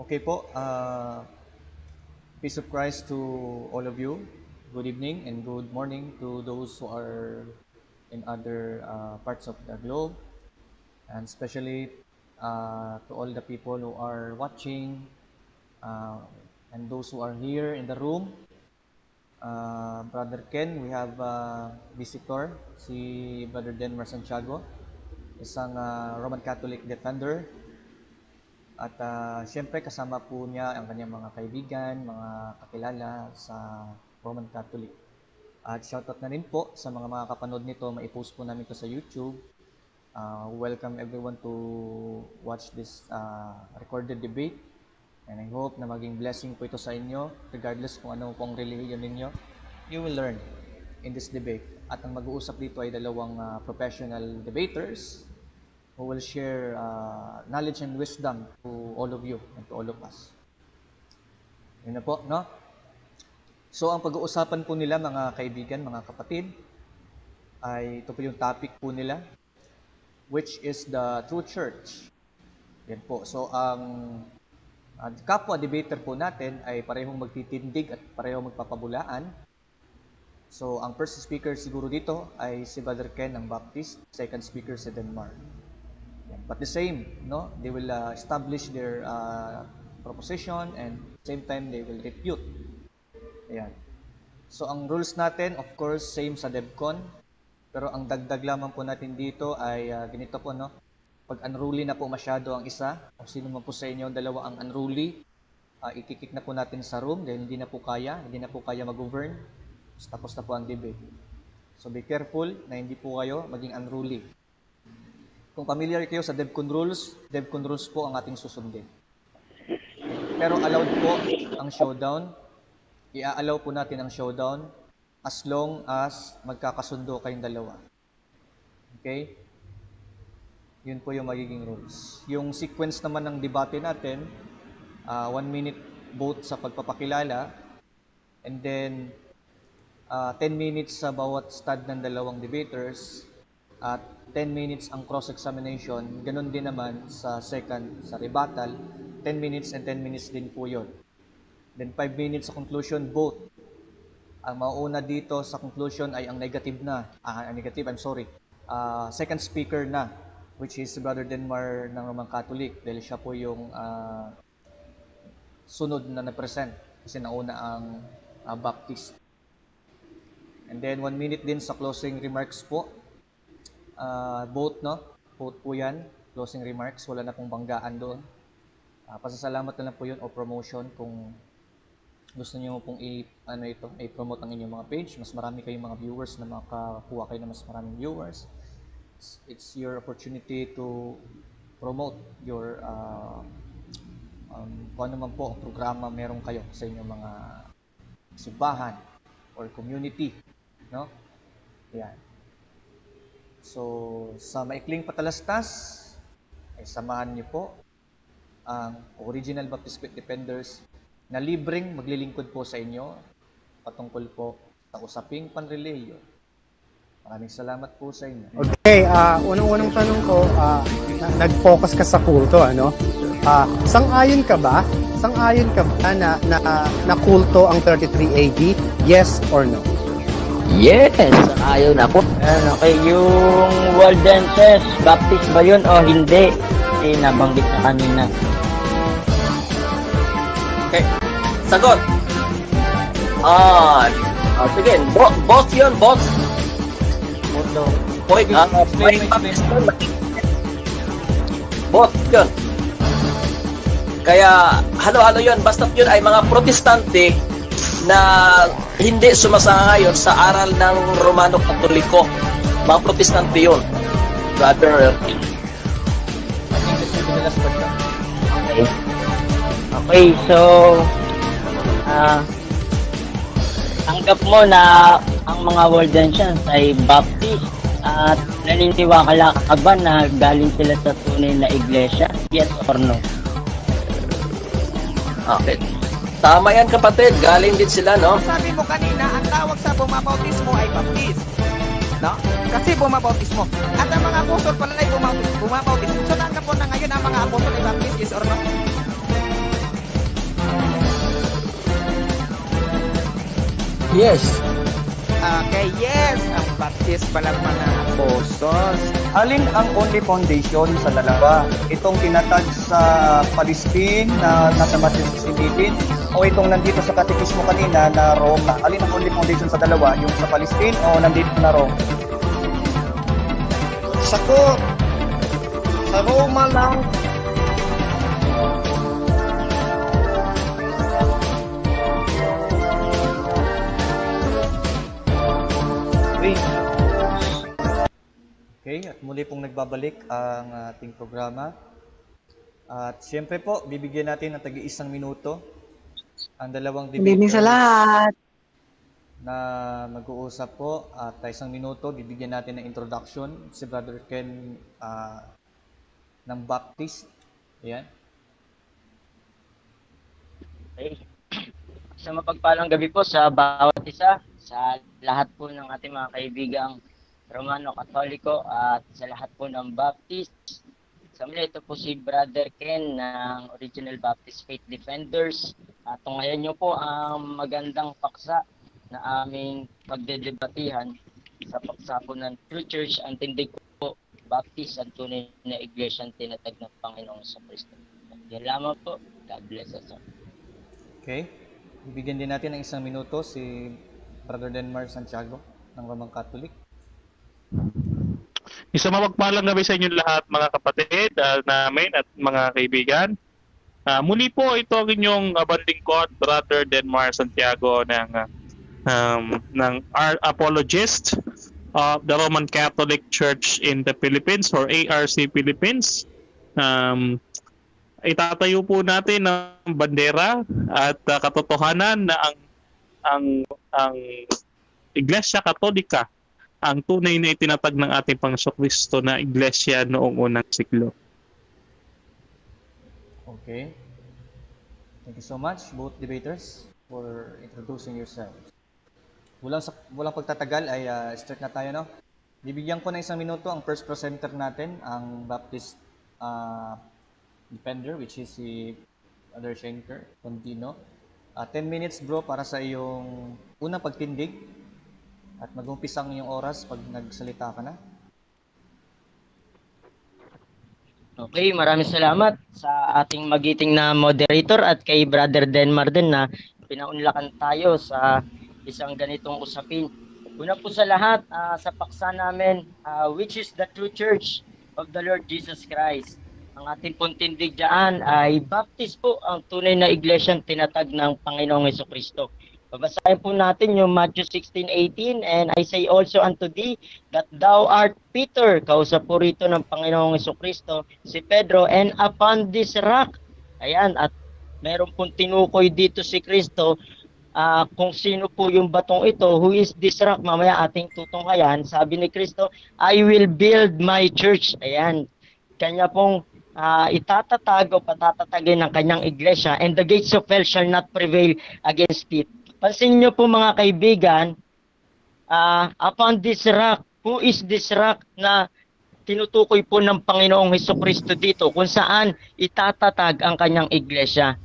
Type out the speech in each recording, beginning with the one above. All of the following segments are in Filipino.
Okay po, peace of Christ to all of you. Good evening and good morning to those who are in other parts of the globe, and especially to all the people who are watching uh, and those who are here in the room. Brother Ken, we have visitor, si Brother Denmer Santiago, isang Roman Catholic defender. At siyempre kasama po niya ang kanyang mga kaibigan, mga kakilala sa Roman Catholic. At shoutout na rin po sa mga kapanood nito, maipost po namin ito sa YouTube. Welcome everyone to watch this recorded debate. And I hope na maging blessing po ito sa inyo, regardless kung ano pong religion ninyo. You will learn in this debate. At ang mag-uusap dito ay dalawang professional debaters who will share knowledge and wisdom to all of you and to all of us. Yun na po, no? So, ang pag-uusapan po nila, mga kaibigan, mga kapatid, ay ito po yung topic po nila, which is the true church. Yan po. So, ang kapwa debater po natin ay parehong magtitindig at parehong magpapabulaan. So, ang first speaker siguro dito ay si Brother Ken ng Baptist, second speaker si Denmark. But the same, no? They will establish their proposition and same time they will refute. Ayan. So ang rules natin, of course, same sa DevCon. Pero ang dagdag lamang po natin dito ay ganito po, no? Pag unruly na po masyado ang isa, o sino man po sa inyo dalawa ang unruly, ikikik na po natin sa room dahil hindi na po kaya mag-govern. Tapos na po ang debate. So be careful na hindi po kayo maging unruly. Kung familiar kayo sa DevCon rules po ang ating susundin. Pero allowed po ang showdown. I-allow po natin ang showdown as long as magkakasundo kayong dalawa. Okay? Yun po yung magiging rules. Yung sequence naman ng debate natin, 1 minute vote sa pagpapakilala, and then 10 minutes sa bawat stud ng dalawang debaters, at 10 minutes ang cross-examination, ganun din naman sa second, sa rebuttal, 10 minutes and 10 minutes din po yun. Then 5 minutes sa conclusion, vote. Ang mauna dito sa conclusion ay ang second speaker na, which is Brother Denmar ng Roman Catholic, dahil siya po yung sunod na na-present, kasi nauna ang Baptist. And then 1 minute din sa closing remarks po. Vote, no? Vote po yan. Closing remarks. Wala na pong banggaan doon. Pasasalamat na lang po yun o promotion kung gusto niyo pong i-promote ang inyong mga page. Mas marami kayong mga viewers na makakuha kayo na mas maraming viewers. It's your opportunity to promote your kung ano man po ang programa meron kayo sa inyong mga simbahan or community, no? Yan. So, sa maikling patalastas, ay samahan niyo po ang Original Baptist Faith Defenders na libreng maglilingkod po sa inyo patungkol po sa usaping panrelihiyon. Maraming salamat po sa inyo. Okay, unang-unang tanong ko, nag-focus ka sa kulto, ano? Sang-ayon ka ba na kulto ang 33 AD? Yes or no? Yes, ayaw na po. Okay, yung Waldenses, Baptist ba yun o hindi? Eh, nabanggit na kanina. Okay, sagot. Sige, boss yun, boss. Boss yun. Kaya, halo-halo yun, basta yun ay mga protestante na hindi sumasang-ayon sa aral ng Romano Katoliko. Mga protestante yun. Brother. Okay, so tanggap mo na ang mga Waldensians ay Baptist at naniniwala ka ba na galing sila sa tunay na iglesia? Yes or no? Okay. Tama yan, kapatid. Galing din sila, no? Sabi mo kanina, ang tawag sa bumabautismo ay Baptist. No? Kasi bumabautismo. At ang mga apostol pala ay bumabautismo. So tanggap po na ngayon ang mga apostol ay Baptist, yes or no? Yes. Okay, yes, ang baptist palang mga apostles. Alin ang only foundation sa dalawa? Itong tinatag sa Palestine na nasa Matthew 16:18 o itong nandito sa katekismo kanina na Rome? Alin ang only foundation sa dalawa? Yung sa Palestine o nandito na Rome? Sagot! Sa Roma lang. Okay, at muli pong nagbabalik ang ating programa. At siyempre po, bibigyan natin ng tagi-isang minuto ang dalawang Good evening sa debaters lahat. na mag-uusap po. At isang minuto, bibigyan natin ng introduction si Brother Ken ng Baptist. Ayan. Okay. Sa mapagpalang gabi po sa bawat isa, sa lahat po ng ating mga kaibigang Romano Katoliko at sa lahat po ng Baptist. Sa muli, ito po si Brother Ken ng Original Baptist Faith Defenders. At tunghayan nyo po ang magandang paksa na aming pagdedebatihan sa paksa po ng True Church, ang tindig po Baptist, ang tunay na iglesia ang tinatag ng Panginoong sa Kristo. Yan lamang po. God bless us all. Okay. Bibigyan din natin ng isang minuto si Brother Denmar Santiago ng Roman Catholic. Isang mapagpalang gabi sa inyo lahat, mga kapatid namin at mga kaibigan. Muli po, ito ang inyong bandingkod, Brother Denmar Santiago ng Apologist of the Roman Catholic Church in the Philippines or ARC Philippines. Itatayo po natin ang bandera at katotohanan na ang Iglesia Katolika ang tunay na itinatag ng ating Panginoong na iglesia noong unang siklo. Okay. Thank you so much, both debaters, for introducing yourselves. Walang pagtatagal ay start na tayo, no? Bibigyan ko na isang minuto ang first presenter natin, ang Baptist defender, which is si Brother Schenker Contino. 10 minutes, bro, para sa iyong unang pagtindig. At mag-umpisa ang iyong oras pag nagsalita ka na. Okay, maraming salamat sa ating magiting na moderator at kay Brother Denmar din na pinaunlakan tayo sa isang ganitong usapin. Una po sa lahat, sa paksa namin, which is the True Church of the Lord Jesus Christ. Ang ating puntindig dyan ay Baptist po ang tunay na iglesyang tinatag ng Panginoong Hesukristo. Babasahin po natin yung Matthew 16:18, and I say also unto thee that thou art Peter, kausap po rito ng Panginoong Hesukristo, si Pedro, and upon this rock. Ayan, at meron pong tinukoy dito si Kristo, kung sino po yung batong ito, who is this rock, mamaya ating tutunghayan. Sabi ni Kristo, I will build my church. Ayan, kanya pong itatatag o patatatagin ng kanyang iglesia, and the gates of hell shall not prevail against it. Pansin niyo po mga kaibigan, upon this rock, who is this rock na tinutukoy po ng Panginoong Hesukristo dito kung saan itatatag ang kanyang iglesia.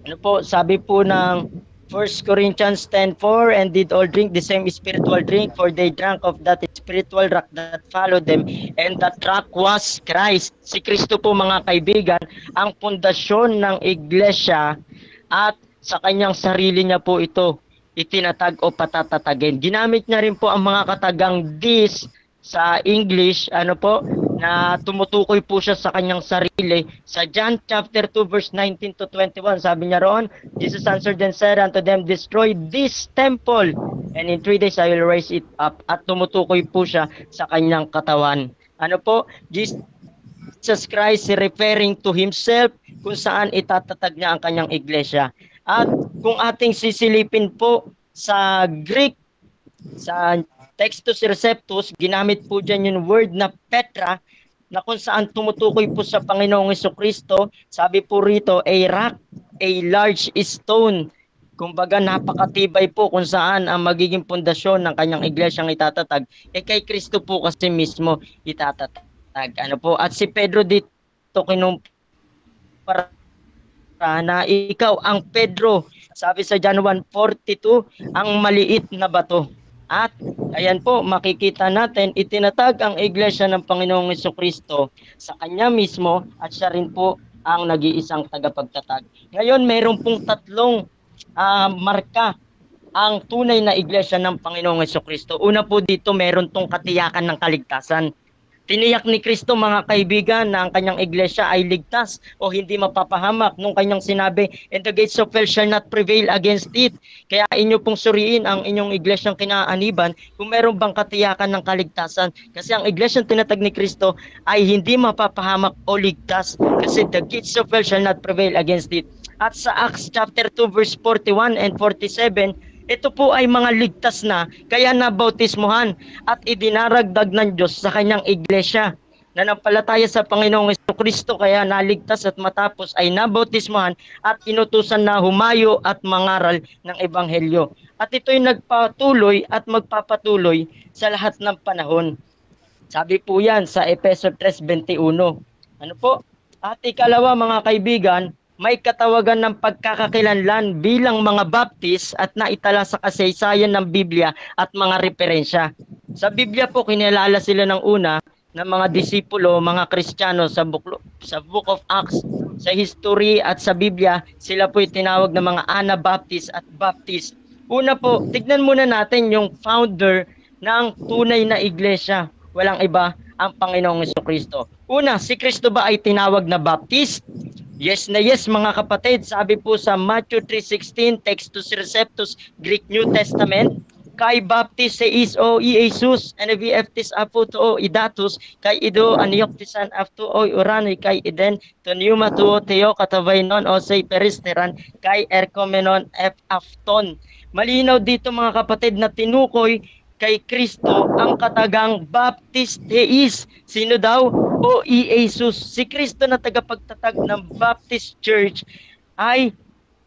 Ano po, sabi po ng 1 Corinthians 10:4, and did all drink the same spiritual drink, for they drank of that spiritual rock that followed them, and that rock was Christ. Si Kristo po mga kaibigan, ang pundasyon ng iglesia, at sa kanyang sarili niya po ito itinatag o patatatagin. Ginamit niya rin po ang mga katagang this sa English, na tumutukoy po siya sa kanyang sarili. Sa John chapter 2 verse 19 to 21, sabi niya roon, Jesus answered and said unto them, destroy this temple, and in 3 days I will raise it up. At tumutukoy po siya sa kanyang katawan. Jesus Christ referring to himself kung saan itatatag niya ang kanyang iglesia. At kung ating sisilipin po sa Greek, sa Textus Receptus, ginamit po dyan yung word na Petra, na kung saan tumutukoy po sa Panginoong Hesukristo. Sabi po rito, a rock, a large stone. Kumbaga napakatibay po kung saan ang magiging pundasyon ng kanyang iglesyang itatatag. Kay Kristo po kasi mismo itatatag. At si Pedro dito kinumpara na ikaw ang Pedro, sabi sa John 1:42, ang maliit na bato. At ayan po, makikita natin, itinatag ang iglesia ng Panginoong Jesucristo sa kanya mismo at siya rin po ang nag-iisang tagapagtatag. Ngayon, mayroon pong tatlong marka ang tunay na iglesia ng Panginoong Jesucristo. Una po dito, meron tong katiyakan ng kaligtasan. Tiniyak ni Kristo, mga kaibigan, na ang kanyang iglesia ay ligtas o hindi mapapahamak nung kanyang sinabi, and the gates of hell shall not prevail against it. Kaya inyo pong suriin ang inyong iglesyang kinaaniban kung meron bang katiyakan ng kaligtasan. Kasi ang iglesyang tinatag ni Kristo ay hindi mapapahamak o ligtas kasi the gates of hell shall not prevail against it. At sa Acts chapter 2 verse 41 and 47, ito po ay mga ligtas na, kaya nabautismuhan at idinaragdag ng Diyos sa kanyang iglesia. Nanampalataya sa Panginoong Jesucristo, kaya naligtas at matapos ay nabautismuhan at inutusan na humayo at mangaral ng Ebanghelyo. At ito'y nagpatuloy at magpapatuloy sa lahat ng panahon. Sabi po yan sa Efeso 3:21. Ano po? At ikalawa, mga kaibigan, may katawagan ng pagkakakilanlan bilang mga baptist at naitala sa kasaysayan ng Biblia at mga referensya. Sa Biblia po, kinilala sila ng una ng mga disipulo, mga Kristiyano sa Book of Acts. Sa history at sa Biblia, sila po tinawag ng mga Anabaptist at Baptist. Una po, tignan muna natin yung founder ng tunay na iglesia. Walang iba, ang Panginoong Jesucristo. Una, si Kristo ba ay tinawag na Baptist? Yes na yes, mga kapatid. Sabi po sa Matthew 3:16, Textus Receptus, Greek New Testament, kai baptis seis o Jesus, and eftis apo to o idatus, kai ido anioktisan afto o urani, kai iden to pneuma to teo katavay non o say peristeran, kai erkomenon f afton. Malinaw dito, mga kapatid, na tinukoy kay Kristo ang katagang Baptist Theis. Sino daw? O Jesus. Si Kristo na tagapagtatag ng Baptist Church ay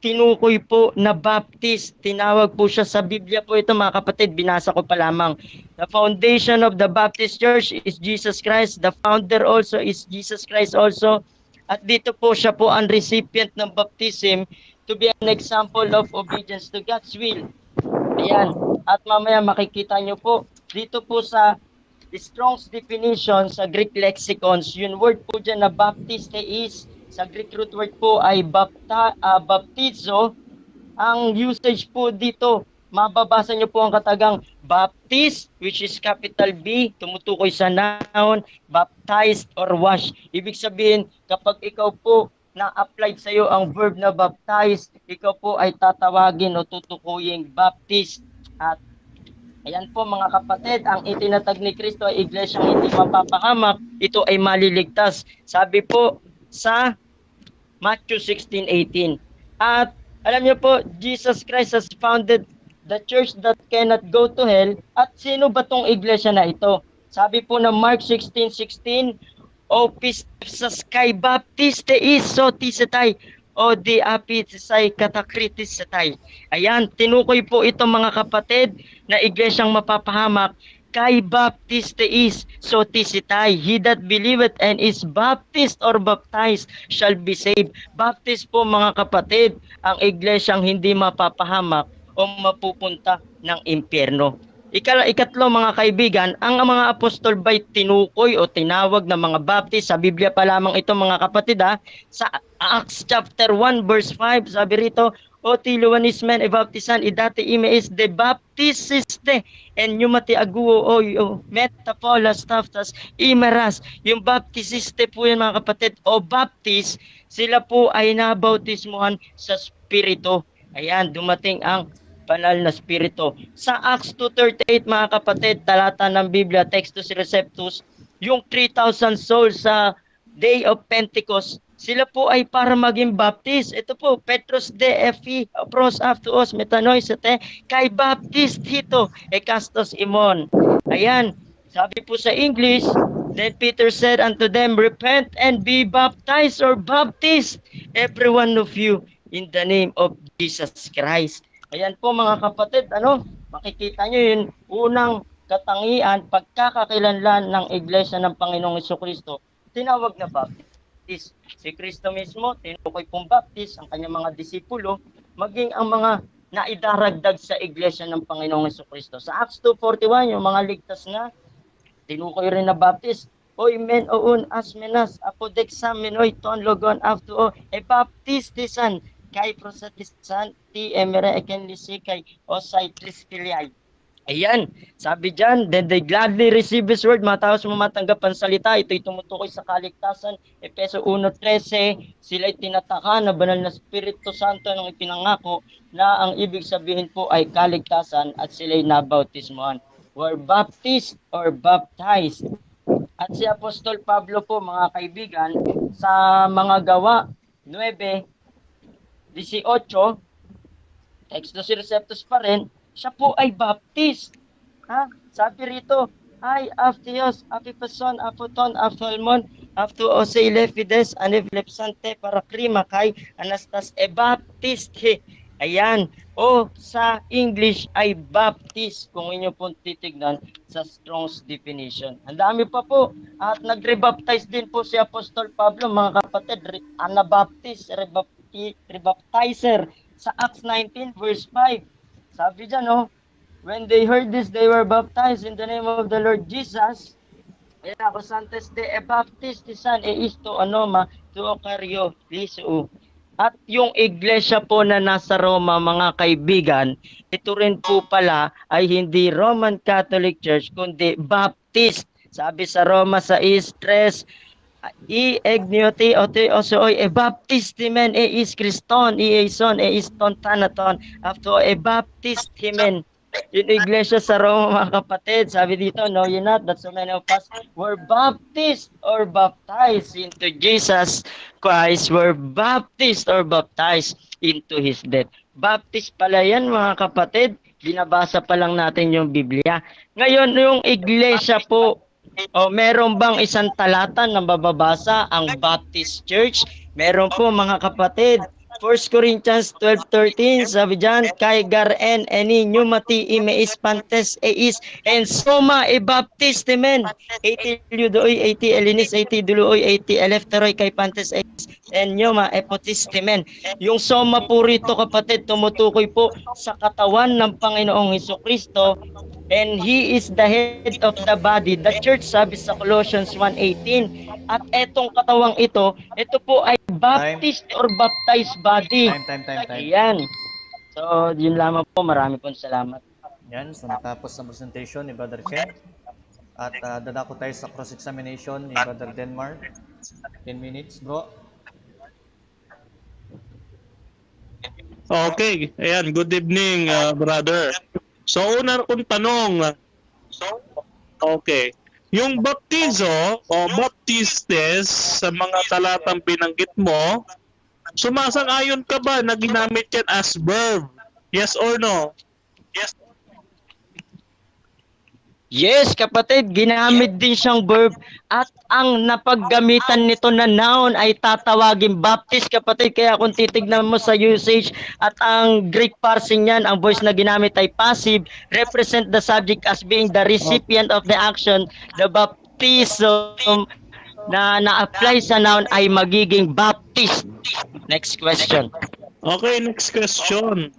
tinukoy po na Baptist. Tinawag po siya sa Biblia po ito, mga kapatid. Binasa ko pa lamang. The foundation of the Baptist Church is Jesus Christ. The founder also is Jesus Christ also. At dito po siya po ang recipient ng baptism to be an example of obedience to God's will. Ayan. At mamaya makikita nyo po dito po sa Strong's definition sa Greek lexicons, yung word po dyan na Baptist is, sa Greek root word po ay baptizo. Ang usage po dito, mababasa nyo po ang katagang Baptist, which is capital B, tumutukoy sa noun, baptized or wash. Ibig sabihin, kapag ikaw po na-applied sa iyo ang verb na baptized, ikaw po ay tatawagin o tutukuyin Baptist. At ayan po, mga kapatid, ang itinatag ni Kristo ay iglesyang hindi mapapahamak, ito ay maliligtas. Sabi po sa Matthew 16:18. At alam niyo po, Jesus Christ has founded the church that cannot go to hell. At sino ba tong iglesia na ito? Sabi po ng Mark 16:16, O pistas kay Baptist is so tisatay, o di apitisay katakritis satay. Ayan, tinukoy po ito, mga kapatid, na iglesyang mapapahamak kay Baptist is so tisitay. He that believeth and is baptized or baptized shall be saved. Baptist po, mga kapatid, ang iglesyang hindi mapapahamak o mapupunta ng impyerno. Ikatlo, mga kaibigan, ang mga apostol ba'y tinukoy o tinawag na mga baptist? Sa Biblia pa lamang ito, mga kapatid, sa Acts chapter 1 verse 5, sabi rito, O tiluanis men ebaptisan idate imeis de baptisiste en numati aguo o metapolas taftas imeras. Yung baptisiste po yan, mga kapatid, o baptist, sila po ay nabautismuhan sa Espiritu. Ayan, dumating ang banal na Espiritu. Sa Acts 2:38, mga kapatid, talata ng Biblia, Textus Receptus, yung 3,000 souls sa Day of Pentecost, sila po ay para maging baptist. Ito po, Petros de Efi, pros aftuos, metanoy sate, kay baptist hito, ekastos imon. Ayan, sabi po sa English, then Peter said unto them, repent and be baptized or baptized, every one of you, in the name of Jesus Christ. Ayan po, mga kapatid, makikita nyo yun, unang katangian, pagkakakilanlan ng iglesia ng Panginoong Jesucristo, tinawag na baptist. Si Kristo mismo, tinukoy pong baptist, ang kanyang mga disipulo, maging ang mga naidaragdag sa iglesia ng Panginoong Jesucristo. Sa Acts 2:41, yung mga ligtas na, tinukoy rin na baptist. Oy men oun as menas apodexaminoy ton logon afto e baptistisan kay prosatisan ti emere ekenlisi kay osay trispiliay. Ayan, sabi dyan, then they gladly receive His word, mga tao sumatanggap ang salita, ito'y tumutukoy sa kaligtasan, Efeso 1:13, sila'y tinataka na banal na Espiritu Santo nang ipinangako na ang ibig sabihin po ay kaligtasan at sila'y nabautismohan. Were baptized or baptized. At si Apostol Pablo po, mga kaibigan, sa mga gawa 9:18, Textus Receptus pa rin, siya po ay baptist. Ha? Sabi rito, ay aftios, apipason, apoton, aftalmon, afto osele fides, anevlepsante, para krima kay anastas e baptist. Ayan. O sa English ay baptist, kung inyo pong titignan sa Strong's definition. Ang dami pa po. At nag-rebaptize din po si Apostol Pablo, mga kapatid, anabaptist, rebaptizer sa Acts 19 verse 5. Sabi dyan, when they heard this, they were baptized in the name of the Lord Jesus. Kaya ako santes de baptistisan isto anoma to karyo lisu. At yung iglesia po na nasa Roma, mga kaibigan, ito rin po pala ay hindi Roman Catholic Church, kundi Baptist. Sabi sa Roma 6:3, iegnioti ote osoy e baptistimen e is Kriston e son e is tontanaton after e baptistimen. Yung iglesia sa Roma, mga kapatid, sabi dito, know ye not that so many of us were baptized or baptized into Jesus Christ, were baptized or baptized into His death. Baptist pala yan, mga kapatid, binabasa pa lang natin yung Biblia. Ngayon, yung iglesia po, meron bang isang talata na mababasa ang Baptist Church? Meron po, mga kapatid. 1 Corinthians 12:13, sabi dyan, kay garen eni pneumati imeis pantes eis en soma e baptistimen 80 ludoy 80 elinis 80 duloy 80 elefteroy kay pantes eis en pneuma e potistimen. Yung soma po rito, kapatid, tumutukoy po sa katawan ng Panginoong Hesukristo, and He is the head of the body, the church, sabi sa Colossians 1:18. At etong katawang ito po ay baptist or baptized body. Time. Ayan. So, yun lamang po. Marami pong salamat. Yan, so natapos ang presentation ni Brother Ken. At dadako tayo sa cross-examination ni Brother Denmark. 10 minutes, bro. Okay, ayan, good evening, brother. So, una kong tanong, okay, yung baptizo o baptistes sa mga talatang binanggit mo, sumasang-ayon ka ba na ginamit yan as verb? Yes or no? Yes, kapatid, ginamit din siyang verb at ang napaggamitan nito na noun ay tatawagin baptist, kapatid. Kaya kung titignan mo sa usage at ang Greek parsing niyan, ang voice na ginamit ay passive, represent the subject as being the recipient of the action. The baptism na na-apply sa noun ay magiging baptist. Next question. Okay, next question.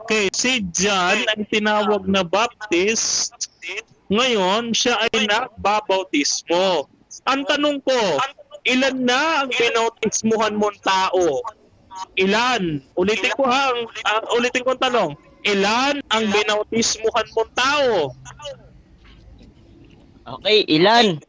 Okay, si John ay tinawag na baptist. Ngayon, siya ay nagbabautismo. Ang tanong ko, ilan na ang binautismuhan mong tao? Ilan? Ulitin ko ang tanong. Ilan ang binautismuhan mong tao? Okay, ilan?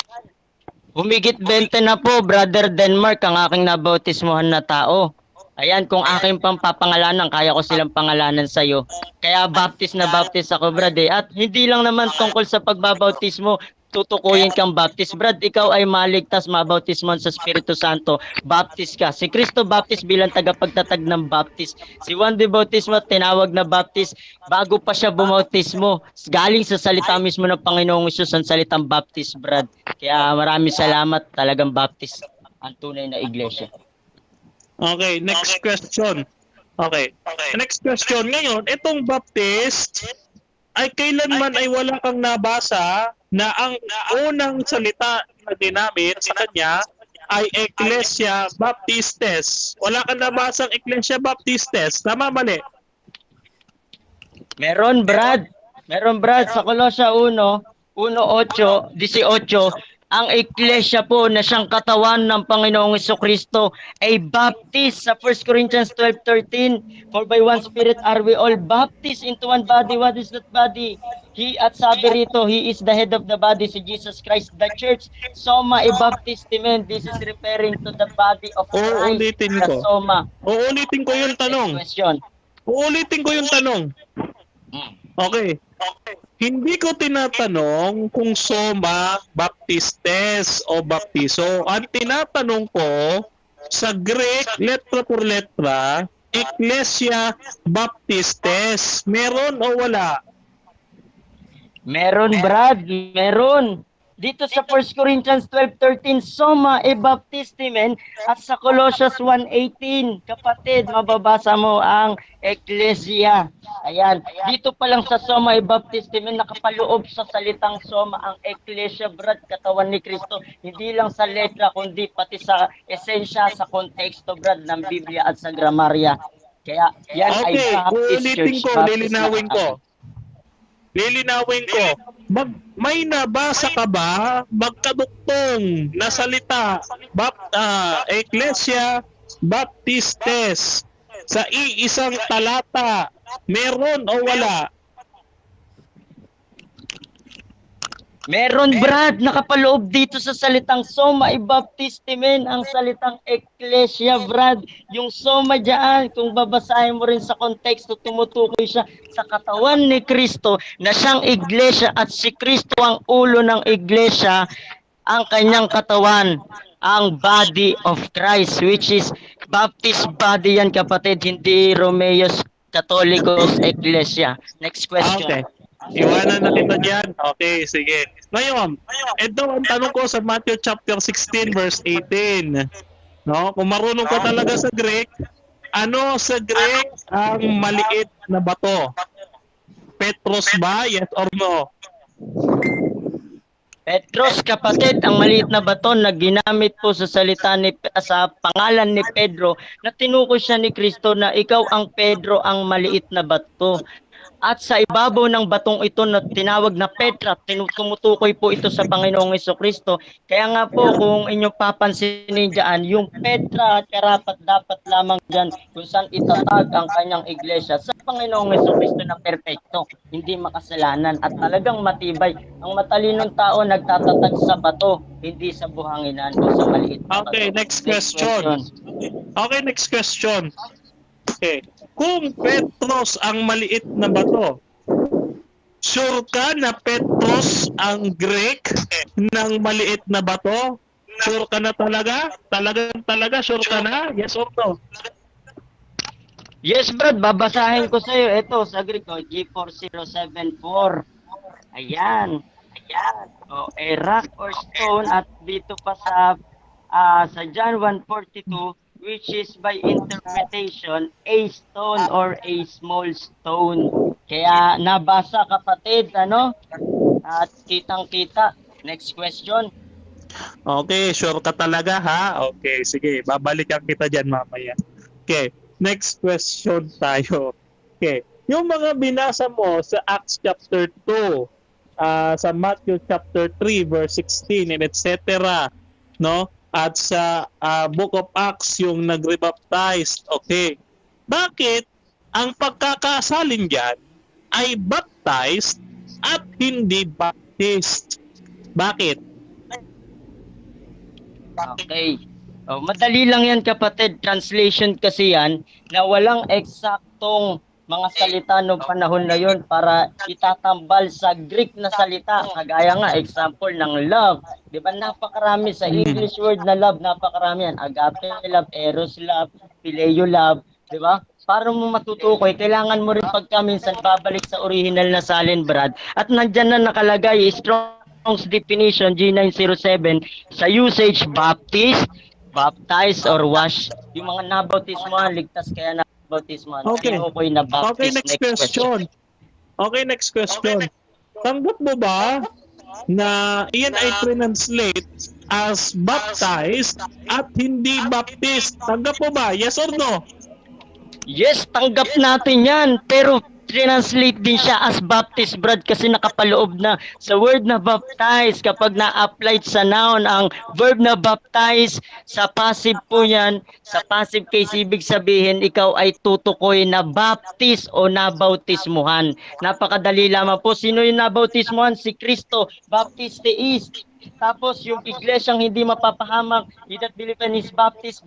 Humigit 20 na po, Brother Denmark, ang aking nabautismuhan na tao. Ayan, kung aking pang papangalanan, kaya ko silang pangalanan sa'yo. Kaya baptist na baptist ako, Brad. At hindi lang naman tungkol sa pagbabautismo, tutukuyin kang baptist. Brad, ikaw ay maligtas, mabautismon sa Espiritu Santo. Baptist ka. Si Cristo Baptist bilang tagapagtatag ng baptist. Si Juan de Bautismo, tinawag na baptist bago pa siya bumautismo. Galing sa salita mismo ng Panginoong Hesus ang salitang baptist, Brad. Kaya maraming salamat, talagang baptist ang tunay na iglesia. Okay, next question. Okay. Next question. Ngayon, itong baptist ay kailanman ay wala kang nabasa na ang unang salita na ginamit sa kanya ay Ecclesia Baptistes. Wala ka nabasang Ecclesia Baptistes. Tama, mali? Meron, Brad. Meron, Brad. Sa Kolosya 1:18, ang iglesia po na siyang katawan ng Panginoong Jesucristo ay baptized sa 1 Corinthians 12:13. For by one Spirit are we all baptized into one body. What is that body? At sabi rito, He is the head of the body, si Jesus Christ, the church. Soma e baptistimen. This is referring to the body of Christ. Uulitin The ko. soma. Uulitin ko yung tanong. Next question. Uulitin ko yung tanong. Okay. Hindi ko tinatanong kung soma, baptistes o baptiso. Ang tinatanong ko sa Greek, letra por letra, Ecclesia Baptistes. Meron o wala? Meron, Brad. Meron. Dito sa 1 Corinthians 12:13, soma e baptistimen, at sa Colossians 1:18, kapatid, mababasa mo ang Ecclesia. Ayan. Dito pa lang sa soma e baptistimen, nakapaloob sa salitang soma ang Ecclesia, Brad, katawan ni Kristo. Hindi lang sa letra, kundi pati sa esensya, sa konteksto, Brad, ng Biblia at sa gramarya. Kaya yan ay Okay, Baptist uulitin Church. ko, Baptist lilinawin na ko. Lilinawin ko. May nabasa ka ba magkaduktong na salita Ecclesia Baptistes sa iisang talata? Meron o wala? Meron, Brad, nakapaloob dito sa salitang soma e baptistimen, ang salitang Ecclesia, Brad. Yung soma dyan, kung babasahin mo rin sa konteksto, tumutukoy siya sa katawan ni Kristo na siyang iglesia, at si Kristo ang ulo ng iglesia, ang kanyang katawan, ang body of Christ, which is Baptist body yan, kapatid, hindi Romeos Catholicos Ecclesia. Next question. Okay. Iwanan na kita dyan. Okay, sige. Ngayon, ito ang tanong ko sa Matthew chapter 16 verse 18. No? Kung marunong ka talaga sa Greek, ano sa Greek ang maliit na bato? Petros ba? Yes or no? Petros, kapatid, ang maliit na bato na ginamit po sa sa pangalan ni Pedro, na tinukoy siya ni Kristo na ikaw ang Pedro, ang maliit na bato. At sa ibabaw ng batong ito na tinawag na Petra, tumutukoy po ito sa Panginoong Jesucristo. Kaya nga po, kung inyong papansinin dyan, yung Petra, karapat-dapat lamang dyan kung saan itatag ang kanyang iglesia sa Panginoong Jesucristo na perpekto, hindi makasalanan at talagang matibay. Ang matalinong tao nagtatatag sa bato, hindi sa buhanginan o sa maliit na bato. Okay, next question. Okay, next question. Okay. Kung Petros ang maliit na bato, sure ka na Petros ang Greek ng maliit na bato? Sure ka na talaga? Talaga, sure ka na? Yes or no? Yes, Brad, babasahin ko sa iyo. Ito, sa Greek, G4074. Ayan. O, a rock or stone, at dito pa sa John 1:42, which is by interpretation, a stone or a small stone. Kaya nabasa, kapatid, ano? At kitang-kita. Next question. Okay, sure ka talaga ha? Okay, sige, babalikan kita dyan mamaya. Okay, next question tayo. Okay, yung mga binasa mo sa Acts chapter 2, sa Matthew chapter 3 verse 16 and etc., no? At sa Book of Acts yung nag-rebaptized. Okay. Bakit ang pagkakasalin diyan ay baptized at hindi baptist? Bakit? Okay. Madali lang yan, kapatid. Translation kasi yan na walang eksaktong mga salita noong panahon na yon para itatambal sa Greek na salita. Kagaya nga, example ng love. Di ba, napakarami sa English word na love, napakarami yan. Agape love, eros love, phileo love. Di ba? Para mo matutukoy, kailangan mo rin pagka minsan babalik sa original na salin, Brad. At nandyan na nakalagay, Strong's definition, G907, sa usage, baptist, baptize, or wash. Yung mga nabautismohan, ligtas kaya na bautismo. Okay. Na baptist. Okay, next question. Okay, next question. Tanggap mo ba na iyan ay translate as baptized at hindi baptist. Tanggap mo ba? Yes or no? Yes, tanggap natin yan. Pero translate din siya as baptist, Brad, kasi nakapaloob na sa word na baptize. Kapag na-applied sa noun ang verb na baptize, sa passive po yan, sa passive case, ibig sabihin ikaw ay tutukoy na baptist o nabautismuhan. Napakadali lamang po. Sino yung nabautismuhan? Si Kristo, baptisteis. Tapos yung iglesyang hindi mapapahamak, he that believe in his baptist,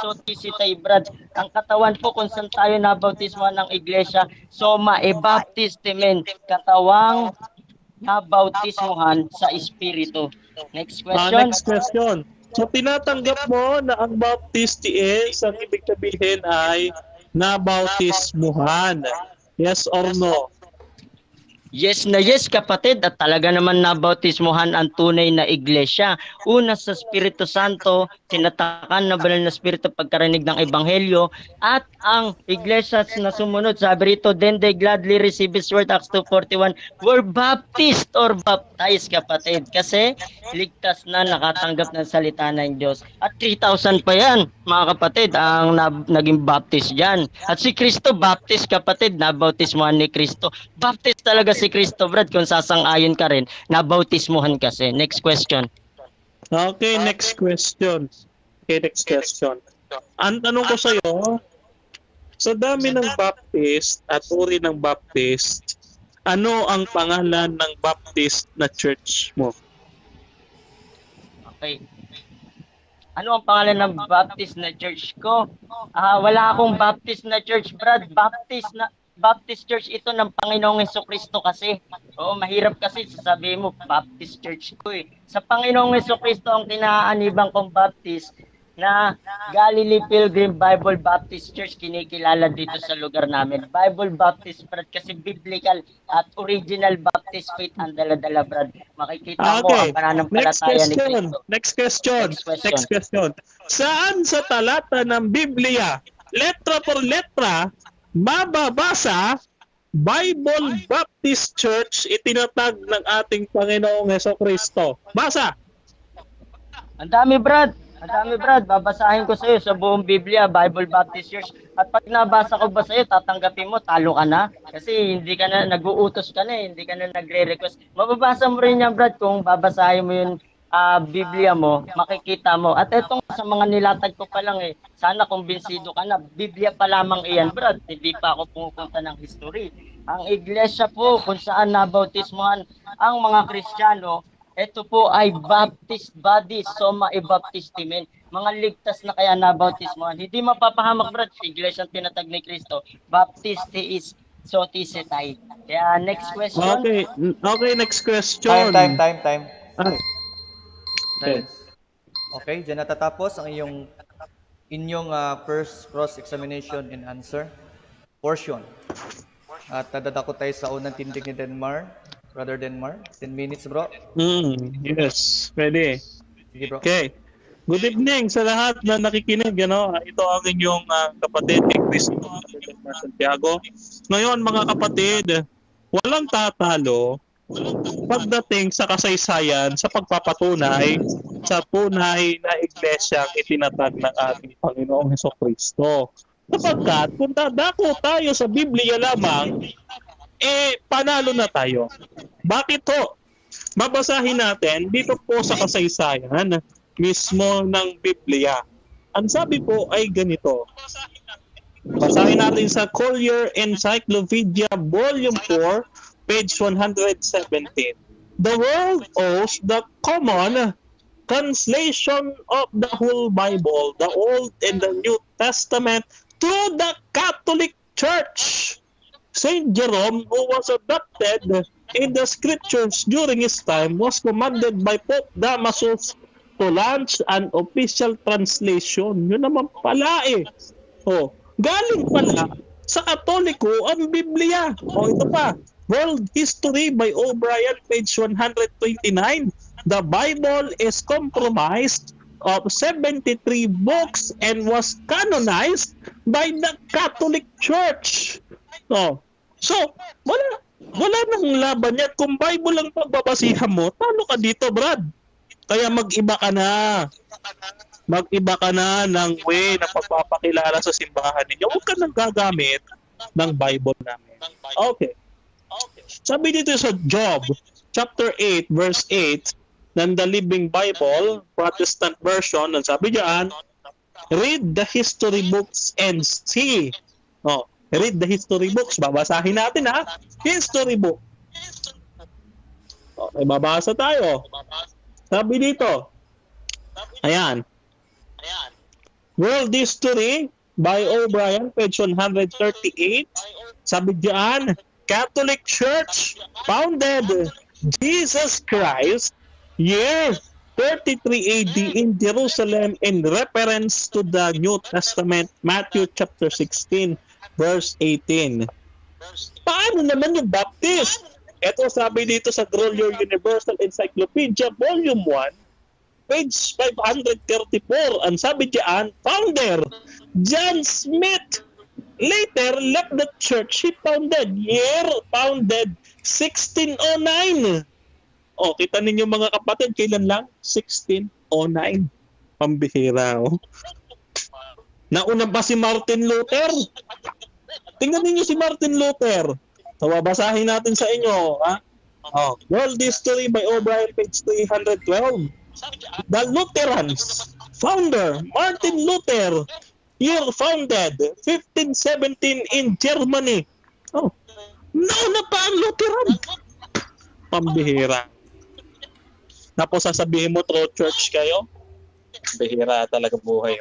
sotisitay, Brad. Ang katawan po kung saan tayo nabautismuhan ng iglesia, soma e baptistemen, katawang nabautismuhan sa Espiritu. Next question. Next question. So tinatanggap mo na ang baptisteis, ang ibig sabihin ay nabautismuhan. Yes or no? Yes na yes, kapatid, at talaga naman nabautismuhan ang tunay na iglesia. Una sa Espiritu Santo, tinatakan na banal na Espiritu pagkarinig ng Ebanghelyo, at ang iglesia na sumunod, sabi rito, then they gladly receive his word, Acts 2:41, were baptized or baptized, kapatid, kasi ligtas na, nakatanggap ng salita ng Diyos. At 3,000 pa yan, mga kapatid, ang naging baptist dyan. At si Kristo, baptist, kapatid, nabautismuhan ni Kristo. Baptist talaga si Kristo, Brad, kung sasang-ayon ka rin, nabautismuhan kasi. Next question. Okay, next question. Ang tanong ko sa'yo, sa dami ng Baptist at uri ng Baptist, ano ang pangalan ng Baptist na church mo? Okay. Ano ang pangalan ng Baptist na church ko? Wala akong Baptist na church, Brad. Baptist Church ito ng Panginoong Hesukristo kasi. Oo, mahirap kasi sasabihin mo, Baptist Church ko eh. Sa Panginoong Hesukristo ang kinaanibang kong Baptist na Galilee Pilgrim Bible Baptist Church, kinikilala dito sa lugar namin. Bible Baptist, Brad, kasi biblical at original Baptist faith ang dala-dala, Brad. Makikita mo ang pananampalataya ni Kristo. Next question. Saan sa talata ng Biblia, letra por letra, mababasa Bible Baptist Church itinatag ng ating Panginoong Hesukristo? Basa! Ang dami, Brad. Babasahin ko sa iyo sa buong Biblia, Bible Baptist Church. At pag nabasa ko ba sa iyo, tatanggapin mo, talo ka na. Kasi hindi ka na, nag-uutos ka na, hindi ka na nagre-request. Mababasa mo rin yan, Brad, kung babasahin mo yung Biblia mo, makikita mo. At etong sa mga nilatag ko pa lang sana kumbinsido ka na, Biblia pa lamang iyan, Brad. Hindi pa ako pumupunta ng history. Ang iglesia po, kung saan nabautismuhan ang mga Kristiyano, ito po ay Baptist body, soma e baptistimen. Mga ligtas na kaya nabautismuhan. Hindi mapapahamak, Brad, iglesia tinatag ni Kristo. Baptist is sotisetay. Kaya next question. Okay, next question. Time. Okay. Okay, dyan natatapos ang inyong first cross-examination and answer portion. At dadako tayo sa unang tindig ni Brother Denmar. 10 minutes, bro. Yes, pwede. Sige, bro. Okay. Good evening sa lahat na nakikinig. Ito ang inyong kapatid ni Cristo, Denmar Santiago. Ngayon, mga kapatid, walang tatalo pagdating sa kasaysayan sa pagpapatunay sa tunay na iglesia itinatag ng ating Panginoong Hesukristo. Sapagkat kung dadako tayo sa Biblia lamang, panalo na tayo. Bakit to? Babasahin natin dito po sa kasaysayan mismo ng Biblia. Ang sabi po ay ganito. Basahin natin sa Collier Encyclopedia Volume 4, page 117. The world owes the common translation of the whole Bible, the Old and the New Testament, to the Catholic Church. Saint Jerome, who was adopted in the scriptures during his time, was commanded by Pope Damasus to launch an official translation. Yun naman pala galing pala sa Katoliko ang Biblia. Ito pa, World History by O'Brien, page 129. The Bible is comprised of 73 books and was canonized by the Catholic Church. So, wala nang laban yan. Kung Bible lang pagbabasihan mo, talo ka dito, Brad. Kaya mag-iba ka na. Mag-iba ka na ng way na pagpapakilala sa simbahan ninyo. Huwag ka nang gagamit ng Bible namin. Okay. Sabi dito sa Job, chapter 8, verse 8, ng The Living Bible, Protestant version, ang sabi diyan, read the history books and see. Oh, read the history books. Babasahin natin ha. History book. Okay, babasa tayo. Sabi dito, ayan, World History by O'Brien, page 138. Sabi diyan, Catholic Church founded Jesus Christ year 33 AD in Jerusalem in reference to the New Testament, Matthew chapter 16 verse 18. Paano naman yung Baptist? Ito sabi dito sa Grolier Universal Encyclopedia Volume 1, page 534. Ang sabi diyan, founder John Smith later left the church he founded. Year founded 1609. O, kita ninyo mga kapatid, kailan lang? 1609. Pambihira, oh. Nauna ba si Martin Luther? Tingnan ninyo si Martin Luther. So, babasahin natin sa inyo. Ha? Oh, World History by O'Brien, page 312. The Lutherans, founder Martin Luther, year founded 1517 in Germany. Oh, nauna pa ang Lutheran. Pambihira. Tapos sasabihin mo true church kayo? Bihira talaga buhay.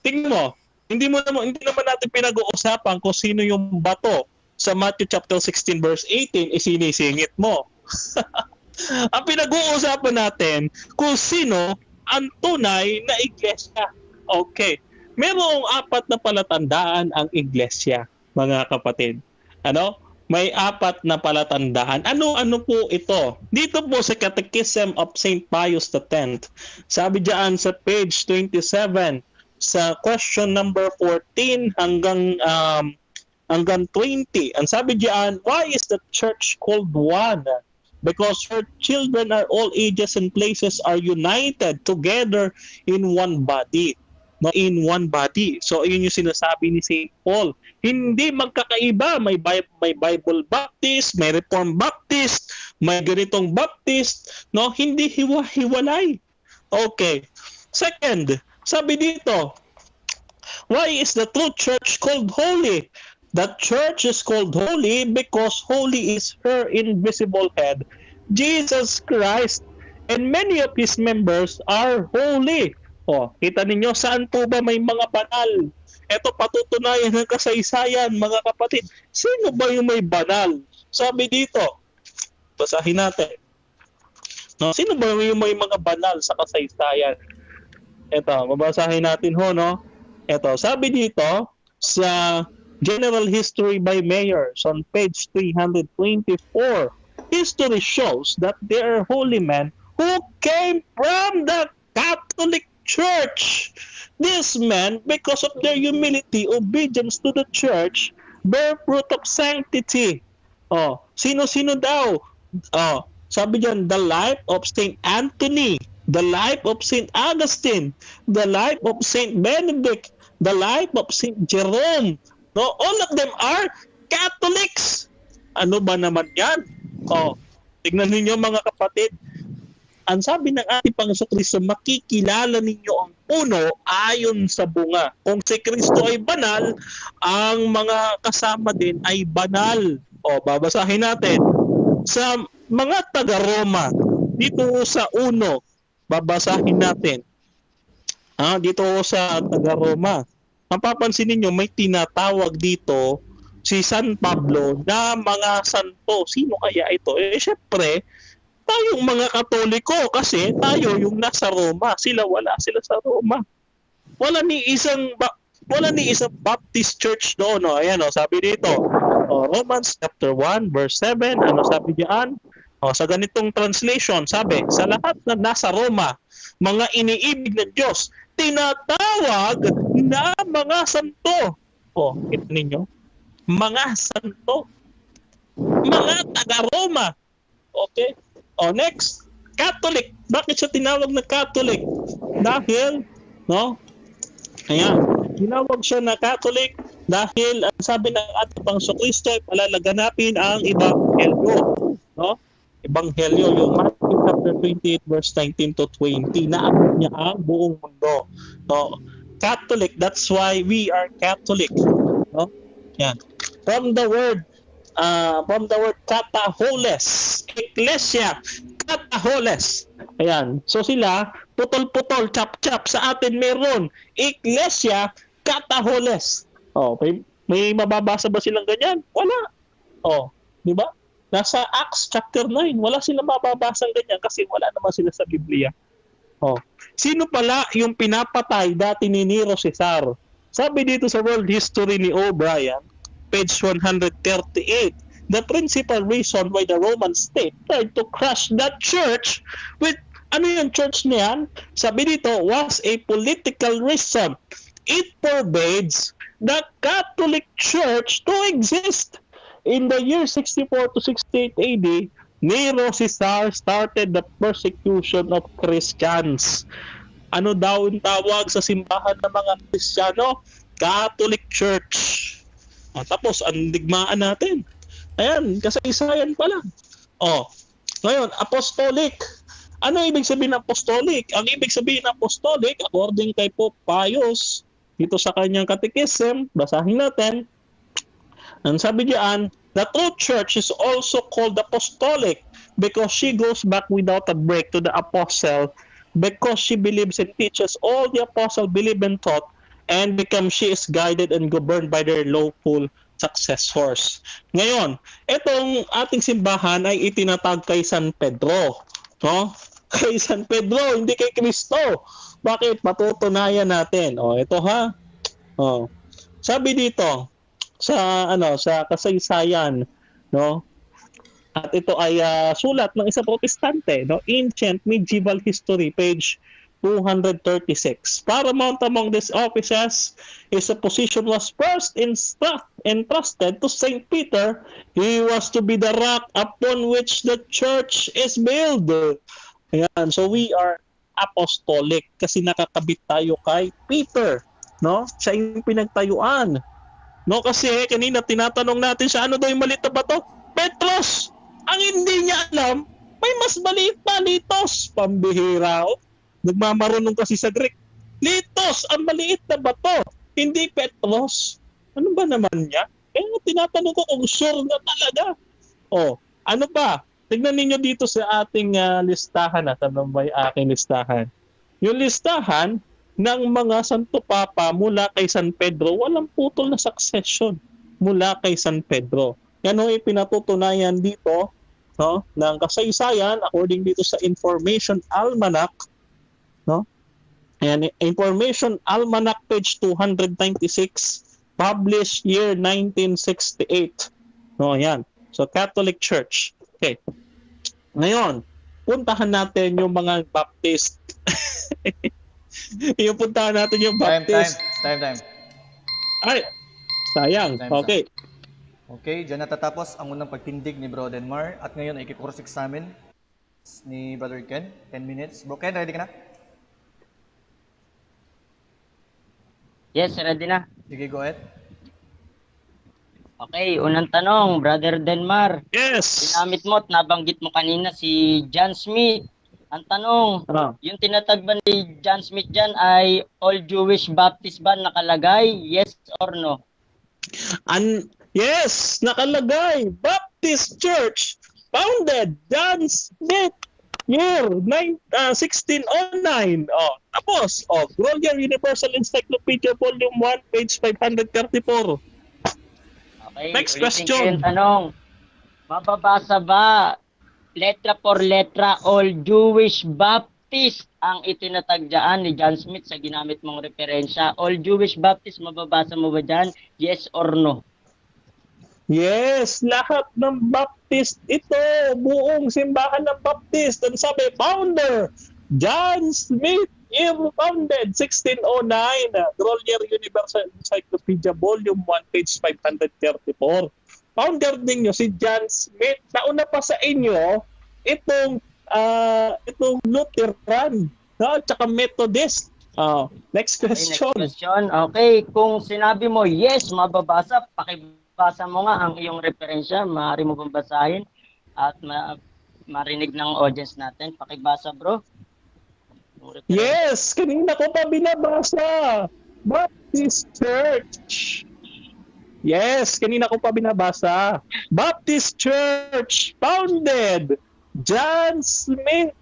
Tingnan mo, hindi naman natin pinag-uusapan kung sino yung bato sa Matthew chapter 16 verse 18 isinisingit mo. Ang pinag-uusapan natin kung sino ang tunay na iglesia. Okay. Merong 4 na palatandaan ang iglesia, mga kapatid. Ano? May 4 na palatandaan. Ano po ito? Dito po sa Catechism of St. Pius X. Sabi diyan sa page 27, sa question number 14 hanggang 20. Ang sabi diyan, why is the church called one? Because her children are all ages and places are united together in one body. No, in one body. So, yun yung sinasabi ni St. Paul. Hindi magkakaiba. May Bible Baptist, may Reformed Baptist, may ganitong Baptist. No, hindi hiwa-hiwalay. Okay. Second, sabi dito, why is the true church called holy? The church is called holy because holy is her invisible head, Jesus Christ, and many of his members are holy. O, kita ninyo, saan po ba may mga banal? Ito patutunayan ng kasaysayan, mga kapatid. Sino ba yung may banal? Sabi dito, basahin natin. No, sino ba yung may mga banal sa kasaysayan? Ito, babasahin natin ho, no? Ito, sabi dito sa General History by Mayors on page 324, history shows that there are holy men who came from the Catholic Church. These men, because of their humility, obedience to the church, bear fruit of sanctity. Oh, sino-sino daw? Oh, sabi diyan, the life of Saint Anthony, the life of Saint Augustine, the life of Saint Benedict, the life of Saint Jerome. No, all of them are Catholics. Ano ba naman 'yan? Oh, tignan niyo mga kapatid. Ang sabi ng ating Panginoon Kristo, makikilala ninyo ang puno ayon sa bunga. Kung si Kristo ay banal, ang mga kasama din ay banal. O, babasahin natin. Sa mga taga-Roma, dito sa 1, babasahin natin. Dito sa taga-Roma. Mapapansin ninyo, may tinatawag dito si San Pablo na mga santo. Sino kaya ito? Syempre, tayong mga Katoliko kasi tayo yung nasa Roma. Wala sila sa Roma. Wala ni isang Baptist church doon. No? Ayan, sabi dito. Romans chapter 1 verse 7. Ano sabi diyan? Sa ganitong translation, sabi, sa lahat na nasa Roma, mga iniibig ng Diyos, tinatawag na mga santo. Kita ninyo? Mga santo. Mga taga-Roma. Okay? Next. Catholic. Bakit siya tinawag na Catholic? Dahil, no? Ayan, tinawag siya na Catholic dahil ang sabi ng ating Panginoon ay palalaganapin ang Ebanghelyo. No? Ebanghelyo, yung Matthew chapter 28 verse 19 to 20, naabot niya ang buong mundo. No? Catholic, that's why we are Catholic. No? Yan. From the word kataholes, ecclesia, kataholes. Ayan. So sila, putol-putol, chop-chop. Sa atin meron, ecclesia, kataholes. Oh, may mababasa ba silang ganyan? Wala. Oh, di ba? Nasa Acts chapter 9, wala silang mababasang ganyan kasi wala naman sila sa Biblia. Oh. Sino pala yung pinapatay dati ni Nero Caesar? Sabi dito sa World History ni O'Brien, page 138, the principal reason why the Roman state tried to crush that church with, ano yung church niyan? Sabi dito, was a political reason. It forbids the Catholic Church to exist. In the year 64 to 68 AD, Nero Caesar started the persecution of Christians. Ano daw ang tawag sa simbahan ng mga Kristiyano? Catholic Church. Tapos, ang digmaan natin. Ayan, kasaysayan pa lang. Ngayon, apostolic. Ano ibig sabihin ng apostolic? Ang ibig sabihin ng apostolic, according kay Pope Pius, dito sa kanyang catechism, basahin natin. Ang sabi diyan, the true church is also called apostolic because she goes back without a break to the apostle because she believes and teaches all the apostle believe and taught, and she is guided and governed by their lawful successors. Ngayon, itong ating simbahan ay itinatag kay San Pedro. No? Kay San Pedro, hindi kay Kristo. Bakit? Patutunayan natin. Ito ha. Sabi dito sa sa kasaysayan, no? At ito ay sulat ng isang protestante, no? Ancient Medieval History, page 236. Paramount among these offices, his position was first entrusted to Saint Peter. He was to be the rock upon which the church is built. Ayan, so we are apostolic kasi nakakabit tayo kay Peter, no? Siya yung pinagtayuan. No, kasi kanina tinatanong natin siya, ano daw yung maliit na bato? Petros! Ang hindi niya alam, may mas maliit na litos. Pambihira. Nagmamarunong kasi sa Greek. Litos, ang maliit na bato. Hindi Petros. Ano ba naman niya? Tinatanong ko kung sure na talaga. Ano ba? Tignan ninyo dito sa ating listahan. Ano ba yung aking listahan? Yung listahan ng mga Santo Papa mula kay San Pedro, walang putol na succession mula kay San Pedro. Yan ang ipinatutunayan dito, no, ng kasaysayan according dito sa Information Almanac, no? Ayan, Information Almanac page 296, published year 1968. No, yan. So Catholic Church. Okay. Ngayon, puntahan natin yung mga Baptist. Puntahan natin yung Baptist. Time. Ay, sayang. Time, Okay. Okay, dyan natatapos ang unang pagtindig ni Bro Denmar. At ngayon ay ikikross examine ni Brother Ken. 10 minutes. Bro Ken, ready ka na? Yes, ready na. Sige, go ahead. Okay, unang tanong, Brother Denmar. Yes. Ginamit mo at nabanggit mo kanina si John Smith. Ang tanong, yung tinatag ba ni John Smith dyan ay All Jewish Baptist ba nakalagay? Yes or no? Yes, nakalagay. Baptist Church, founded John Smith, year 1609. Tapos, Grolier Universal Encyclopedia, Volume 1, page 534. Okay, Next ulitin ko question. yung tanong. Mababasa ba letra por letra All Jewish Baptist ang itinatag dyan ni John Smith sa ginamit mong referensya? All Jewish Baptist, mababasa mo ba dyan? Yes or no? Yes, lahat ng Baptist ito, buong simbahan ng Baptist. Ang sabi, founder, John Smith, year founded, 1609, Grolier Universal Encyclopedia, Volume 1, page 534. Founder ninyo si John Smith. Nauna pa sa inyo, itong itong Lutheran, no? Tsaka Methodist. Next Okay, next question. question. Okay, kung sinabi mo yes, mababasa, pakibasa mo nga ang iyong referensya. Maaari mo bang basahin at marinig ng audience natin. Pakibasa, bro. Yung referensya. Yes, kanina ko pa binabasa. Baptist Church. Yes, kanina ko pa binabasa. Baptist Church founded John Smith.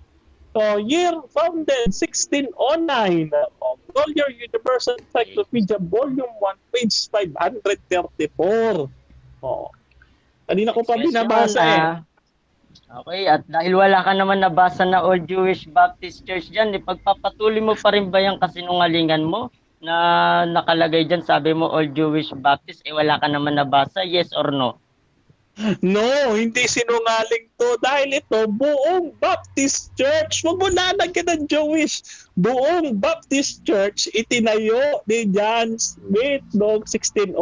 Year founded 1609. Collier Universal Encyclopedia Volume 1 page 534. Kanina ko pa Next question, binabasa eh. Okay, at dahil wala ka naman nabasa na All Jewish Baptist Church dyan, ipagpapatuloy mo pa rin ba yung kasinungalingan mo na nakalagay dyan, sabi mo All Jewish Baptist, wala ka naman nabasa, yes or no? No, hindi sinungaling to dahil ito buong Baptist Church. Huwag mo lalagyan ng Jewish. Buong Baptist Church itinayo ni John Smith noong 1609.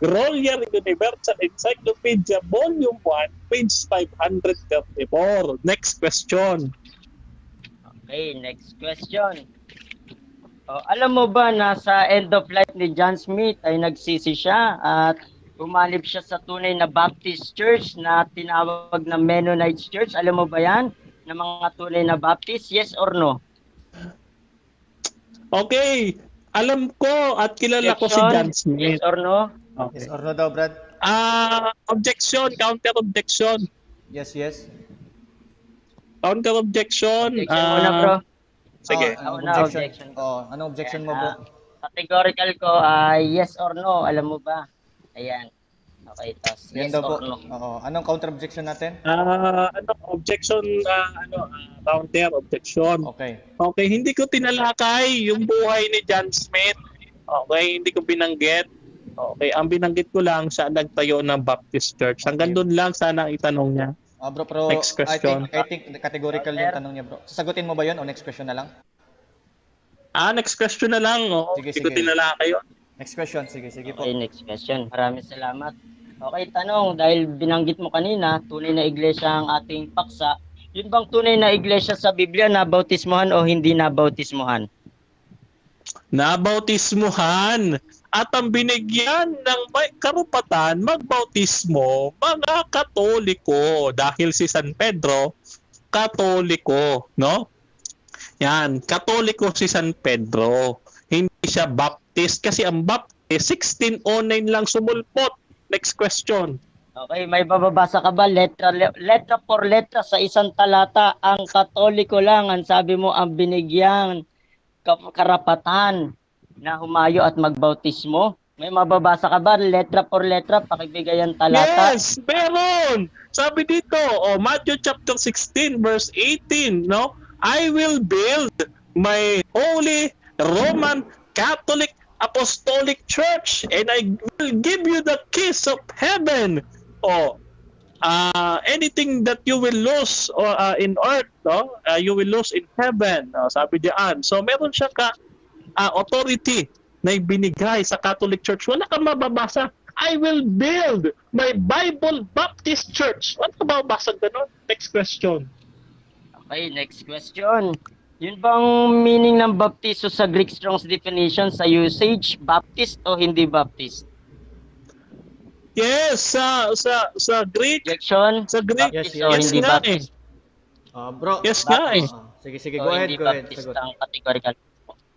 Grolier Universal Encyclopedia Volume 1, page 534. Next question. Okay, next question. Alam mo ba na sa end of life ni John Smith ay nagsisi siya at umanib siya sa tunay na Baptist Church na tinawag na Mennonite Church? Alam mo ba yan? Na mga tunay na Baptist? Yes or no? Okay, alam ko at kilala ko si John Smith. Yes or no? Yes or no daw, Brad? Objection, counter objection. Yes, yes. Counter objection. Objection muna, bro. Sige. Anong Una, objection. Anong objection mo, bro? Categorical ko, yes or no. Alam mo ba? Ayan. Okay, tas Yan yes daw po. or no. Oo. Anong counter objection natin? Objection, counter objection. Okay. Okay, hindi ko tinalakay yung buhay ni John Smith. Okay, hindi ko binanggit. Okay, ang binanggit ko lang siya nagtayo ng Baptist Church. Hanggang doon lang sana ang itanong niya. Bro, pero Next question. I think categorical yung tanong niya, bro. Sagutin mo ba yun o next question na lang? Next question na lang. Sige, Hindi ko sige. tinalakay yun. Next question. Sige po. Okay, next question. Maraming salamat. Okay, tanong, dahil binanggit mo kanina, tunay na iglesia ang ating paksa. Yun bang tunay na iglesia sa Biblia na bautismuhan o hindi na bautismuhan? Nabautismuhan at ang binigyan ng may karapatan magbautismo mga Katoliko dahil si San Pedro Katoliko, no? Yan, Katoliko si San Pedro. Hindi siya Baptist kasi ang Baptist 1609 lang sumulpot. Next question. Okay, may bababasa ka ba letra por letra sa isang talata? Ang Katoliko lang ang sabi mo ang binigyan karapatan na humayo at magbautismo. May mababasa ka ba letra por letra pakibigay ang talata? Yes, meron. Sabi dito, Matthew chapter 16 verse 18, no? I will build my holy Roman Catholic Apostolic Church and I will give you the keys of heaven. Anything that you will lose in earth, no? You will lose in heaven. Sabi diyan. So meron siya authority na ibinigay sa Catholic Church. Wala kang mababasa. I will build my Bible Baptist Church. Wala kang mababasa ganun? Next question. Okay, next question. Yun bang meaning ng baptizo sa Greek Strong's definition sa usage? Baptist o hindi Baptist? Yes, sa Greek. Objection? Sa Greek. Baptist Yes, o yes hindi nga Baptist? Bro. Yes nga eh. Sige, O go ahead, hindi go ahead. Baptist Sagot. ang categorical.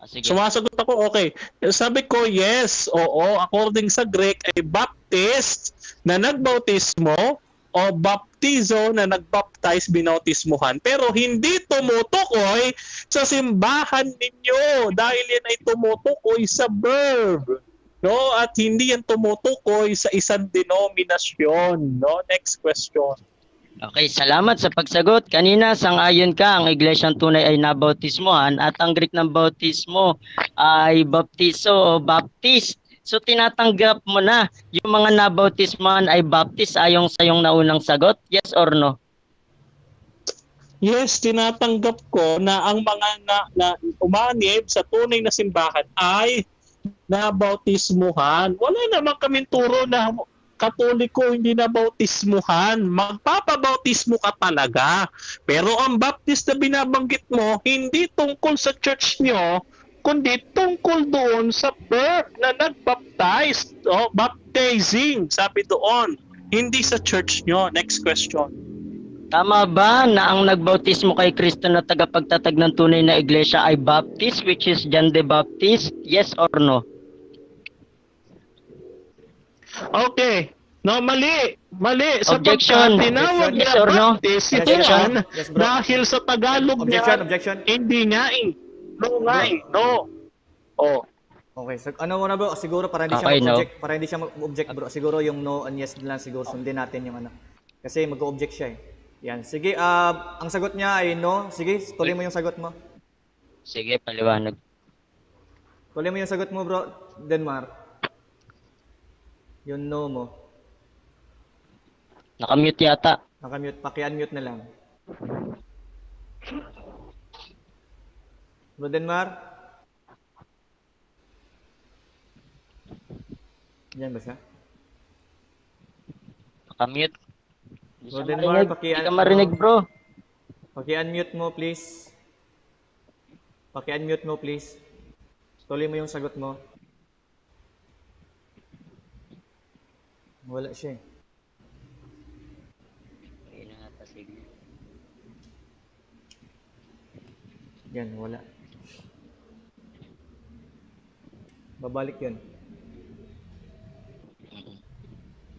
Sige. Sumasagot ako, okay. Sabi ko, yes, oo, according sa Greek ay Baptist na nagbautismo o baptizo na nagbaptize, binautismuhan. Pero hindi tumutukoy sa simbahan ninyo dahil yan ay tumutukoy sa verb. No? At hindi yan tumutukoy sa isang denominasyon. No? Next question. Okay, salamat sa pagsagot. Kanina, sang-ayon ka, ang iglesyang tunay ay nabautismohan at ang Greek ng bautismo ay baptizo o baptist. So tinatanggap mo na yung mga nabautismohan ay baptist ayong sa yung naunang sagot? Yes or no? Yes, tinatanggap ko na ang mga na umanib sa tunay na simbahan ay nabautismuhan. Wala naman kaming turo na Katoliko, hindi na bautismuhan. Magpapabautismo ka talaga. Pero ang baptist na binabanggit mo, hindi tungkol sa church nyo, kundi tungkol doon sa birth na nagbaptize. Baptizing, sabi doon. Hindi sa church nyo. Next question. Tama ba na ang nagbautismo kay Kristo na tagapagtatag ng tunay na iglesia ay Baptist, which is John the Baptist? Yes or no? Okay. No, mali. Mali. Objection. Sapagkat tinawag Yes niya or no? Baptist si Yes, John yes, bro. dahil sa Tagalog Objection, niya. objection. Hindi nga eh. No nga eh. No. Oh. Okay, so ano muna bro, siguro para hindi Okay, siya no. mag-object, para hindi siya mag-object bro, siguro yung no and yes lang siguro sundin natin yung ano. Kasi mag-object siya eh. Yan, sige, ang sagot niya ay no. Sige, tuloy mo yung sagot mo. Sige, paliwanag. Tuloy mo yung sagot mo bro, Denmark. Yung no mo. Nakamute yata. Nakamute, paki-unmute na lang. Bro Denmark? Yan ba siya? Nakamute. Hindi Bro siya Denmark, marinig. Hindi ka marinig, bro. Paki-unmute mo please. Paki-unmute mo please. Tuloy mo yung sagot mo. Wala siya eh. Yan, wala. Babalik yun.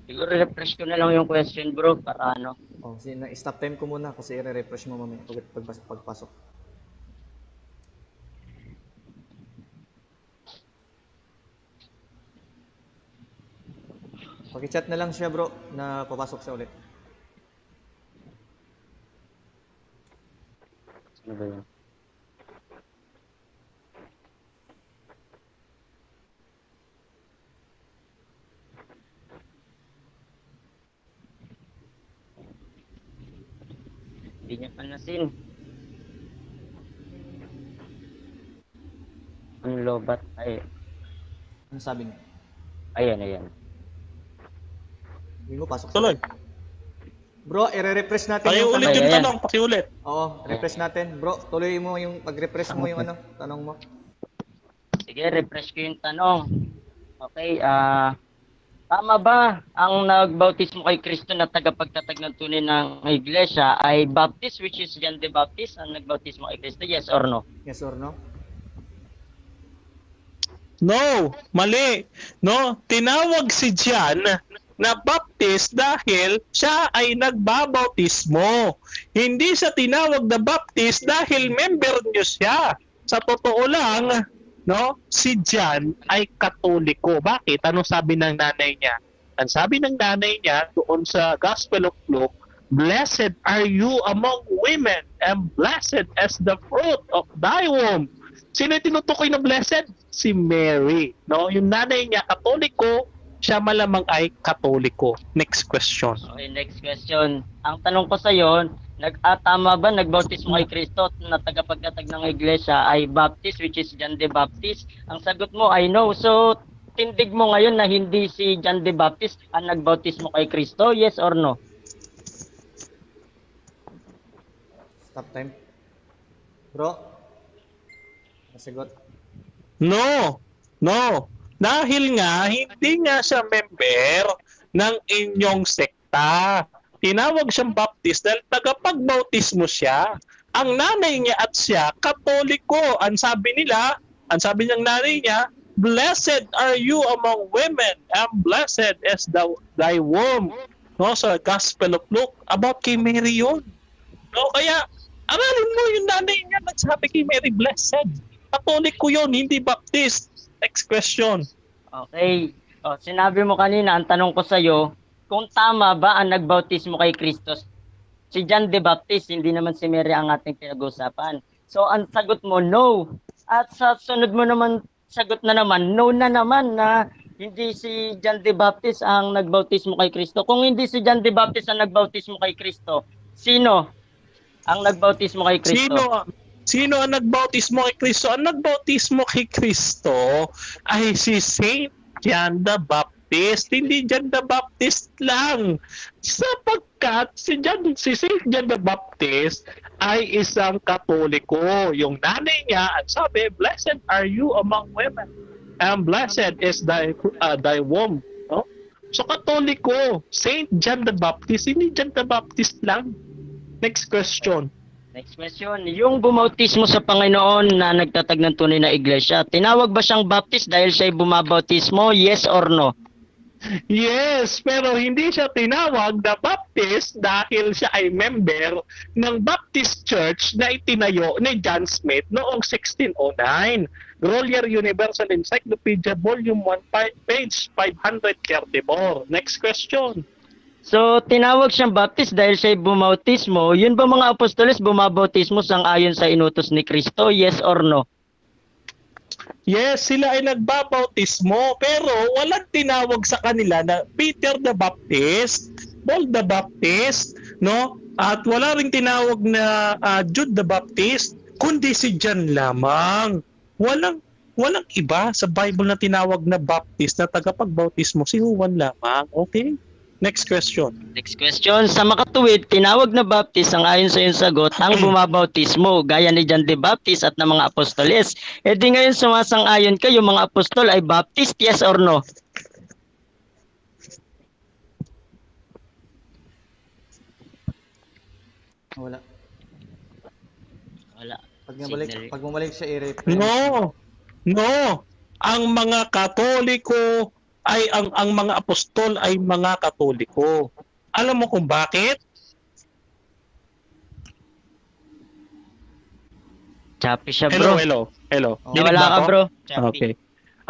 Siguro refresh ko na lang yung question, bro, para ano. Oh, stop time ko muna kasi i-refresh mo mamaya pagpasok. Paki-chat na lang siya, bro, na papasok siya ulit. Ano ba yun? Hindi niya panasin. Ang lobat. Ay, Ano sabi niya? ayan. Hindi mo pasok. Tuloy. Bro, i-refresh natin Pakiulit tanong. yung Ayan. tanong. Pakiulit. Oo, refresh natin. Bro, tuloy mo yung pag-refresh mo yung ano, tanong mo. Sige, refresh ko yung tanong. Okay, tama ba ang nagbautismo kay Kristo na tagapagtatag ng tunay ng iglesia ay Baptist, which is John the Baptist, ang nagbautismo kay Kristo? Yes or no? Yes or no? No, mali. No, tinawag si John na Baptist dahil siya ay nagbabautismo. Hindi siya tinawag na Baptist dahil member niyo siya. Sa totoo lang, no, si John ay Katoliko. Bakit? Ano sabi ng nanay niya? Ang sabi ng nanay niya doon sa Gospel of Luke, "Blessed are you among women, and blessed is the fruit of thy womb." Sino yung tinutukoy na blessed? Si Mary. No? Yung nanay niya, Katoliko, siya malamang ay Katoliko. Next question. Okay, next question. Ang tanong ko sa iyo, tama ba nagbautismo kay Kristo na tagapagtatag ng iglesia ay Baptist, which is John the Baptist? Ang sagot mo ay no. So, tindig mo ngayon na hindi si John the Baptist ang nagbautismo kay Kristo? Yes or no? Stop time. Bro, nasagot. No. Dahil nga, hindi nga siya member ng inyong sekta. Tinawag siyang Baptist dahil tagapagbautismo siya. Ang nanay niya at siya, Katoliko. Ang sabi ng nanay niya, "Blessed are you among women, and blessed is thy womb." No, sa Gospel of Luke, about kay Mary yun. No, kaya, aralin mo yung nanay niya nagsabi kay Mary, blessed. Katoliko yun, hindi Baptist. Next question. Okay. O, sinabi mo kanina, ang tanong ko sa iyo, kung tama ba ang nagbautismo kay Kristo? Si John the Baptist, hindi naman si Mary ang ating pinag-usapan. So, ang sagot mo, no. At sa sunod mo naman, sagot na naman, no na naman na hindi si John the Baptist ang nagbautismo kay Kristo. Kung hindi si John the Baptist ang nagbautismo kay Kristo, sino ang nagbautismo kay Kristo? Sino ang nagbautismo kay Kristo? Ang nagbautismo kay Kristo ay si Saint John the Baptist. Baptist, hindi John the Baptist lang. Sapagkat si Saint John the Baptist ay isang Katoliko. Yung nanay niya, ang sabi, "Blessed are you among women, and blessed is thy womb." No? So Katoliko, Saint John the Baptist, hindi John the Baptist lang. Next question. Next question. Yung bumautismo sa Panginoon na nagtatag ng tunay na iglesia, tinawag ba siyang Baptist dahil siya'y bumabautismo? Yes or no? Yes, pero hindi siya tinawag na Baptist dahil siya ay member ng Baptist Church na itinayo ni John Smith noong 1609. Grolier Universal Encyclopedia, Volume 1, page 534. Next question. So, tinawag siyang Baptist dahil siya'y bumautismo. Yun ba mga apostoles bumabautismo sang-ayon sa inutos ni Kristo? Yes or no? Yes, sila ay nagbabautismo pero walang tinawag sa kanila na Peter the Baptist, Paul the Baptist, no? At wala ring tinawag na Jude the Baptist, kundi si John lamang. Walang iba sa Bible na tinawag na Baptist na tagapagbautismo, si Juan lamang. Okay? Next question. Next question. Sa makatuwid, tinawag na Baptist ang ayon sa iyong sagot ang bumabautismo gaya ni John the Baptist at ng mga apostoles. E di ngayon sumasang-ayon kayo mga apostol ay Baptist, yes or no? Wala. Wala. Pag bumalik siya i-reference. No. Ang mga Katoliko ay ang mga apostol ay mga Katoliko. Alam mo kung bakit? Choppy siya, bro. Hello. Dinig Nawala ba ka, ako? bro. Choppy. Okay.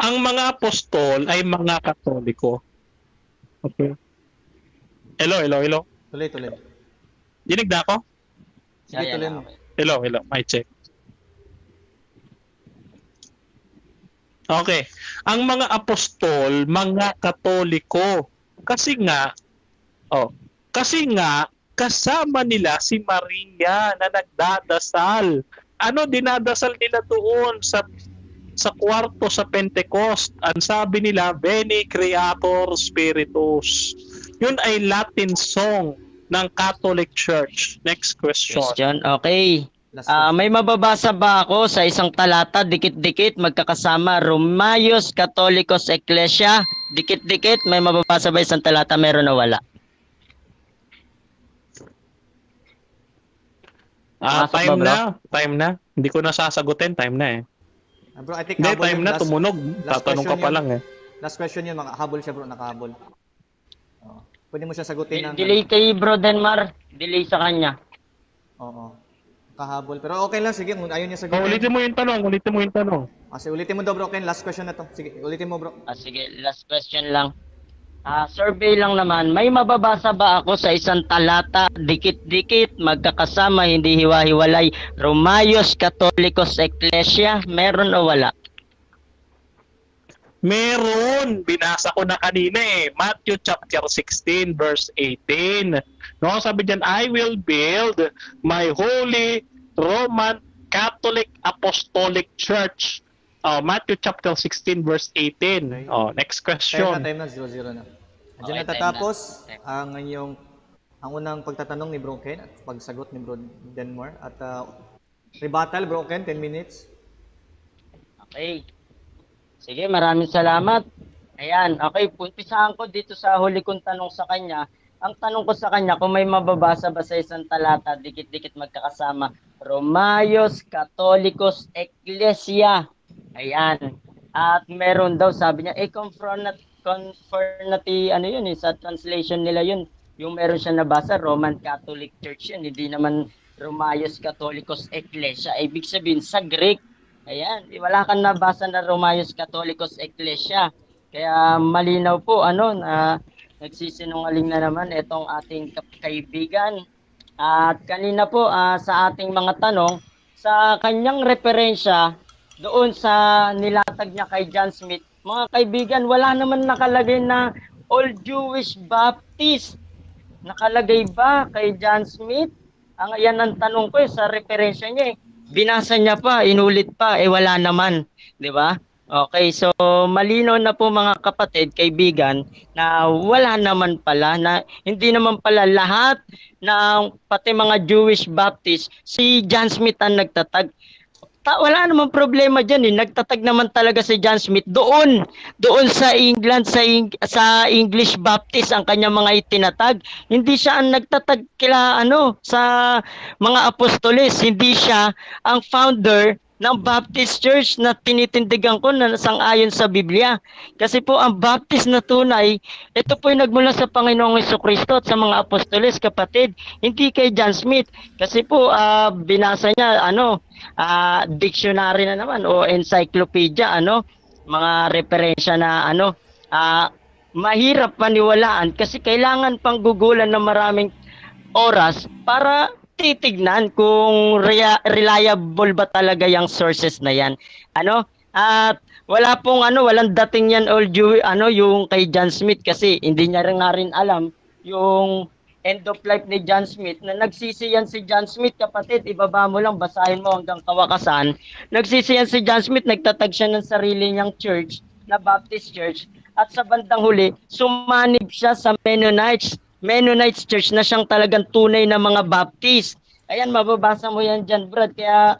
Ang mga apostol ay mga Katoliko. Okay. Hello. Tuloy. Dinig na ako? Sige, Ayan, tuloy mo. okay. Hello. Mic check. Okay. Ang mga apostol, mga Katoliko. Kasi nga kasama nila si Maria na nagdadasal. Ano dinadasal nila doon sa kwarto sa Pentecost? Ang sabi nila, Veni Creator Spiritus. Yun ay Latin song ng Catholic Church. Next question. Okay. Last question. May mababasa ba ako sa isang talata, dikit-dikit, magkakasama, Romaeus Catholicos Ecclesia, dikit-dikit, may mababasa ba isang talata, meron o wala? Pasok ba, Time na. Hindi ko na sasagutin, time na eh. Bro, I think Hindi, habol time yun. na, tumunog. last Tatanong ka question pa yun. lang eh. Last question yun, habol siya bro, nakahabol. Pwede mo siya sagutin ng... Delay kay Bro Denmar, delay sa kanya. Oo. Kahabol. Pero okay lang, sige, kung ayaw niya sagutin. Ulitin mo yung tanong. Kasi ulitin mo daw bro, Ken, last question na to. Sige, ulitin mo bro. Sige, last question lang. Survey lang naman, may mababasa ba ako sa isang talata, dikit-dikit, magkakasama, hindi hiwa-hiwalay, Romaeus Catholicos Ecclesia, meron o wala? Meron. Binasa ko na kanina eh. Matthew chapter 16 verse 18. No, sabi diyan, I will build my holy Roman Catholic Apostolic Church. Matthew chapter 16 verse 18. Next question. Time na, 0-0 na. Diyan Okay, natatapos time ang unang pagtatanong ni Bro Ken at pagsagot ni Bro Denmar. At rebuttal, Bro Ken, 10 minutes. Okay. Sige, maraming salamat. Ayan, okay, umpisahan ko dito sa huli kong tanong sa kanya. Ang tanong ko sa kanya, kung may mababasa ba sa isang talata, dikit-dikit magkakasama, Romaeus Catholicos Ecclesia. Ayan. At meron daw, sabi niya, confirmati, ano yun, sa translation nila yun. Yung meron siya nabasa, Roman Catholic Church yun, hindi naman Romaeus Catholicos Ecclesia. Ibig sabihin, sa Greek, ayan, wala kang nabasa na Romaeus Catholicos Ecclesia. Kaya malinaw po, na nagsisinungaling na naman itong ating kaibigan. At kanina po, sa ating mga tanong, sa kanyang referensya, doon sa nilatag niya kay John Smith, mga kaibigan, wala naman nakalagay na All Jewish Baptist. Nakalagay ba kay John Smith? Yan ang tanong ko sa referensya niya. Binasa niya pa, inulit pa, wala naman, 'di ba? Okay, so malinaw na po mga kapatid, kaibigan, na wala naman pala, na hindi naman pala lahat ng pati mga Jewish Baptist, si John Smith ang nagtatag. Wala namang problema diyan eh. Nagtatag naman talaga si John Smith doon sa England, sa English Baptist ang kanyang mga itinatag. Hindi siya ang nagtatag sa mga apostoles. Hindi siya ang founder ng Baptist Church na tinitindigan ko na sang-ayon sa Biblia. Kasi po ang Baptist na tunay, ito po yung nagmula sa Panginoong Jesucristo at sa mga apostoles, kapatid. Hindi kay John Smith. Kasi po binasa niya dictionary na naman o encyclopedia, mga referensya na mahirap paniwalaan kasi kailangan pang gugulan ng maraming oras para titignan kung reliable ba talaga yung sources na yan. At walang dating yan yung kay John Smith kasi hindi niya rin alam yung end of life ni John Smith na nagsisiyan si John Smith, kapatid, ibaba mo lang, basahin mo hanggang kawakasan. Nagsisiyan si John Smith, nagtatag siya ng sarili niyang church na Baptist Church at sa bandang huli, sumanib siya sa Mennonites Church na siyang talagang tunay na mga Baptist. Ayan, mababasa mo yan dyan, Brad. Kaya,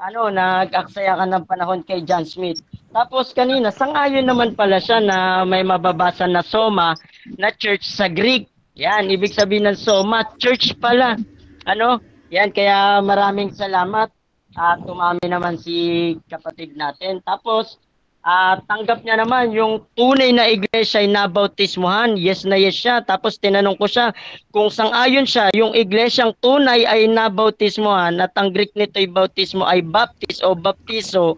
nag-aksaya ka ng panahon kay John Smith. Tapos kanina, sangayon naman pala siya na may mababasa na Soma na church sa Greek. Yan, ibig sabihin ng Soma, church pala. Yan, kaya maraming salamat. Tumami naman si kapatid natin. Tapos, tanggap niya naman yung tunay na iglesia ay nabautismuhan. Yes na yes siya. Tapos tinanong ko siya kung sang-ayon siya, yung iglesyang tunay ay nabautismuhan at ang Greek nito ay bautismo ay baptis o baptizo.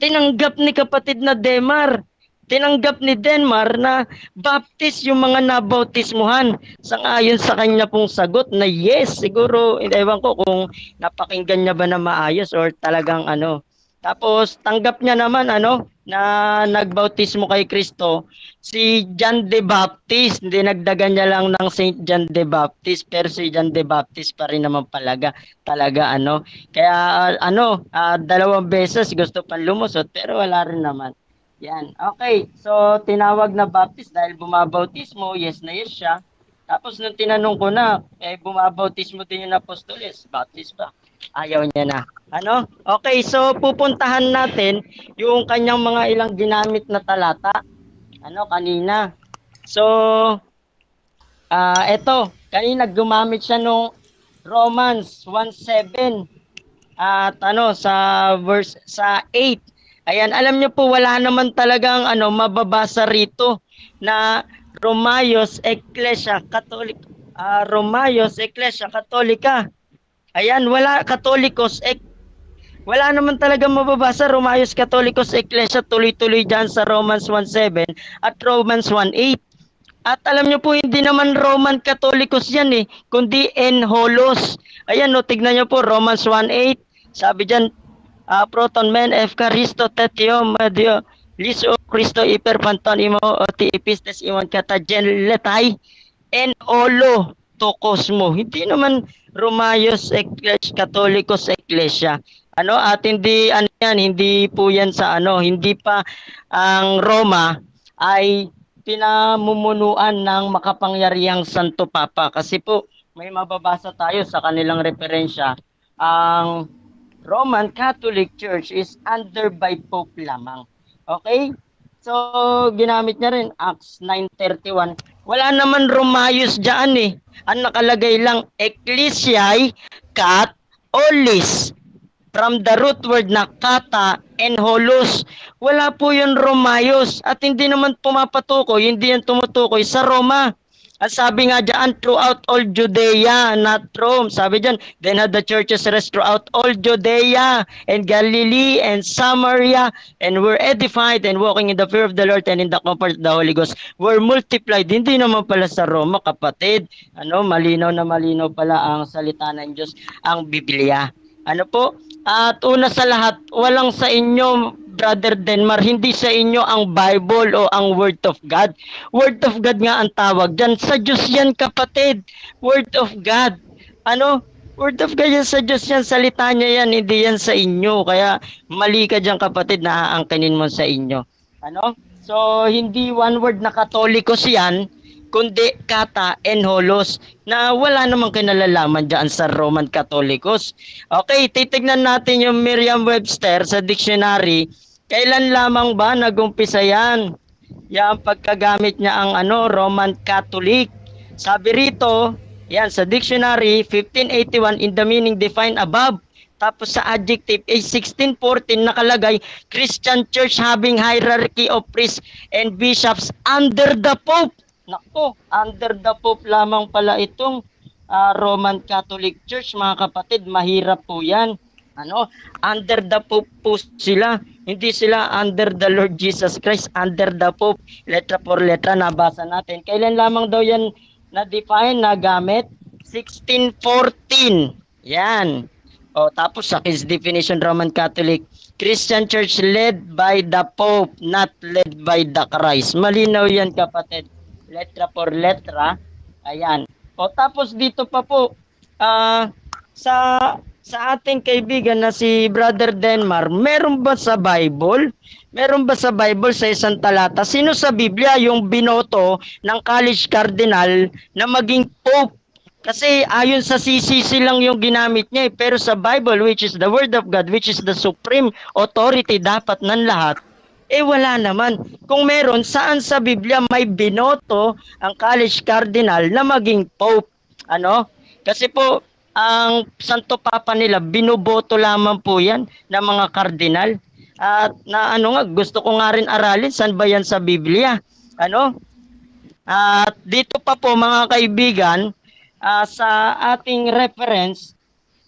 Tinanggap ni kapatid na Demar. Tinanggap ni Denmar na baptist yung mga nabautismuhan. Sang-ayon sa kanya pong sagot na yes, siguro, ewan ko kung napakinggan niya ba na maayos or talagang Tapos tanggap niya naman na nagbautismo kay Kristo si John the Baptist. Hindi nagdagan niya lang ng Saint John the Baptist, pero si John the Baptist pa rin naman talaga Kaya dalawang beses gusto pang lumusot pero wala rin naman. Yan. Okay. So, tinawag na Baptist dahil bumabautismo. Yes na yes siya. Tapos, nung tinanong ko na, bumabautismo din yung apostoles. Baptist ba? Ayaw niya na. Okay. So, pupuntahan natin yung kanyang mga ilang ginamit na talata. Kanina. So, eto. Kanina, gumamit siya nung Romans 1:7. At sa 8. Ayan, alam niyo po wala naman talagang mababasa rito na Romayos Ecclesia Catholica. Ayan, wala wala naman talagang mababasa Romayos Catholicos Ecclesia, tuloy-tuloy diyan sa Romans 1:7 at Romans 1:8. At alam niyo po hindi naman Roman Catholicos yan kundi Enholos. Ayan, tignan niyo po Romans 1:8. Sabi diyan proton men efkaristo tetio medio liso Christo iperpanton imo oti epistes imon kata genletay en olo to cosmo. Hindi naman Romayos Ecclesia Catholicos Ecclesia. At hindi hindi po yan sa hindi pa ang Roma ay pinamumunuan ng makapangyarihang Santo Papa kasi po may mababasa tayo sa kanilang referensya ang Roman Catholic Church is under by Pope lamang. Okay? So, ginamit niya rin Acts 9:31. Wala naman Romayos diyan Ang nakalagay lang Ecclesiae Catholis. From the root word na kata and holos. Wala po yung Romayos at hindi naman pumapatukoy, hindi yan tumutukoy sa Roma. At sabi nga dyan, throughout all Judea, not Rome. Sabi dyan, then had the churches rest throughout all Judea and Galilee and Samaria and were edified and walking in the fear of the Lord and in the comfort of the Holy Ghost were multiplied. Hindi naman pala sa Roma, kapatid. Malinaw na malinaw pala ang salita ng Diyos, ang Biblia. Po? At una sa lahat, walang sa inyo, Brother Denmar, hindi sa inyo ang Bible o ang Word of God. Word of God nga ang tawag dyan. Sa Diyos yan, kapatid. Word of God. Word of God yan sa Diyos yan, salita niya yan, hindi yan sa inyo. Kaya mali ka dyan kapatid na aangkinin mo sa inyo. Ano? So, hindi one word na Katolikos yan, kundi kata and holos na wala namang kinalalaman dyan sa Roman Catholicos. Okay, titignan natin yung Merriam-Webster sa dictionary. Kailan lamang ba nagumpisa yan? Yan pagkagamit niya ang Roman Catholic. Sabi rito, yan sa dictionary, 1581 in the meaning defined above. Tapos sa adjective, 1614 nakalagay, Christian church having hierarchy of priests and bishops under the Pope. Nako, under the Pope lamang pala itong Roman Catholic Church, mga kapatid. Mahirap po yan. Under the Pope po sila. Hindi sila under the Lord Jesus Christ, under the Pope. Letra por letra, nabasa natin. Kailan lamang daw yan na-define, nagamit? 1614. Yan. Tapos sa his definition, Roman Catholic, Christian Church led by the Pope, not led by the Christ. Malinaw yan, kapatid. Letra por letra. Ayan. Tapos dito pa po, sa ating kaibigan na si Brother Denmar, meron ba sa Bible? Meron ba sa Bible sa isang talata? Sino sa Biblia yung binoto ng college cardinal na maging Pope? Kasi ayon sa CCC lang yung ginamit niya pero sa Bible, which is the Word of God, which is the supreme authority dapat ng lahat, wala naman. Kung meron, saan sa Biblia may binoto ang college cardinal na maging Pope? Kasi po, ang Santo Papa nila, binoboto lamang po yan ng mga kardinal. At gusto ko nga rin aralin, saan ba yan sa Biblia? At dito pa po mga kaibigan, sa ating reference,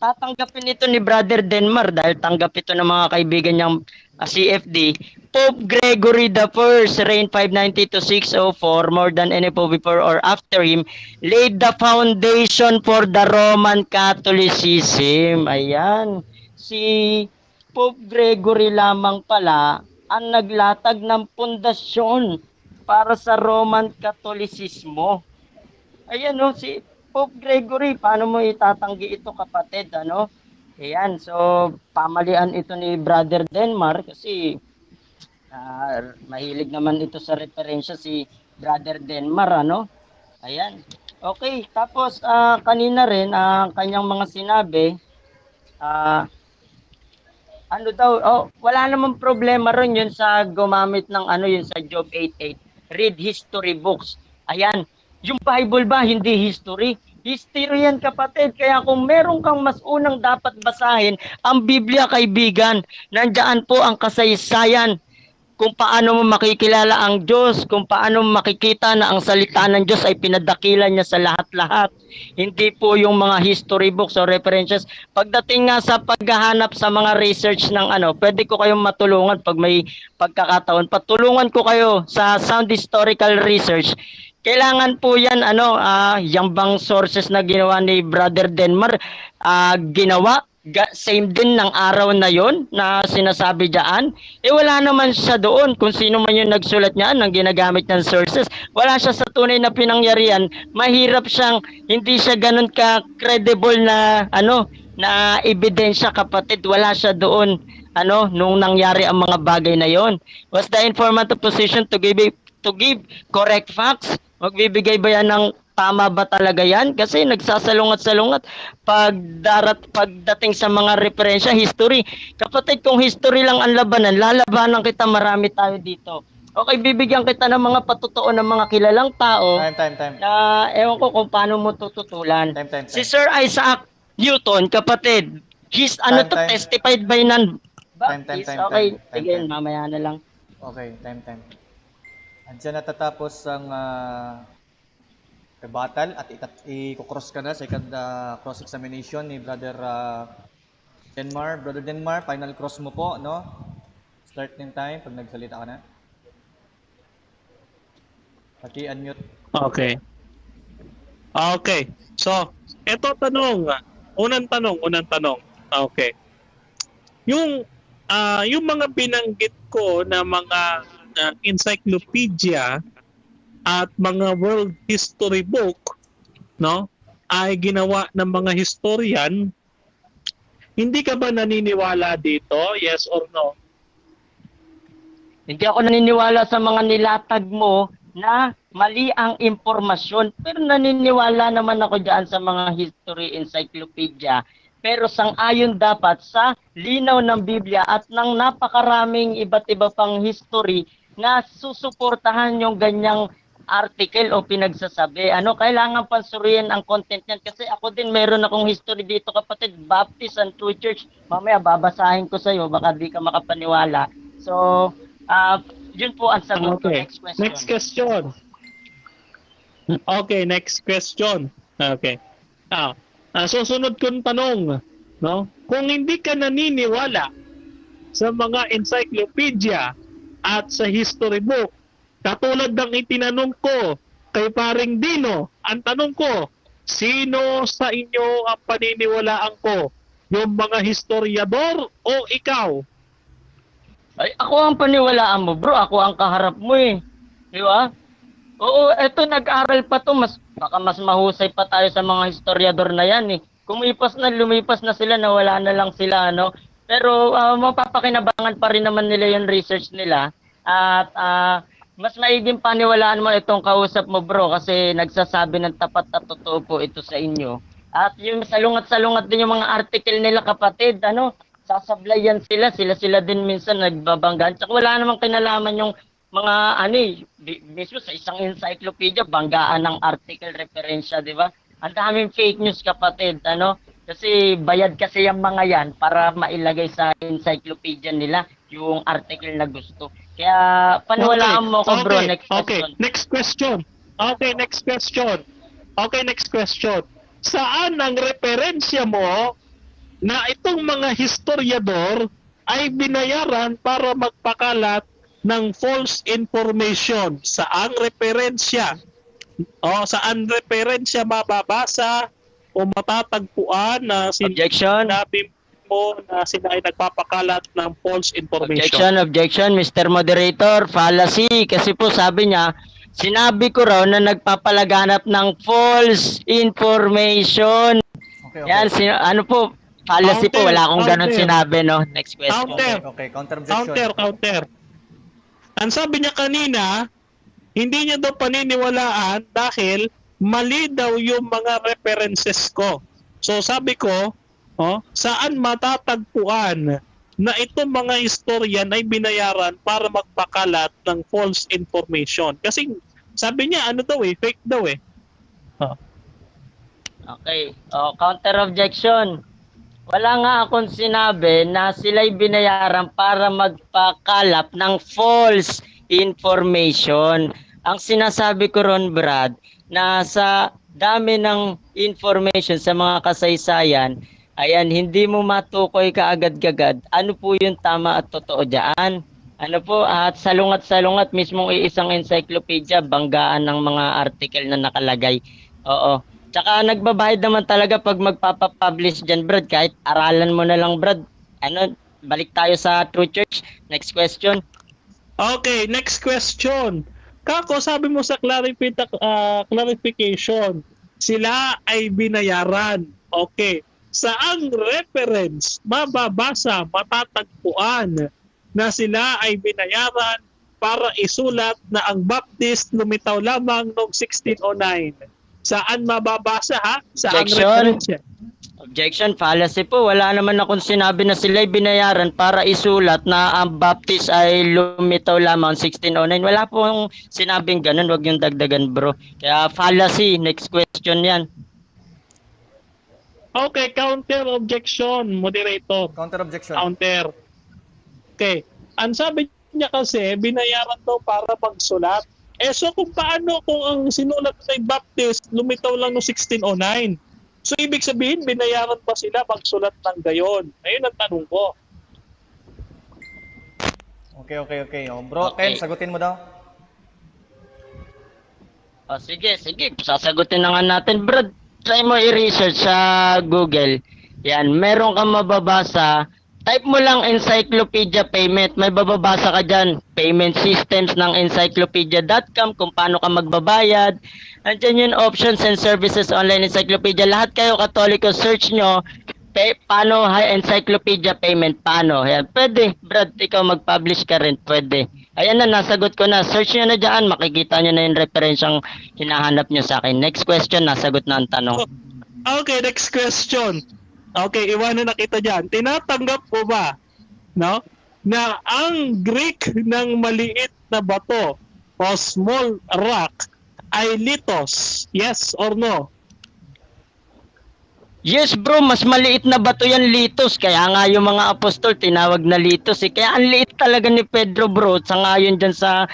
tatanggapin ito ni Brother Denmar dahil tanggap ito ng mga kaibigan niyang CFD. Pope Gregory I, reign 590 to 604, more than any pope before or after him, laid the foundation for the Roman Catholicism. Ayan. Si Pope Gregory lamang pala ang naglatag ng pundasyon para sa Roman Catholicismo. Ayan si Pope Gregory, paano mo itatanggi ito, kapatid? Ayan, so pamalian ito ni Brother Denmar kasi mahilig naman ito sa referensya si Brother Denmar, Ayan. Okay, tapos kanina rin ang kanyang mga sinabi, wala namang problema ron yun sa gumamit ng yun sa Job 8:8. Read history books. Ayan. Yung Bible ba, hindi history? History yan, kapatid. Kaya kung meron kang mas unang dapat basahin, ang Biblia, kaibigan, nandiyan po ang kasaysayan kung paano mo makikilala ang Diyos, kung paano mo makikita na ang salita ng Diyos ay pinadakilan niya sa lahat-lahat. Hindi po yung mga history books o references. Pagdating nga sa paghahanap sa mga research ng pwede ko kayong matulungan pag may pagkakataon. Patulungan ko kayo sa sound historical research. Kailangan po yan, yung bang sources na ginawa ni Brother Denmar, ginawa, same din ng araw na yon na sinasabi dyan. Wala naman siya doon kung sino man yung nagsulat niya ng ginagamit ng sources. Wala siya sa tunay na pinangyarihan. Mahirap siyang, hindi siya ganun ka-credible na, na ebidensya, kapatid. Wala siya doon, nung nangyari ang mga bagay na yon. Was the informant position to give correct facts? Magbibigay ba yan ng tama ba talaga yan? Kasi nagsasalungat-salungat pagdating sa mga referensya, history. Kapatid, kung history lang ang labanan, lalabanan kita, marami tayo dito. Okay, bibigyan kita ng mga patutuon ng mga kilalang tao. Time. Ewan ko kung paano mo tututulan. Time. Si Sir Isaac Newton, kapatid, he's testified by none. Time. Okay, sige, mamaya na lang. Okay, time. Andiyan natatapos ang battle at i-cross ka na sa second cross-examination ni Brother Denmar. Brother Denmar, final cross mo po, Start ng time pag nagsalita ka na. Paki-unmute. Okay. So, eto unang tanong. Okay. Yung mga binanggit ko na mga encyclopedia at mga world history book, ay ginawa ng mga historian, hindi ka ba naniniwala dito? Yes or no? Hindi ako naniniwala sa mga nilatag mo na mali ang impormasyon. Pero naniniwala naman ako dyan sa mga history encyclopedia. Pero sang-ayon dapat sa linaw ng Biblia at ng napakaraming iba't iba pang history na susuportahan yung ganyang article o pinagsasabi. Kailangan pansuriin ang content niyan kasi ako din meron akong history dito kapatid, Baptist and True Church. Mamaya babasahin ko sa iyo baka di ka makapaniwala. So, yun po ang sagot ko. Okay. Next question. Okay, next question. Okay. Susunod kong tanong, no? Kung hindi ka naniniwala sa mga encyclopedia at sa history book, katulad ng itinanong ko kay paring Dino, ang tanong ko, sino sa inyo ang paniniwalaan ko? Yung mga historiador o ikaw? Ay, ako ang paniwalaan mo, bro. Ako ang kaharap mo eh. Di ba? Oo, eto nag-aral pa to. Baka mas mahusay pa tayo sa mga historiador na yan eh. Lumipas na sila, nawala na lang sila, Pero mapapakinabangan pa rin naman nila yung research nila. At mas maiging paniwalaan mo itong kausap mo, bro, kasi nagsasabi ng tapat at totoo po ito sa inyo. At yung salungat-salungat din yung mga article nila, kapatid, sasablayan sila din minsan nagbabanggaan. Tsaka wala namang kinalaman yung mga mismo sa isang encyclopedia, banggaan ng article, referensya, di ba? Ang daming fake news, kapatid, kasi bayad kasi yung mga yan para mailagay sa encyclopedia nila yung article na gusto. Kaya paniwalaan mo ko, bro. Next question. Next question. Saan ang referensya mo na itong mga historiador ay binayaran para magpakalat ng false information? Saan referensya? Saan referensya mababasa o matatagpuan na sinabi mo na sila ay nagpapakalat ng false information? Objection, Mr. Moderator. Fallacy. Kasi po sabi niya, sinabi ko raw na nagpapalaganap ng false information. Okay. Yan, fallacy po, wala akong ganun sinabi, no? Next question. Okay, counter objection. Counter. Ang sabi niya kanina, hindi niya daw paniniwalaan dahil mali daw yung mga references ko. So sabi ko, saan matatagpuan na itong mga historian ay binayaran para magpakalat ng false information? Kasi sabi niya, fake daw eh. Okay, counter objection. Wala nga akong sinabi na sila'y binayaran para magpakalap ng false information. Ang sinasabi ko ron, Brad, na sa dami ng information sa mga kasaysayan, ayan, hindi mo matukoy kaagad-gagad ano po yung tama at totoo dyan. At salungat-salungat mismong iisang encyclopedia, banggaan ng mga article na nakalagay. Oo. Tsaka nagbabayad naman talaga pag magpapapublish dyan, Brad. Kahit aralan mo na lang, Brad. Balik tayo sa True Church. Next question. Okay, next question. Kako, sabi mo sa clarification, sila ay binayaran. Okay. Saang reference mababasa, matatagpuan na sila ay binayaran para isulat na ang Baptist lumitaw lamang noong 1609? Saan mababasa, ha? Saan referensya? Objection, fallacy po. Wala naman akong sinabi na sila'y binayaran para isulat na ang Baptist ay lumitaw lamang 1609. Wala pong sinabing ganun. Huwag yung dagdagan, bro. Kaya fallacy. Next question yan. Okay, counter objection, moderator. Counter objection. Counter. Okay. Ang sabi niya kasi, binayaran daw para magsulat. So kung paano kung ang sinulat ng Baptist lumitaw lang noong 1609? So ibig sabihin, binayaran pa sila magsulat ng gayon? Ayun ang tanong ko. Okay. Bro, Okay. Ken, sagutin mo daw. Sige. Sasagutin na nga natin, Brad. Try mo i-research sa Google. Yan, meron kang mababasa Type mo lang encyclopedia payment. May bababasa ka dyan. Payment systems ng encyclopedia.com kung paano ka magbabayad. Andyan yung options and services online encyclopedia. Lahat kayo Katoliko, search nyo. Paano encyclopedia payment? Paano? Ayan. Pwede. Brad, ikaw mag-publish ka rin. Pwede. Ayan na, nasagot ko na. Search nyo na dyan. Makikita nyo na yung referensyang hinahanap nyo sa akin. Next question, nasagot na ang tanong. Okay, next question. Okay, iwanan na kita dyan. Tinatanggap mo ba, no, na ang Greek ng maliit na bato o small rock ay litos? Yes or no? Yes bro, mas maliit na bato yan, litos. Kaya nga yung mga apostol tinawag na litos eh. Kaya ang liit talaga ni Pedro bro. Sa ngayon dyan sa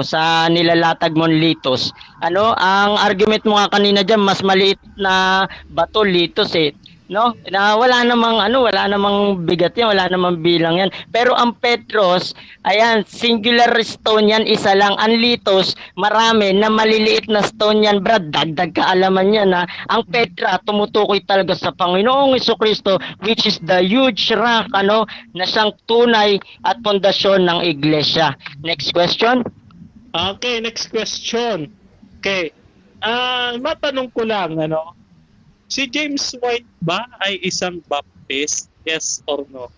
sa nilalatag mong litos. Ang argument mo nga kanina dyan, mas maliit na bato, litos eh. No? Na wala namang bigat yan, wala namang bilang yan. Pero ang Petros, ayan, singular stone yan, isa lang. Ang litos, marami na maliliit na stone yan, brad. Dagdag kaalaman yan ha. Ang Petra, tumutukoy talaga sa Panginoong Jesucristo, which is the huge rock, na siyang tunay at pundasyon ng iglesia. Next question. Okay, next question. Okay. Matanong ko lang, si James White ba ay isang Baptist? Yes or no?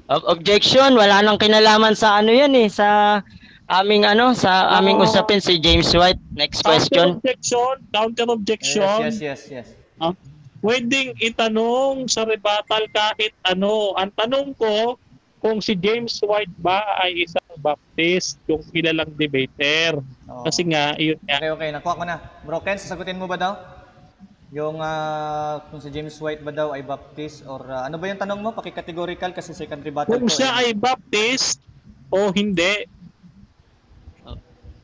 Objection, wala nang kinalaman sa yan eh, sa aming usapin si James White. Next question. Counter objection. Yes. Pwedeng itanong sa rebuttal kahit ano. Ang tanong ko, kung si James White ba ay isang Baptist, yung kilalang debater. Oo. Kasi nga, yun nga. Okay, nakuha ko na. Bro Ken, sasagutin mo ba daw? Yung kung si James White ba daw ay Baptist or ano ba yung tanong mo? Paki-categorical kasi second rebuttal Kung ko. siya ay Baptist o hindi.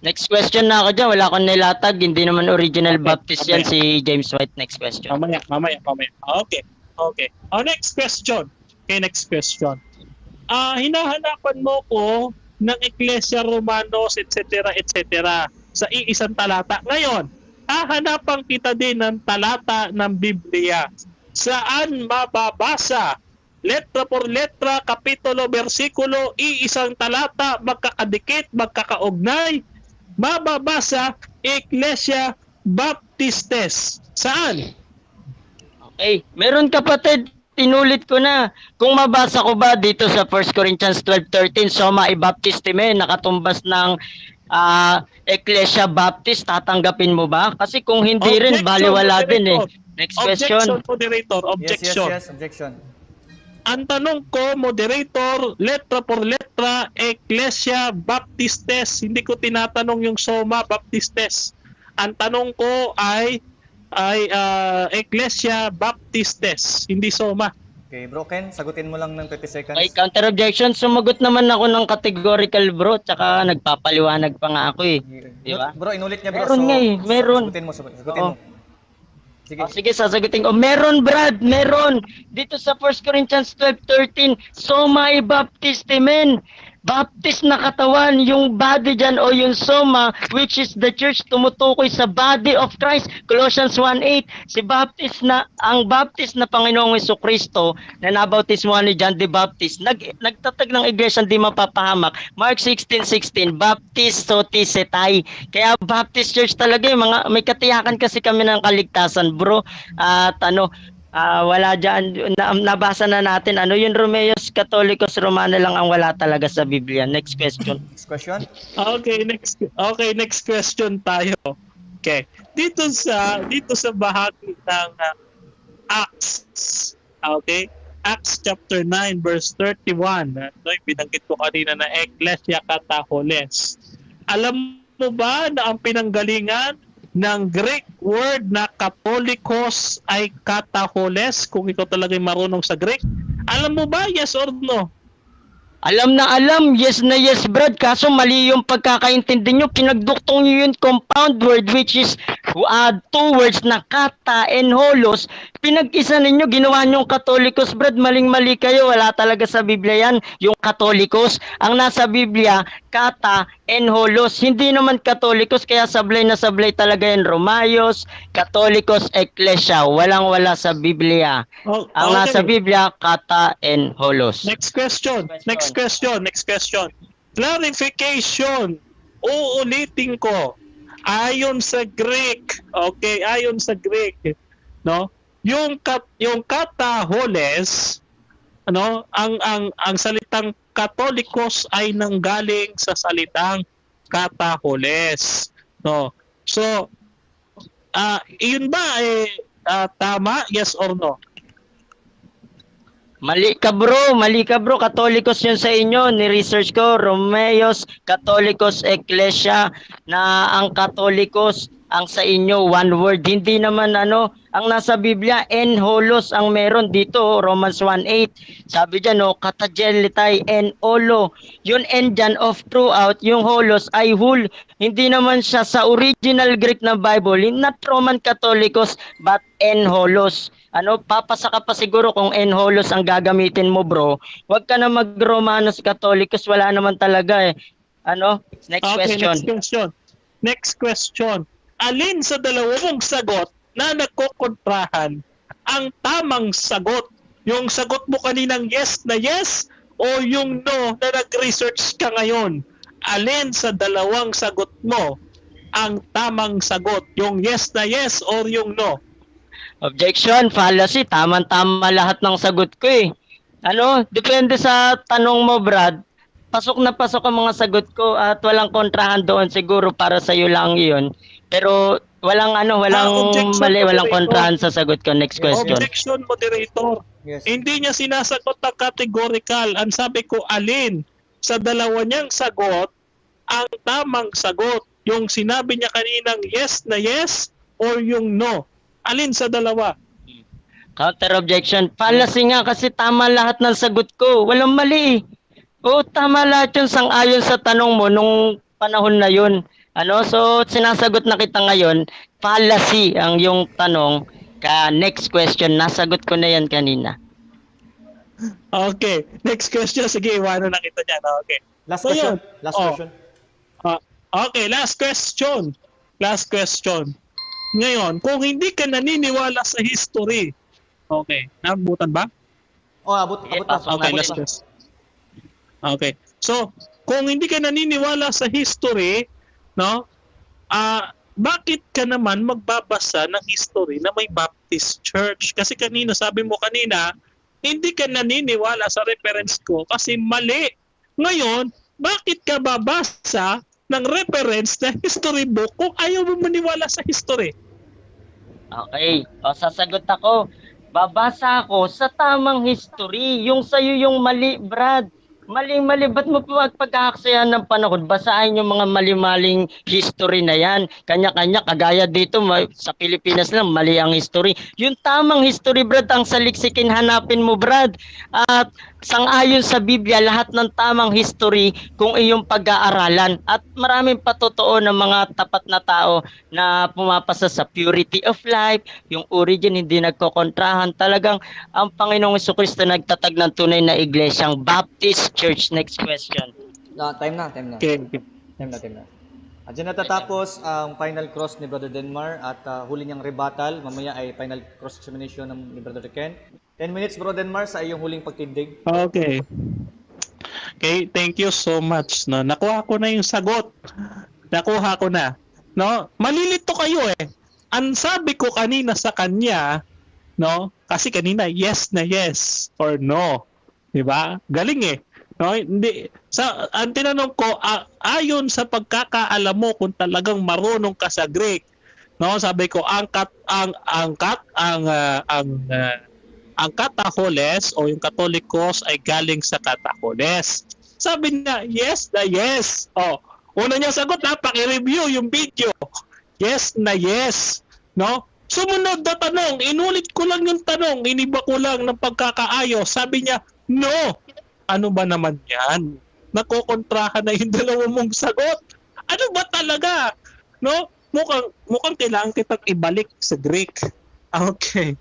Next question na ako dyan, wala akong nilatag, hindi naman original Okay, Baptist yan mamaya. si James White. Next question. Mamaya. Okay. Next question. Okay, next question. Hinahanapan mo ko ng Iglesia Romanos, etc., sa iisang talata. Ngayon, hahanapan kita din ng talata ng Biblia. Saan mababasa? Letra por letra, kapitulo, versikulo, iisang talata, magkakadikit, magkakaugnay. Mababasa, Iglesia Baptistes. Saan? Okay, meron kapatid, tinulit ko na. Kung mabasa ko ba dito sa 1 Corinthians 12:13, Soma ibaptistime, nakatumbas ng Iglesia Baptist, tatanggapin mo ba? Kasi kung hindi rin, baliwala din eh. Next question. Objection, moderator. Objection. Yes, objection. Ang tanong ko, moderator, letra por letra, Iglesia Baptistes. Hindi ko tinatanong yung Soma Baptistes. Ang tanong ko ay Iglesia Baptistes, hindi Soma. Okay, Bro Ken, sagutin mo lang ng 30 seconds. Okay, counter objection. Sumagot naman ako ng categorical bro, tsaka nagpapaliwanag pa nga ako eh. Di ba? Bro, inulit niya bro. Meron nga eh, meron. Sagutin mo. Sige. Sige, sasagutin ko. Meron, Brad, meron. Dito sa 1 Corinthians 12:13, Soma ibaptistimen. Baptist na katawan, yung body dyan o yung Soma, which is the church, tumutukoy sa body of Christ. Colossians 1:8, ang Baptist na Panginoong Jesucristo na nabautismuhan ni John the Baptist, nagtatag ng iglesia hindi mapapahamak. Mark 16:16, Baptist sotisetai. Kaya Baptist church talaga may katiyakan kasi kami ng kaligtasan, bro. Wala dyan, nabasa na natin, yung Romeos Katolikos Romana lang ang wala talaga sa Biblia. Next question. Next question. Okay, next question tayo. Okay. Dito sa bahagi ng Acts. Okay? Acts chapter 9 verse 31. Binanggit ko kanina na Ecclesia Kataholes. Alam mo ba na ang pinanggalingan ng Greek word na Katolikos ay Kataholes, kung ikaw talaga marunong sa Greek? Alam mo ba? Yes or no? Alam na alam, yes na yes, Brad. Kaso mali yung pagkakaintindi nyo. Pinagduktong nyo yung compound word, which is two words na kata and holos. Pinag-isa ninyo, ginawa nyo yung Katolikos, Brad. Maling-mali kayo. Wala talaga sa Biblia yan, yung Katolikos. Ang nasa Biblia, kata en holos. Hindi naman Katolikos, kaya sablay na sablay talaga yan. Romayos, Katolikos, Ecclesia. Walang-wala sa Biblia. Oh, Ang okay. nasa Biblia, kata en holos. Next question. Clarification. Uulitin ko. Ayon sa Greek, okay, ayon sa Greek, no? Yung kata holes, ano, ang salitang Katolikos ay nanggaling sa salitang kata holes, no? So, iyon ba tama, yes or no? Mali ka bro, Katolikos yun sa inyo, ni-research ko, Romeos, Katolikos, Ecclesia, na ang Katolikos, ang sa inyo, one word, hindi naman ang nasa Biblia, en holos ang meron dito, Romans 1:8, sabi dyan, katagelitay, en olo, yun en dyan of throughout, yung holos ay whole, hindi naman siya sa original Greek na Bible, not Roman Katolikos, but en holos. Papasa ka pa siguro kung en holos ang gagamitin mo, bro. Huwag ka na mag-Romanos Katolikos, wala naman talaga eh. Next question. Next question. Alin sa dalawang sagot na nagkokontrahan ang tamang sagot? Yung sagot mo kaninang yes na yes o yung no na nag-research ka ngayon? Alin sa dalawang sagot mo ang tamang sagot? Yung yes na yes or yung no? Objection, fallacy. Tama-tama lahat ng sagot ko eh. Depende sa tanong mo, Brad. Pasok na pasok ang mga sagot ko at walang kontrahan doon, siguro para sa iyo lang 'iyon. Pero walang objection, mali, walang moderator. kontrahan sa sagot ko. Next question. Objection, moderator. Yes. Hindi niya sinasagot na categorical. Ang sabi ko, alin sa dalawa niyang sagot ang tamang sagot? Yung sinabi niya kaninang yes na yes or yung no? Alin sa dalawa? Counter objection. Fallacy nga kasi tama lahat ng sagot ko. Walang mali. Oo, tama lahat yun sang-ayon sa tanong mo nung panahon na yun. So sinasagot na kita ngayon, fallacy ang yung tanong. Next question, nasagot ko na yan kanina. Okay. Next question. Sige, iwanan na kita dyan. Okay. Last So, question. yun. Last question. Okay, last question. Ngayon, kung hindi ka naniniwala sa history, okay, nabutan ba? Abot pa. Okay, last question. Okay. So, kung hindi ka naniniwala sa history, no? Bakit ka naman magbabasa ng history na may Baptist Church? Kasi sabi mo kanina, hindi ka naniniwala sa reference ko kasi mali. Ngayon, bakit ka babasa ng reference na history book kung ayaw mo maniwala sa history? Okay, sasagot ako. Babasa ako sa tamang history. Yung sa'yo yung mali, Brad. Mali-mali, ba't mo pagkakaksayan ng panahon? Basahin yung mga mali-maling history na yan. Kanya-kanya, kagaya dito, sa Pilipinas lang, mali ang history. Yung tamang history, Brad, ang saliksikin hanapin mo, Brad. At sang-ayon sa Biblia, lahat ng tamang history kung iyong pag-aaralan. At maraming patotoo ng mga tapat na tao na pumapasa sa purity of life, yung origin hindi nagkokontrahan. Talagang ang Panginoong Jesucristo nagtatag ng tunay na iglesyang Baptist Church. Next question. Time na. Okay. Time na. At dyan natatapos ang final cross ni Brother Denmar at huli niyang rebuttal. Mamaya ay final cross examination ni Brother Ken. 10 minutes, Brother Denmar, sa iyong huling pagtindig. Okay. Okay, thank you so much. No, nakuha ko na yung sagot. No, malilito kayo eh. Ang sabi ko kanina sa kanya, no, kasi kanina yes na yes or no. 'Di ba? Galing eh. No, hindi ang tinanong ko ayon sa pagkakaalam mo kung talagang marunong ka sa Greek. No, sabi ko ang Kataholes o yung Katolikos ay galing sa Kataholes. Sabi niya, yes na yes. Una niya sagot, paki-review yung video. Yes na yes. No? Sumunod na tanong, inulit ko lang yung tanong, iniba ko lang ng pagkakaayos. Sabi niya, no. Ano ba naman yan? Nakokontrahan na yung dalawa mong sagot. Ano ba talaga? No? Mukhang kailangan kitang ibalik sa Greek. Okay.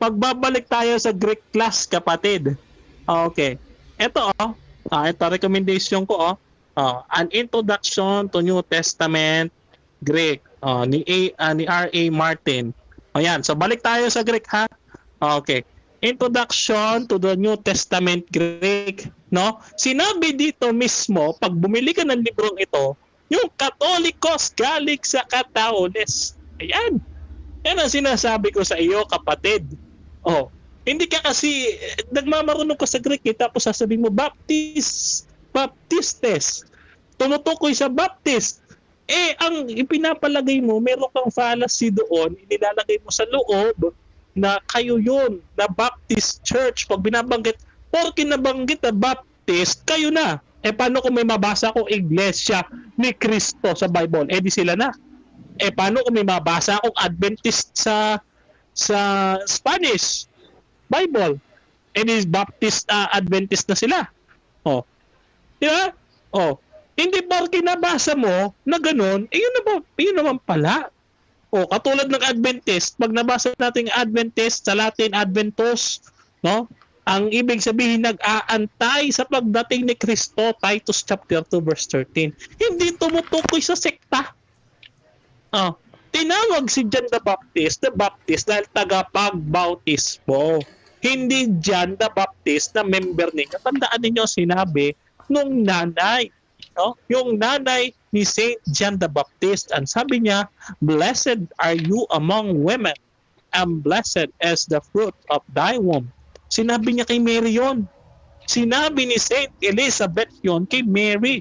Magbabalik tayo sa Greek class, kapatid. Okay. Ito ito recommendation ko An Introduction to New Testament Greek ni R.A. Martin. Ayan, so balik tayo sa Greek ha. Okay. Introduction to the New Testament Greek, no? Sinabi dito mismo, pag bumili ka ng librong ito, yung Katolikos galing sa Kataones. Ayan. Yan ang sinasabi ko sa iyo, kapatid. Hindi ka kasi nagmamarunong ka sa Greek, tapos sasabihin mo Baptistes. Tumutukoy sa Baptist. Ang ipinapalagay mo, meron kang fallacy doon, inilalagay mo sa loob na kayo yun, na Baptist Church. Pag binabanggit, porke nabanggit na Baptist, kayo na. Paano kung may mabasa akong Iglesia ni Cristo sa Bible? Di sila na. Paano kung may mabasa akong Adventist sa Spanish Bible? Is Baptist Adventist na sila. Di ba? Hindi porke nabasa mo na ganun, yun naman pala. Katulad ng Adventist, pag nabasa natin Adventist sa Latin Adventus, no? Ang ibig sabihin nag-aantay sa pagdating ni Kristo, Titus chapter 2 verse 13. Hindi tumutukoy sa sekta. Tinawag si John the Baptist dahil tagapagbautismo. Hindi John the Baptist na member ninyo. Tandaan ninyo sinabi nung nanay, no? Yung nanay ni Saint John the Baptist, and sabi niya, "Blessed are you among women, and blessed is the fruit of thy womb." Sinabi niya kay Mary yon. Sinabi ni Saint Elizabeth yon kay Mary.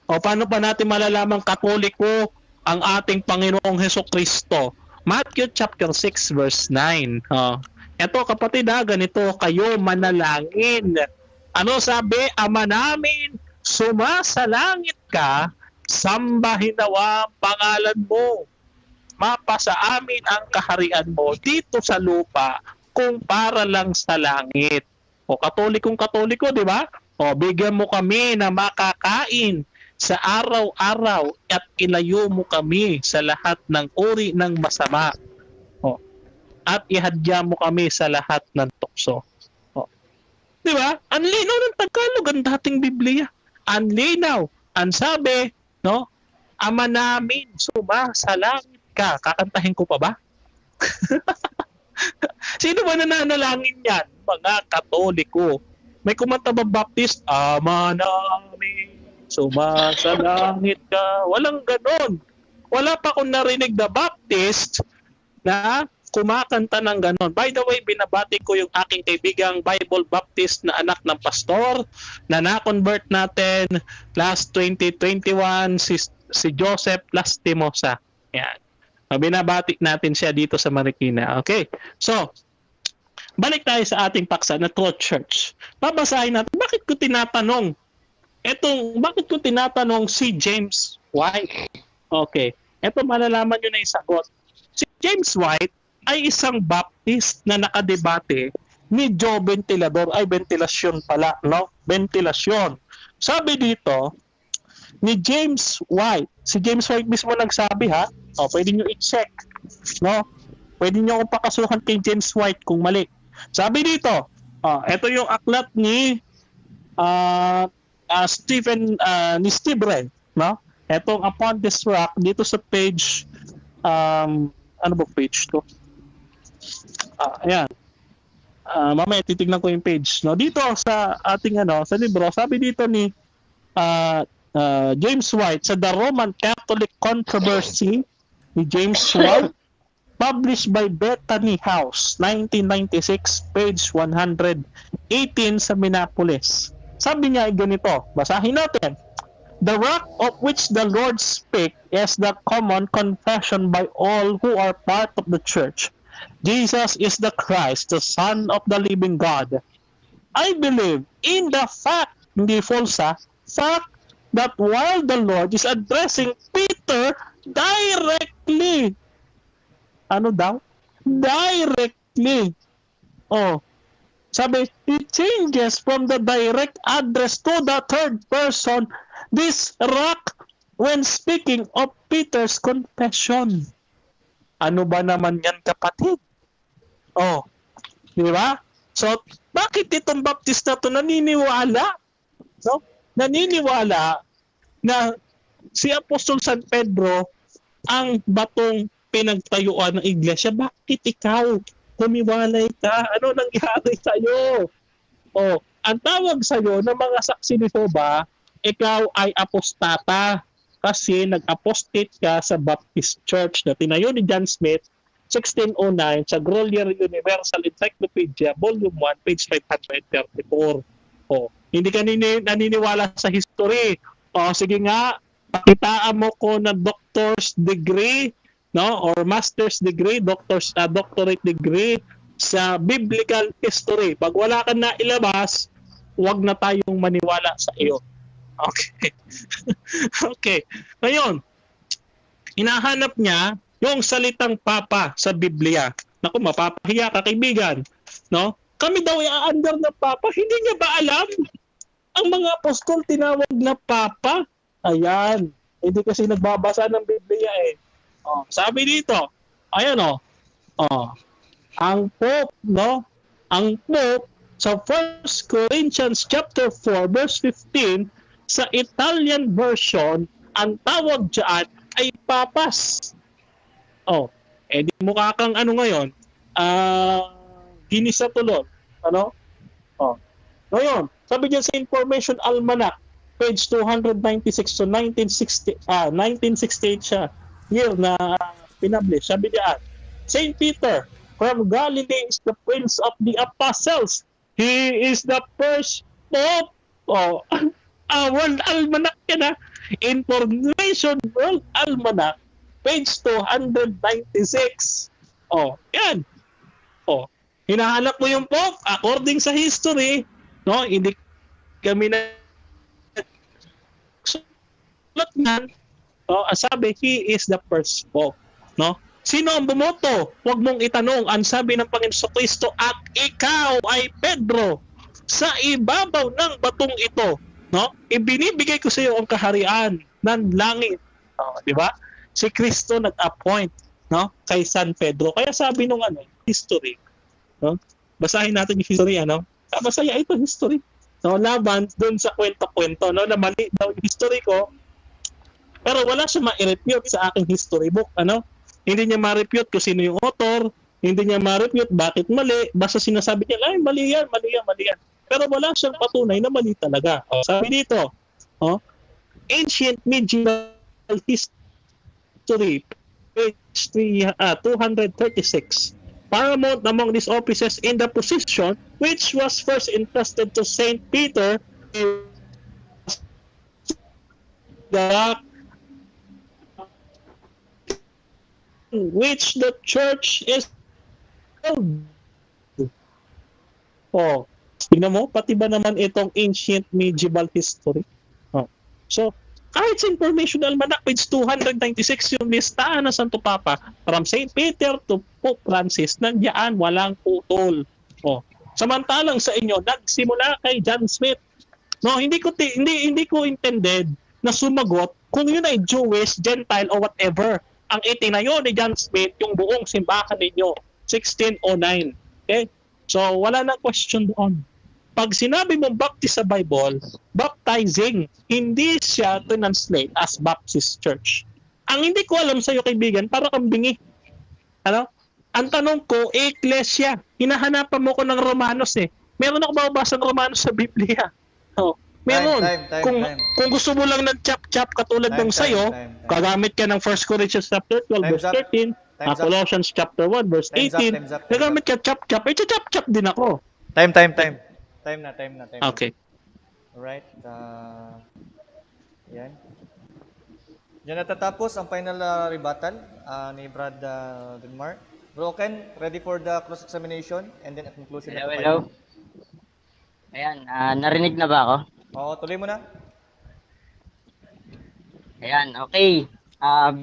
Paano pa natin malalamang Katoliko ang ating Panginoong Hesukristo? Matthew chapter 6 verse 9. Ito kapatid, ganito kayo manalangin. Ano sabi? Ama namin, sumasalangit ka, sambahin nawa ang pangalan mo. Mapasa amin ang kaharian mo dito sa lupa kung para lang sa langit. Katoliko, di ba? Bigyan mo kami na makakain sa araw-araw at ilayo mo kami sa lahat ng uri ng masama. At ihadya mo kami sa lahat ng tukso. Di ba? Ang linaw ng Tagalog ang dating Biblia. Ang linaw. Ang sabi, no? Ama namin, sumasalangit ka. Kakantahin ko pa ba? Sino ba nananalangin yan? Mga Katoliko. May kumanta ba Baptist? Ama namin, sumasalangit ka. Walang ganon. Wala pa akong narinig na Baptist na kumakanta ng ganon. By the way, binabati ko yung aking kaibigang Bible Baptist na anak ng pastor na na-convert natin last 2021, si Joseph Lastimosa. Yan. Binabati natin siya dito sa Marikina. Okay. So, balik tayo sa ating paksa na Truth Church. Babasahin natin, bakit ko tinatanong si James White? Okay. Ito malalaman nyo na yung sagot. Si James White ay isang Baptist na nakadebate ni Joe Ventilador. Ventilasyon pala, no? Ventilasyon. Sabi dito, ni James White, si James White mismo nagsabi ha, pwede nyo i-check, no? Pwede nyo akong pakasuhan kay James White kung mali. Sabi dito, ito yung aklat ni Steve Wright, no? Etong Upon This Rock, dito sa page, ano ba page to? Ayan. Mamaya titignan ko yung page, no? Dito sa ating sa libro, sabi dito ni James White sa The Roman Catholic Controversy ni James White, published by Bethany House, 1996, page 118 sa Minneapolis. Sabi niya ganito, basahin natin. The rock of which the Lord spake is the common confession by all who are part of the church. Jesus is the Christ, the Son of the living God. I believe in the fact, hindi false fact that while the Lord is addressing Peter directly, ano daw? Directly. Sabi, it changes from the direct address to the third person, this rock, when speaking of Peter's confession. Ano ba naman yan, kapatid? Di ba? So, bakit itong Baptist na ito naniniwala? No? naniniwala na si Apostol San Pedro ang batong pinagtayuan ng iglesia. Bakit ikaw humiwalay ka? Ano nangyari sa'yo? O, ang tawag sa'yo ng mga saksi ni Jehovah, ikaw ay apostata kasi nag-apostate ka sa Baptist Church na tinayo ni John Smith 1609 sa Grolier Universal Encyclopedia, Volume 1, page 534. O, hindi ka naniniwala sa history. O, sige nga, pakitaan mo ko na doctor's degree, no, or master's degree, doctorate degree sa biblical history. Pag wala ka na ilabas, huwag na tayong maniwala sa iyo. Okay. Okay. Ngayon, hinahanap niya yung salitang papa sa Biblia. Naku, mapapahiya ka, kaibigan. No? Kami daw i-under ng papa. Hindi niya ba alam? Ang mga apostol tinawag na papa. Ayan. Hindi kasi nagbabasa ng Biblia eh. Oh, sabi dito, ayan oh. Oh. Ang Pope, no? Ang Pope sa 1 Corinthians chapter 4 verse 15 sa Italian version, ang tawag diyan ay papas. Oh, di mukha kang ano ngayon? Ginisa tulon. Ano? Oh. Ngayon, sabi diyan sa Information Almanac, page 296 to 1968 siya, year na pinublish. Sabi diyan, Saint Peter from Galilee is the Prince of the Apostles. He is the first Pope. Oh, World Almanac yan ha. Information World Almanac, page 296. Oh, yan. Oh, hinahanap mo yung Pope according sa history, no? Hindi kami na sulat nan. Oh, sabi, he is the first Pope, no? Sino ang bumoto? Huwag mong itanong. Ang sabi ng Panginoon Kristo, at ikaw ay Pedro sa ibabaw ng batong ito, no? Ibinibigay ko sa iyo ang kaharian ng langit. Oh, di ba? Si Kristo nag-appoint, no, kay San Pedro. Kaya sabi nung history, no? Basahin natin yung history, ano? Masaya ito history. No, laban doon sa kwento-kwento, no, na mali daw yung history ko. Pero wala siya ma-refute sa aking history book, ano? Hindi niya ma-refute kung sino yung author, hindi niya ma-refute bakit mali, basta sinasabi niya, ay, mali yan. Pero wala siyang patunay na mali talaga. O, sabi dito, Ancient Medieval History, page 236. Paramount among these offices in the position which was first entrusted to Saint Peter, which the church is held. Oh, tingnan mo, pati ba naman itong ancient medieval history? Oh. So, kahit sa Information Almanac, page 296, yung listahan ng Santo Papa, from St. Peter to Pope Francis, nandiyan, walang putol. Oh. Samantalang sa inyo, nagsimula kay John Smith. No, hindi ko intended na sumagot kung yun ay Jewish, Gentile, or whatever. Ang itinayo ni John Smith yung buong simbahan ninyo, 1609. Okay? So, wala na question doon. Pag sinabi mong baptist sa Bible, baptizing, hindi siya translate as Baptist Church. Ang hindi ko alam sa iyo, kaibigan, para kang bingi. Ano? Ang tanong ko, Ecclesia. Hinahanapan mo ko ng Romanos eh. Meron ako mababasa ng Romanos sa Biblia. Oh. Meron. Kung gusto mo lang ng chap-chap katulad ng sayo, gagamit ka ng 1 Corinthians chapter 12 verse 13, Colossians chapter 1 verse 18, gagamit ka chap-chap, chap-chap din ako. Time na. Okay. Alright. Yan. Yan natatapos ang final rebuttal ni Brad Denmark. Bro Ken, ready for the cross-examination and then a conclusion? Hello. Ayan, narinig na ba ako? Oo, tuloy mo na. Ayan, okay.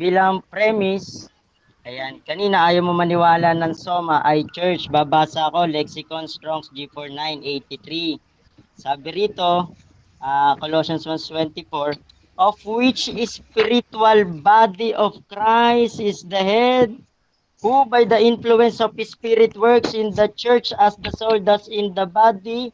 Bilang premise, ayan, kanina ayaw mo maniwala ng Soma ay church. Babasa ko, Lexicon Strong's G4983. Sabi rito, Colossians 1:24, of which spiritual body of Christ is the head, who by the influence of His Spirit works in the church as the soul does in the body.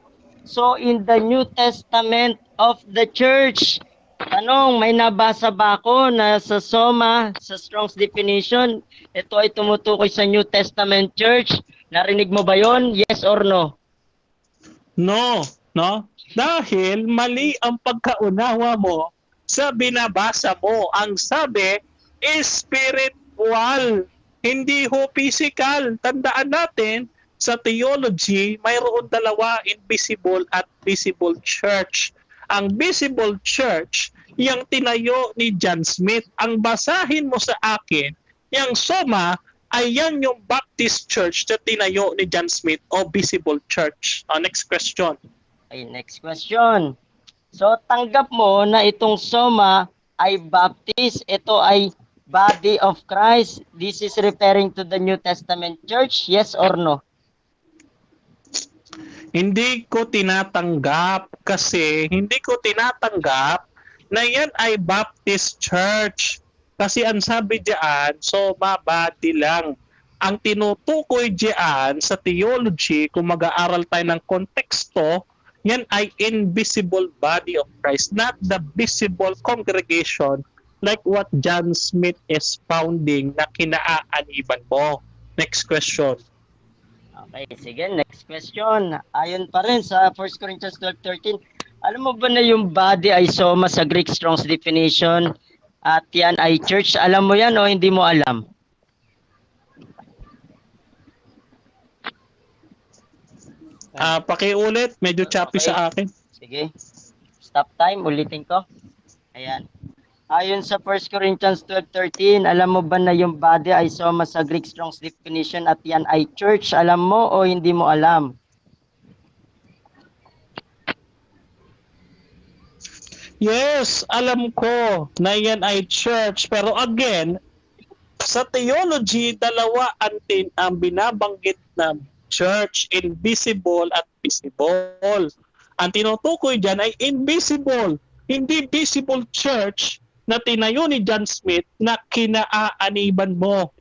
also in the New Testament of the church. Tanong, may nabasa ba ako na sa Soma, sa Strong's definition, ito ay tumutukoy sa New Testament church? Narinig mo ba yon? Yes or no? No, no? Dahil mali ang pagkaunawa mo sa binabasa mo. Ang sabi is spiritual, hindi ho physical. Tandaan natin, sa theology, mayroon dalawa, invisible at visible church. Ang visible church, yung tinayo ni John Smith. Ang basahin mo sa akin, yung Soma, ay yan yung Baptist church na tinayo ni John Smith o visible church. Next question. Okay, next question. So, tanggap mo na itong Soma ay Baptist. Ito ay body of Christ. This is referring to the New Testament church. Yes or no? Hindi ko tinatanggap kasi hindi ko tinatanggap na yan ay Baptist Church. Kasi ang sabi diyan, so mabati lang. Ang tinutukoy diyan sa theology, kung mag-aaral tayo ng konteksto, yan ay invisible body of Christ, not the visible congregation like what John Smith is founding na kinaaaniban mo. Next question. Okay, sige, next question. Ayon pa rin sa 1 Corinthians 12:13, alam mo ba na yung body ay Soma sa Greek Strong's definition at yan ay church? Alam mo yan o hindi mo alam? Pakiulit, medyo choppy Okay. sa akin. Sige. Stop time, ulitin ko. Ayan. Ayon sa 1 Corinthians 12:13, alam mo ba na yung body ay Soma sa Greek Strong's definition at yan ay church? Alam mo o hindi mo alam? Yes, alam ko na yan ay church. Pero again, sa theology, dalawa ang binabanggit na church, invisible at visible. Ang tinutukoy dyan ay invisible, hindi visible church na tinayo ni John Smith na kinaaaniban mo.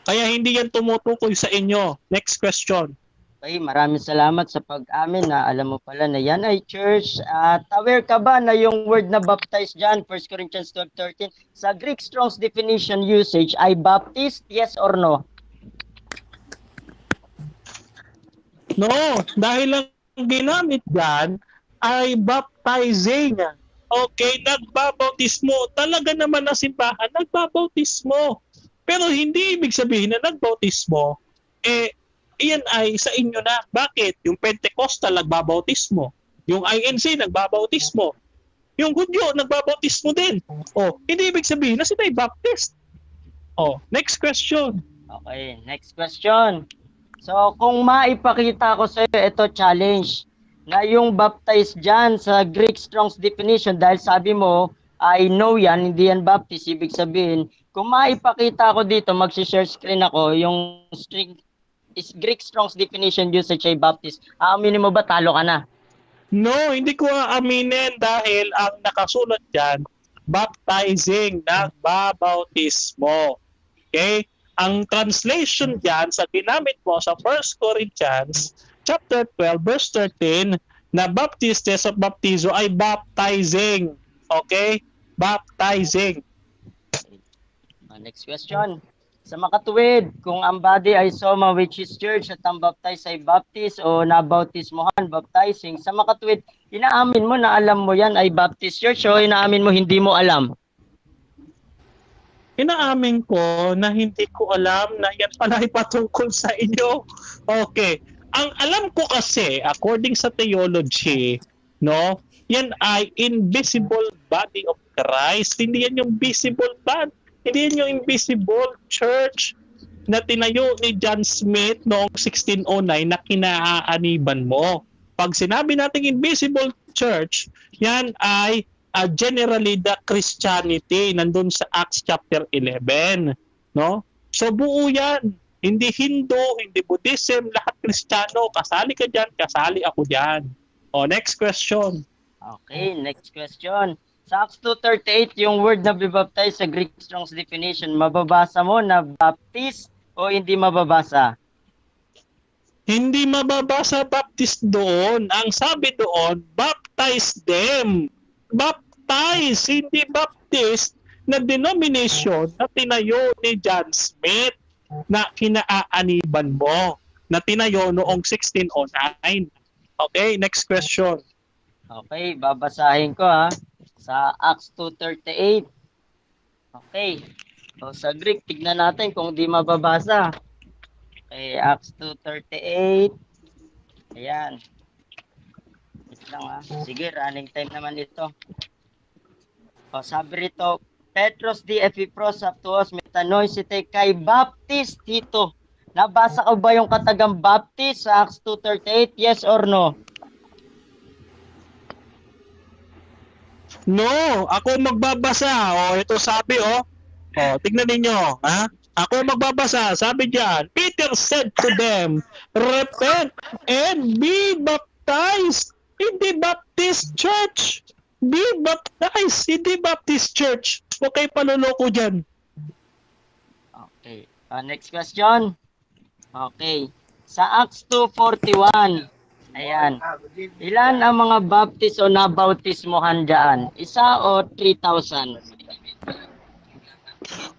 Kaya hindi yan tumutukoy sa inyo. Next question. Okay, maraming salamat sa pag-amin na alam mo pala na yan ay church. At aware ka ba na yung word na baptize dyan, 1 Corinthians 12:13, sa Greek Strong's definition usage ay baptist, yes or no? No, dahil ang ginamit dyan ay baptizing. Okay, nagbabautismo. Talaga naman na simbahan, nagbabautismo. Pero hindi ibig sabihin na nagbautismo, iyan ay sa inyo na. Bakit? Yung Pentecostal nagbabautismo. Yung INC nagbabautismo. Yung Hudyo nagbabautismo din. Hindi ibig sabihin na sila ay Baptist. Next question. Okay, next question. So, kung maipakita ko sa iyo, ito challenge, na yung baptized dyan sa Greek Strong's definition, dahil sabi mo, I know yan, hindi yan Baptist, ibig sabihin, kung maipakita ko dito, mag-share screen ako, yung Greek Strong's definition usage ay Baptist, aaminin mo ba talo ka na? No, hindi ko aaminin dahil ang nakasulat dyan, baptizing, nagbabautismo. Okay? Ang translation dyan sa ginamit mo sa 1 Corinthians chapter 12 verse 13 na baptistes of baptizo ay baptizing. Okay? Baptizing. Next question. Sa makatuwid, kung ang body ay Soma which is church at ang baptize ay Baptist o nabautismohan, baptizing, sa makatuwid, inaamin mo na alam mo yan ay Baptist church o inaamin mo hindi mo alam? Inaamin ko na hindi ko alam na yan pala ay patungkol sa inyo. Okay. Ang alam ko kasi, according sa theology, no, yan ay invisible body of Christ. Hindi yan yung visible body. Hindi yan yung invisible church na tinayo ni John Smith noong 1609 na kinaaaniban mo. Pag sinabi natin invisible church, yan ay generally the Christianity nandun sa Acts chapter 11, no? So buo yan, hindi Hindu, hindi Buddhism, lahat Kristiyano, kasali ka diyan, kasali ako diyan. Next question. Okay, next question. Sa Acts 2:38, yung word na bibaptize sa Greek Strong's definition, mababasa mo na Baptist o hindi mababasa? Hindi mababasa baptist doon. Ang sabi doon, baptize them. Baptize, hindi baptist na denomination na tinayo ni John Smith na kinaaaniban mo, na tinayo noong 1609. Okay, next question. Okay, babasahin ko sa Acts 2:38. Okay. So sa Greek, tignan natin kung di mababasa. Okay, Acts 2:38. Ayan. Wait lang Sige, running time naman ito. O, sabi rito, Petros di Epipros aptuos metanoisite kay Baptist dito. Nabasa ko ba yung katagang Baptist sa Acts 2:38? Yes or no? No, ako magbabasa. Ito sabi tignan ninyo, ha? Ako magbabasa. Sabi diyan, Peter said to them, repent and be baptized in the Baptist Church. Be baptized in the Baptist Church. Okay, panuloko dyan. Okay. Next question. Okay. Sa Acts 2:41. Ayan. Ilan ang mga baptist o nabautismohan dyan? Isa o 3,000?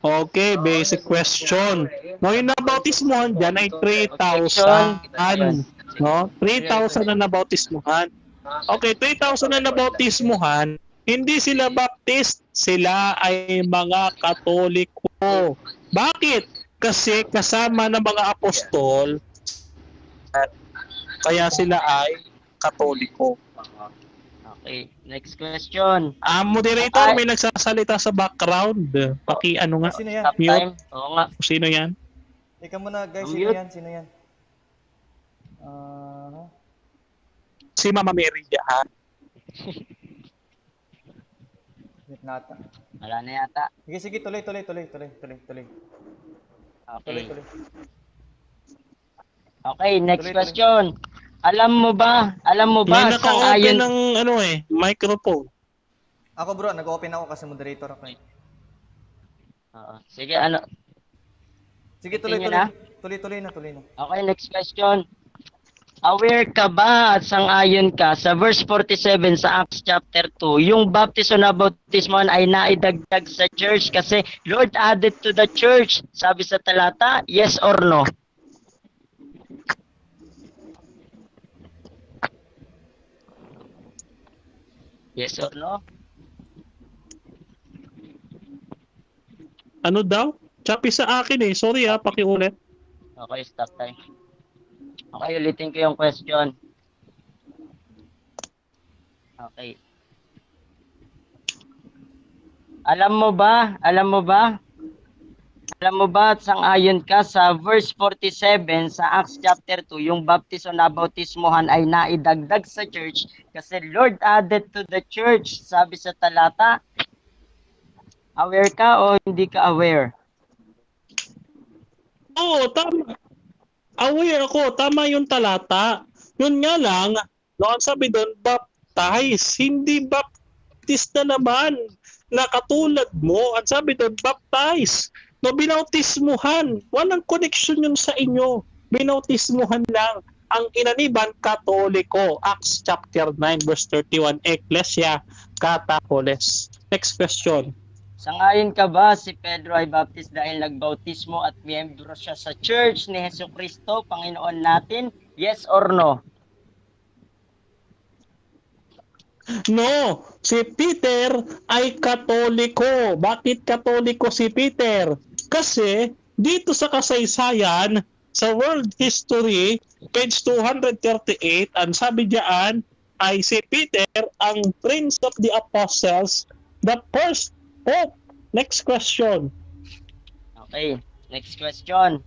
Okay, basic question. No, yung nabautismohan dyan ay 3,000. No? 3,000 na nabautismohan. Okay, 3,000 na nabautismohan. Hindi sila baptist, sila ay mga Katoliko. Bakit? Kasi kasama ng mga apostol, kaya sila ay Katoliko. Okay, next question. Moderator, may nagsasalita sa background. Ano nga? Sino yan? Stop time. Oo nga. Sino yan? Teka muna guys, Mute. sino yan? Si Mama Mary dyan. Mute nata. Wala na yata. Sige, tuloy. Tuloy. Okay. Okay, next Tuloy. question. Alam mo ba May naka-open sang-ayon ng microphone. Ako bro, nag-open ako kasi moderator ako. Oo. Sige, ano? Sige, tuloy na? Tuloy na. Okay, next question. Aware ka ba at sang-ayon ka sa verse 47 sa Acts chapter 2, yung baptism na bautismohan ay naidagdag sa church kasi Lord added to the church. Sabi sa talata, yes or no? Yes or no? Ano daw? Chapi sa akin Sorry pakiulit. Okay, stop time. Okay, ulitin ko yung question. Okay. Alam mo ba at sang-ayon ka sa verse 47 sa Acts chapter 2, yung baptism na bautismohan ay naidagdag sa church kasi Lord added to the church. Sabi sa talata, aware ka o hindi ka aware? Oo, tama. Aware ako, tama yung talata. Yun nga lang, ang sabi doon, baptize, hindi baptist na naman, na katulad mo. Ang sabi doon, baptize. No, binautismuhan. Walang connection yun sa inyo. Binautismuhan lang. Ang inaniban, Katoliko. Acts chapter 9, verse 31, Ecclesia Catholicos. Next question. Sangayon ka ba si Pedro ay baptist dahil nagbautismo at miyembro siya sa Church ni Jesucristo, Panginoon natin? Yes or no? No, si Peter ay Katoliko. Bakit Katoliko si Peter? Kasi dito sa kasaysayan, sa world history, page 238, ang sabi diyan ay si Peter ang Prince of the Apostles, the first Pope. Next question. Okay, next question.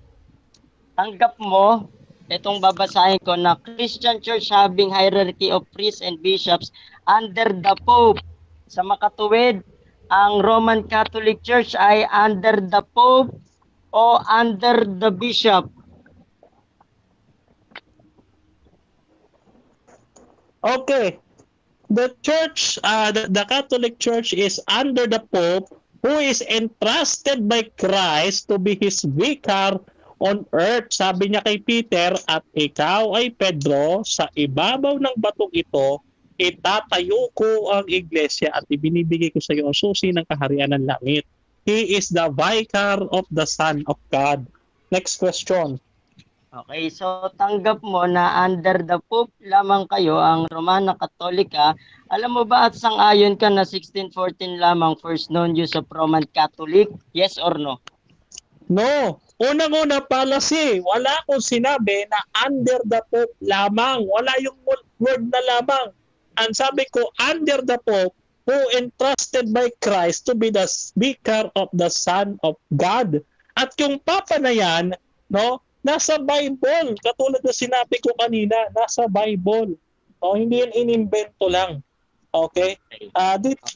Tanggap mo itong babasahin ko na Christian Church having hierarchy of priests and bishops under the Pope. Sa makatuwid, ang Roman Catholic Church ay under the Pope o under the Bishop? Okay. The church, the Catholic Church is under the Pope, who is entrusted by Christ to be his vicar on earth. Sabi niya kay Peter, at ikaw ay Pedro, sa ibabaw ng batong ito, itatayo ko ang iglesia at ibinibigay ko sa iyo ang susi ng kaharian ng langit. He is the vicar of the Son of God. Next question. Okay, so tanggap mo na under the Pope lamang kayo ang Romana Katolika. Alam mo ba at sang-ayon ka na 1614 lamang first known use of Roman Catholic? Yes or no? No. Unang-una policy. Wala akong sinabi na under the Pope lamang. Wala yung word na lamang. Ang sabi ko, under the Pope who entrusted by Christ to be the speaker of the Son of God. At yung Papa na yan, no, nasa Bible. Katulad na sinabi ko kanina, nasa Bible. O, hindi yan inimbento lang. Okay?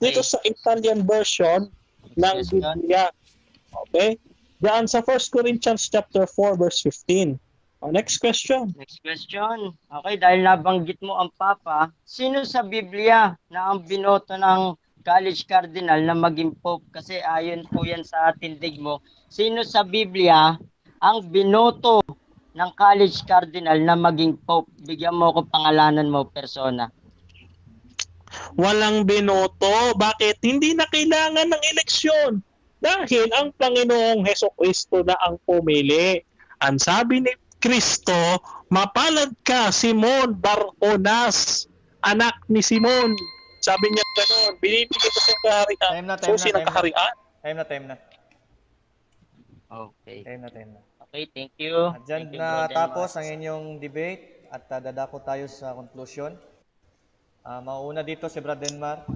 Dito sa Italian version ng Biblia. Okay? Diyan sa 1 Corinthians chapter 4 verse 15. Next question. Next question. Okay, dahil nabanggit mo ang Papa, sino sa Biblia na ang binoto ng College Cardinal na maging Pope? Kasi ayon po yan sa tindig mo. Sino sa Biblia ang binoto ng College Cardinal na maging Pope? Bigyan mo ko pangalanan mo, persona. Walang binoto. Bakit? Hindi na kailangan ng eleksyon. Dahil ang Panginoong Hesukristo na ang pumili. Ang sabi ni Kristo, mapalad ka, Simon Bar-Onas, anak ni Simon. Sabi niya gano'n, binibigay ko sa kaharian. Susi ng kaharian. Time na. Okay. Time na. Okay, thank you. At dyan Thank you, na Brother tapos Mark. ang inyong debate at dadako tayo sa conclusion. Mauuna dito si Brad Denmar.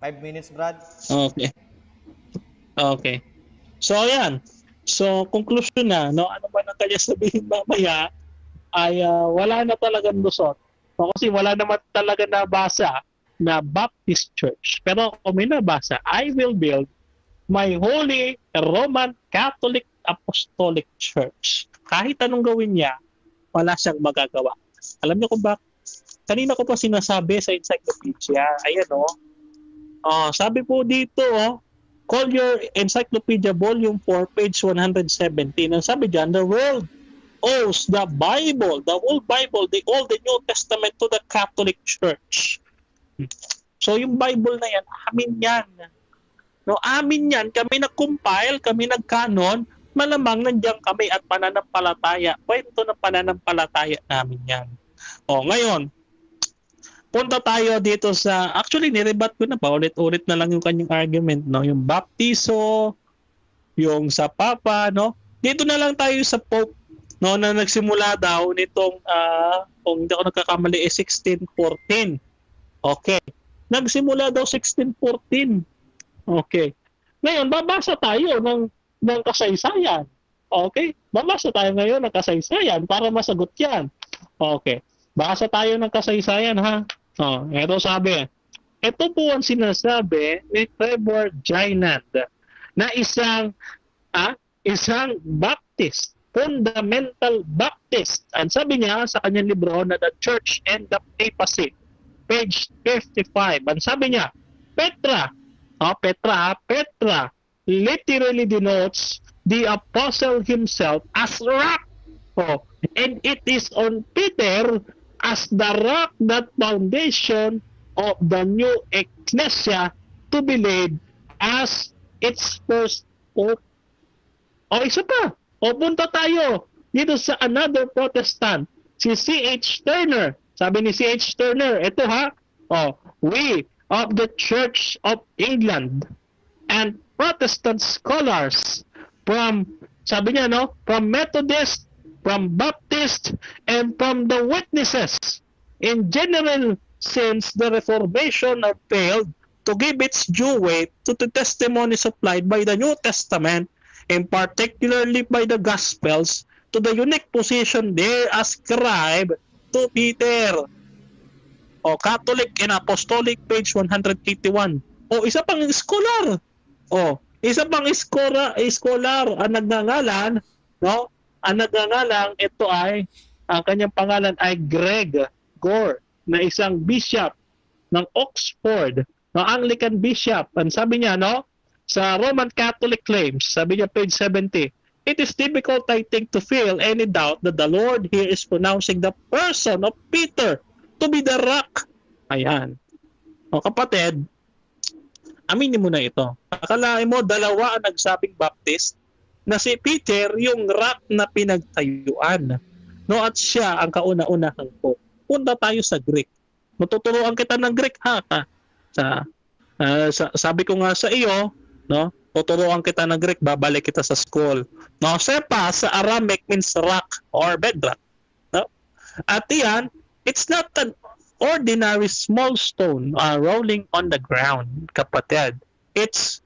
5 minutes, Brad. Okay. So, ayan. So, conclusion na, no? Ano ba na kanya sabihin mamaya ay wala na talagang lusot. So, kasi wala naman talaga nabasa na Baptist Church. Pero kung may nabasa, I will build my Holy Roman Catholic Apostolic Church. Kahit anong gawin niya, wala siyang magagawa. Alam niyo kung bakit? Kanina ko pa sinasabi sa encyclopedia. Ayan sabi po dito, call your encyclopedia volume 4, page 117. Ang sabi dyan, the world owes the Bible, the whole Bible, the Old and New Testament to the Catholic Church. So yung Bible na yan, amin yan. No, amin yan. Kami nag-compile, kami nag-canon, malamang nandiyan kami at pananampalataya. Kwento ng pananampalataya namin yan. Ngayon, punta tayo dito sa, actually nirebat ko na pa, ulit-ulit na lang yung kanyang argument, no? Yung baptiso, yung sa Papa, no? Dito na lang tayo sa Pope, no? Na nagsimula daw nitong, kung hindi ako nagkakamali, 1614. Okay. Nagsimula daw 1614. Okay. Ngayon, babasa tayo ng kasaysayan. Okay? Babasa tayo ngayon ng kasaysayan para masagot yan. Okay. Basa tayo ng kasaysayan, ha? Ito sabi. Ito po ang sinasabi ni Trevor Jainand na isang Baptist, fundamental Baptist. Ang sabi niya sa kanyang libro na The Church and the Papacy, page 55. Ang sabi niya, Petra literally denotes the apostle himself as rock. And it is on Peter as the rock, that foundation of the new ecclesia to be laid as its first pope. Isa pa. Punta tayo dito sa another Protestant, si C.H. Turner. Sabi ni C.H. Turner, ito ha, we of the Church of England and Protestant scholars from, sabi niya, from Methodist, from Baptist, and from the witnesses in general, since the Reformation have failed to give its due weight to the testimony supplied by the New Testament, and particularly by the Gospels, to the unique position there ascribed to Peter. Catholic and Apostolic, page 181. Isa pang scholar. Isa pang scholar ang nagngangalan, no? Ang nagngangalang ito ay, ang kanyang pangalan ay Greg Gore, na isang bishop ng Oxford, no, Anglican bishop. Ang sabi niya, no, sa Roman Catholic Claims, sabi niya page 70, it is difficult, I think, to feel any doubt that the Lord here is pronouncing the person of Peter to be the rock. Ayan. O kapatid, aminin mo na ito. Akalain mo, dalawa ang nagsabing Baptist na si Peter yung rock na pinagtayuan. No, at siya ang kauna-unahang po. Punta tayo sa Greek. Matuturuan kita ng Greek ha. Sabi ko nga sa iyo, no? Tuturuan kita ng Greek, babalik kita sa school. No, sepa sa Aramaic means rock or bedrock. No? At yan, it's not an ordinary small stone rolling on the ground, kapatid. It's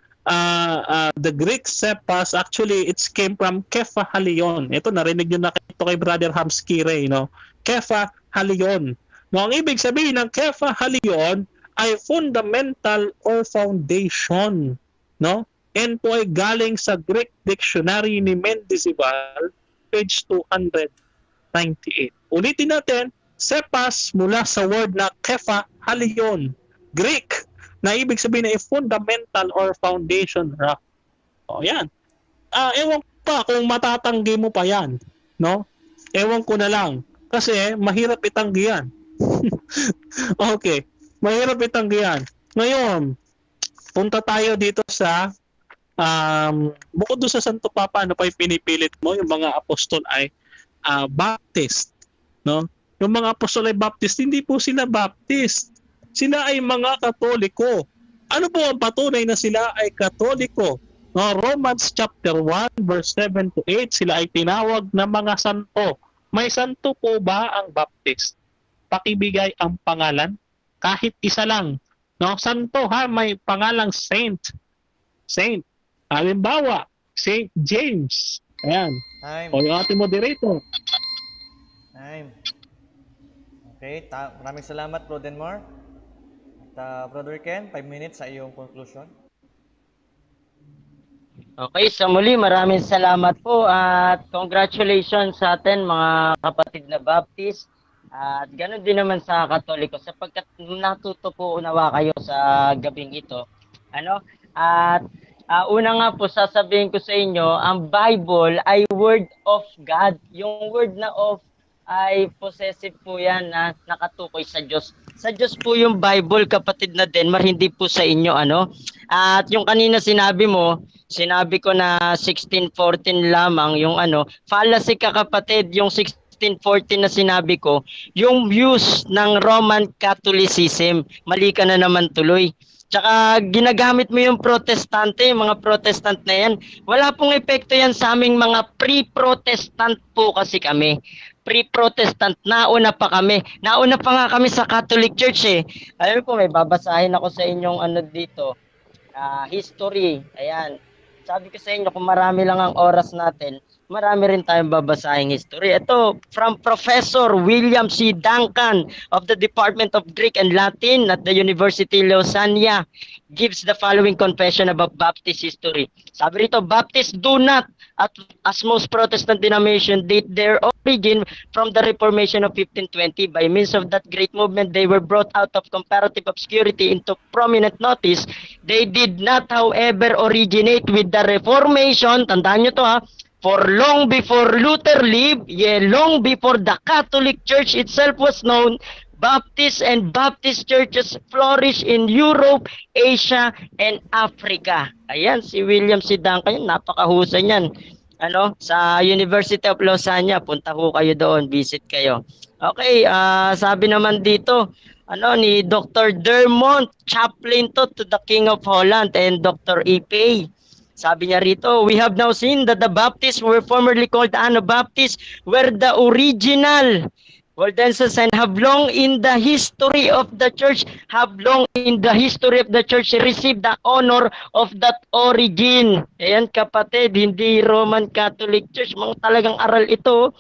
the Greek sepas, actually it came from Kepha Halion. Ito narinig niyo na ito kay Brother Hamskire, no? Kepha Halion. No, ang ibig sabihin ng Kepha Halion ay fundamental or foundation, no? And po ay galing sa Greek dictionary ni Mendizabal, page 298. Ulitin natin, sepas mula sa word na Kepha Halion, Greek, na ibig sabihin ay fundamental or foundation rock. O yan. Ewan pa kung matatanggi mo pa yan, no? Ewan ko na lang. Kasi mahirap itanggi yan. Okay. Mahirap itanggi yan. Ngayon, punta tayo dito sa bukod doon sa Santo Papa, ano pa yung pinipilit mo? Yung mga apostol ay Baptist, no? Yung mga apostol ay Baptist, hindi po sila Baptist. Sila ay mga Katoliko. Ano po ang patunay na sila ay Katoliko? No, Romans chapter 1 verse 7 to 8, sila ay tinawag na mga santo. May santo po ba ang Baptist? Pakibigay ang pangalan? Kahit isa lang. No, santo ha, may pangalang saint. Saint. Halimbawa, Saint James. Ayan. Time. O yung ating moderator. Time. Okay, maraming salamat, Bro Denmar. At Brother Ken, 5 minutes sa iyong conclusion. Okay, sa muli maraming salamat po at congratulations sa atin mga kapatid na Baptist. At ganoon din naman sa Katoliko sapagkat natuto po unawa kayo sa gabing ito. At una nga po sasabihin ko sa inyo, ang Bible ay word of God. Yung word na of ay possessive po yan na nakatukoy sa Diyos. Sa Diyos po yung Bible, kapatid na Denmar, hindi po sa inyo, At yung kanina sinabi mo, sinabi ko na 1614 lamang, yung fallacy ka kapatid, yung 1614 na sinabi ko, yung views ng Roman Catholicism, mali ka na naman tuloy. Tsaka ginagamit mo yung protestante, yung mga protestant na yan. Wala pong epekto yan sa aming mga pre-protestant po kasi kami. Pre-protestant, nauna pa kami. Nauna pa nga kami sa Catholic Church eh. Alam po, may babasahin ako sa inyong dito. History. Ayan. Sabi ko sa inyo, kung marami lang ang oras natin, marami rin tayong babasahing history. Ito, from Professor William C. Duncan of the Department of Greek and Latin at the University Lausanne gives the following confession about Baptist history. Sabi rito, Baptists do not, as most Protestant denominations, date their origin from the Reformation of 1520. By means of that great movement, they were brought out of comparative obscurity into prominent notice. They did not, however, originate with the Reformation. Tandaan nyo to for long before Luther lived, long before the Catholic Church itself was known, Baptists and Baptist churches flourished in Europe, Asia, and Africa. Ayan, si William C. Duncan, napakahusay niyan. Sa University of Lausanne, punta ho kayo doon, visit kayo. Okay, sabi naman dito, ni Dr. Dermont, chaplain to the King of Holland, and Dr. E.P. Sabi niya rito, we have now seen that the Baptists were formerly called Anabaptists were the original Waldenses and have long in the history of the church, received the honor of that origin. Ayan kapatid, hindi Roman Catholic Church, mga talagang aral ito.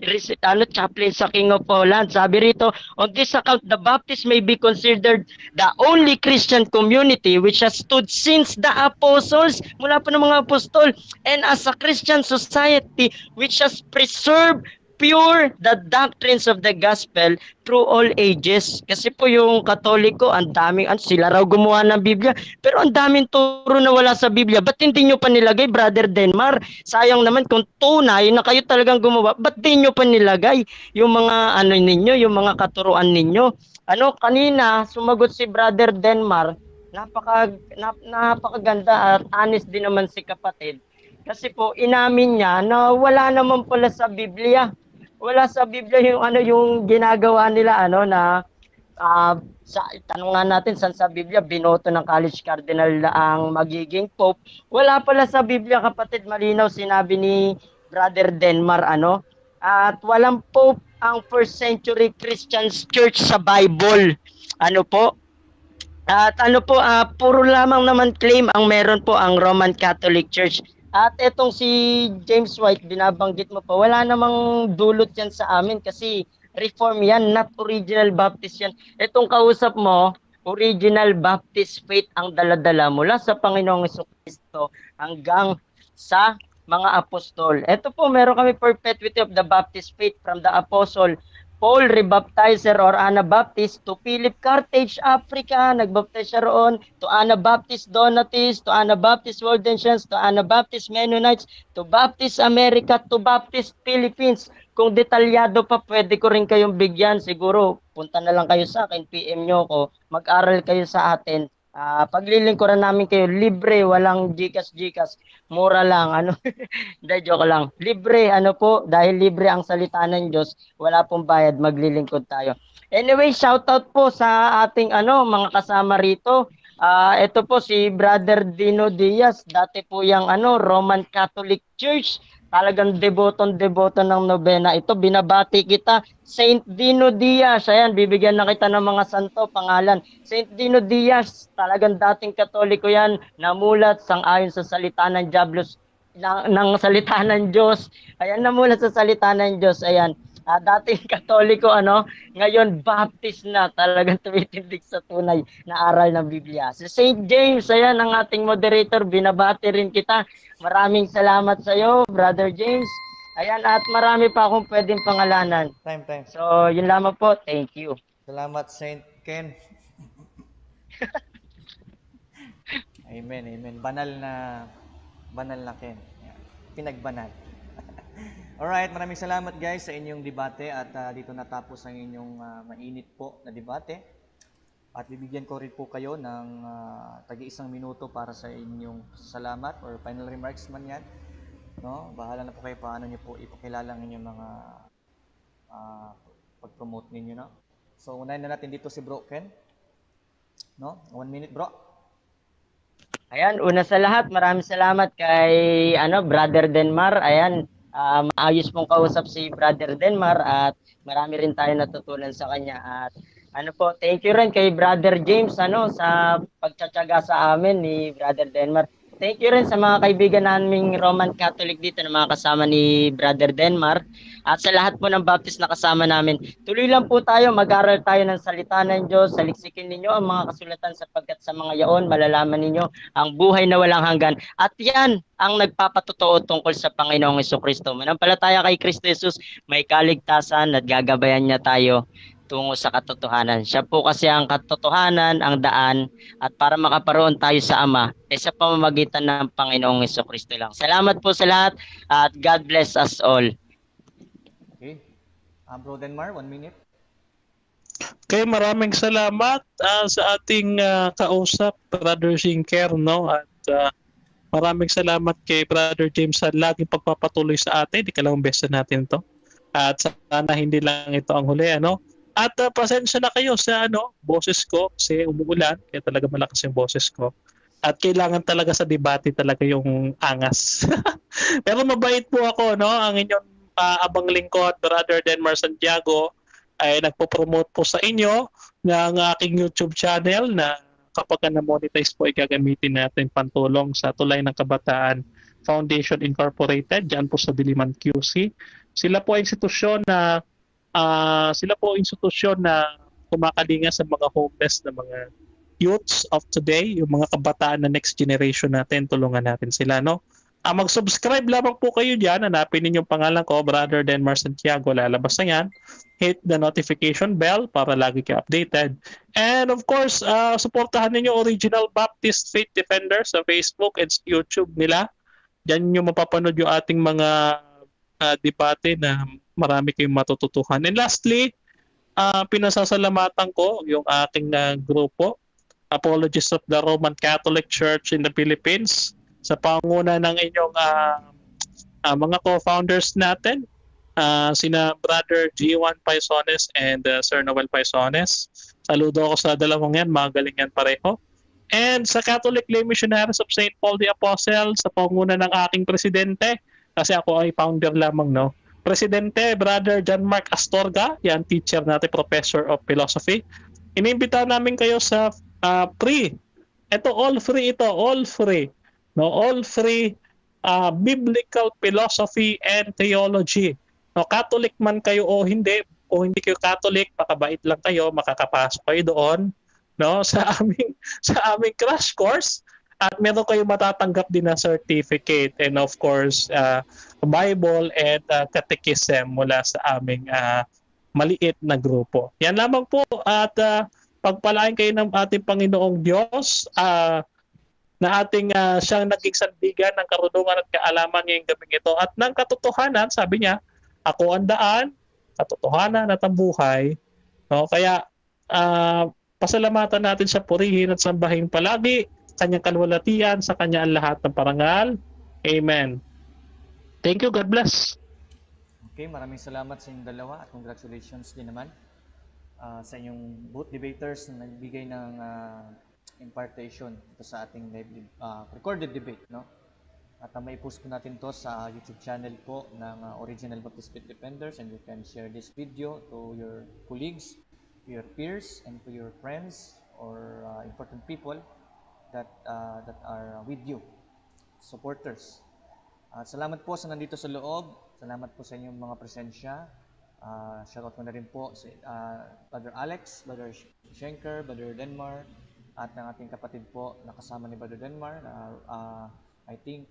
Chaplain sa King of Holland. Sabi rito, on this account, the Baptists may be considered the only Christian community which has stood since the apostles, mula pa ng mga apostol, and as a Christian society which has preserved pure the doctrines of the gospel through all ages. Kasi po yung Katoliko, ang daming, sila raw gumawa ng Biblia, pero ang daming turo na wala sa Biblia. Ba't hindi nyo pa nilagay, Brother Denmar? Sayang naman kung tunay na kayo talagang gumawa, ba't di nyo pa nilagay yung mga ninyo, yung mga katuruan ninyo? Kanina, sumagot si Brother Denmar, napakaganda at honest din naman si kapatid. Kasi po inamin niya na wala naman pala sa Biblia. Wala sa Biblia yung yung ginagawa nila na tanong nga natin saan sa Biblia binoto ng college cardinal ang magiging pope. Wala pala sa Biblia, kapatid, malinaw sinabi ni Brother Denmar at walang pope ang first century Christian church sa Bible. At puro lamang naman claim ang meron po ang Roman Catholic Church. At etong si James White, binabanggit mo pa, wala namang dulot yan sa amin kasi reform yan, not original Baptist yan. Etong kausap mo, original Baptist faith ang daladala mula sa Panginoong Jesucristo hanggang sa mga apostol. Ito po, meron kami perpetuity of the Baptist faith from the apostle Paul, rebaptizer or Anabaptist, to Philip Carthage, Africa, nagbaptize siya roon, to Anabaptist Donatis, to Anabaptist Waldensians, to Anabaptist Mennonites, to Baptist America, to Baptist Philippines. Kung detalyado pa, pwede ko rin kayong bigyan. Siguro, punta na lang kayo sa akin, PM nyo ko, mag-aral kayo sa atin. Paglilingkuran namin kayo, libre, walang Gcash, mura lang, Hindi, joke lang. Libre, dahil libre ang salita ng Diyos, wala pong bayad, maglilingkod tayo. Anyway, shoutout po sa ating mga kasama rito. Ito po si Brother Dino Diaz, dati po yung Roman Catholic Church. Talagang deboto ng nobena. Ito, binabati kita. Saint Dino Diaz. Ayan, bibigyan na kita ng mga santo, pangalan. Saint Dino Diaz, talagang dating Katoliko yan. Namulat sang-ayon sa salita ng Diablos, ng salita ng Diyos. Ayan, namulat sa salita ng Diyos. Ayan. Dating Katoliko, ngayon Baptist na, talagang tumitindig sa tunay na aral ng Biblia. Si St. James, ayan ang ating moderator, binabati rin kita. Maraming salamat sa iyo, Brother James. Ayan, at marami pa akong pwedeng pangalanan. Time. So, yun lamang po. Thank you. Salamat, Saint Ken. Amen. Banal na Ken. Pinagbanal. Alright, maraming salamat guys sa inyong debate at dito natapos ang inyong mainit po na debate. At bibigyan ko rin po kayo ng tagi-1 minuto para sa inyong salamat or final remarks man yan. No? Bahala na po kayo paano niyo po ipakilala ang inyong mga pag-promote ninyo. No? So, unahin na natin dito si Bro Ken. No? 1 minute, bro. Ayan, una sa lahat, maraming salamat kay Brother Denmar. Ayan, maayos pong kausap si Brother Denmar at marami rin tayo natutunan sa kanya. At thank you rin kay Brother James sa pagtsatsaga sa amin ni Brother Denmar. Thank you rin sa mga kaibigan naming Roman Catholic dito na mga kasama ni Brother Denmar. At sa lahat po ng Baptist na kasama namin, tuloy lang po tayo, mag-aral tayo ng salita ng Diyos, saliksikin ninyo ang mga kasulatan sapagkat sa mga yaon, malalaman ninyo ang buhay na walang hanggan. At yan ang nagpapatotoo tungkol sa Panginoong Jesucristo. Manampalataya kay Kristo Jesus, may kaligtasan at gagabayan niya tayo tungo sa katotohanan. Siya po kasi ang katotohanan, ang daan, at para makaparoon tayo sa Ama, sa pamamagitan ng Panginoong Jesucristo lang. Salamat po sa lahat at God bless us all. Okay. Bro Denmar, 1 minute. Okay, maraming salamat sa ating kausap, Brother Shinker, no? At maraming salamat kay Brother James sa laging pagpapatuloy sa atin. Ikalimang beses natin to. At sana hindi lang ito ang huli, At pasensya na kayo sa boses ko kasi umuulan, kaya talaga malakas yung boses ko. At kailangan talaga sa debate talaga yung angas. Pero mabait po ako, ang inyong abang lingkod, Brother Denmar Santiago, ay nagpo-promote po sa inyo ng aking YouTube channel na kapag na-monetize po ay gagamitin natin pantulong sa Tulay ng Kabataan Foundation Incorporated, dyan po sa Diliman QC. Sila po ay institusyon na kumakalinga sa mga homeless na mga youths of today, yung mga kabataan na next generation natin, tulungan natin sila, Mag-subscribe lamang po kayo diyan. Hanapin niyo yung pangalan ko, Brother Denmar Santiago. Lalabas na yan. Hit the notification bell para lagi kayo updated. And of course, suportahan niyo Original Baptist Faith Defender sa Facebook and YouTube nila. Diyan niyo mapapanood yung ating mga debate na marami kayong matututuhan. And lastly, pinasasalamatan ko yung aking grupo, Apologists of the Roman Catholic Church in the Philippines, sa panguna ng inyong mga co-founders natin, sina Brother G1 Paisones and Sir Noel Paisones. Saludo ako sa dalawang yan, magaling yan pareho. And sa Catholic Lay Missionaries of St. Paul the Apostle, sa panguna ng aking presidente, kasi ako ay founder lamang, no? Presidente, Brother John Mark Astorga, yan teacher natin, Professor of Philosophy. Inimbita namin kayo sa free. All free. No, all free biblical philosophy and theology. No, Catholic man kayo o hindi kayo Catholic, makabait lang kayo, makakapasok kayo doon, no, sa aming crash course, at meron kayo matatanggap din na certificate and of course Bible and catechism mula sa aming maliit na grupo. Yan lamang po, at pagpalain kayo ng ating Panginoong Diyos na ating siyang naging sandigan ng karunungan at kaalaman ngayong gabing ito. At ng katotohanan, sabi niya, ako ang daan, katotohanan at ang buhay. No? Kaya pasalamatan natin siya, purihin at sambahin palagi, kanyang kalwalatian, sa kanya ang lahat ng parangal. Amen. Thank you. God bless. Okay, maraming salamat sa inyong dalawa at congratulations din naman sa inyong both debaters na nagbigay ng impartation ito sa ating live recorded debate, no? At mai-post po natin to sa YouTube channel po ng Original Baptist Faith Defenders, and you can share this video to your colleagues, to your peers, and to your friends or important people that are with you, supporters. Salamat po sa nandito sa loob. Salamat po sa inyong mga presensya. Shoutout ko na rin po sa Brother Alex, Brother Schenker, Brother Denmar, at ng ating kapatid po na kasama ni Brother Denmar, I think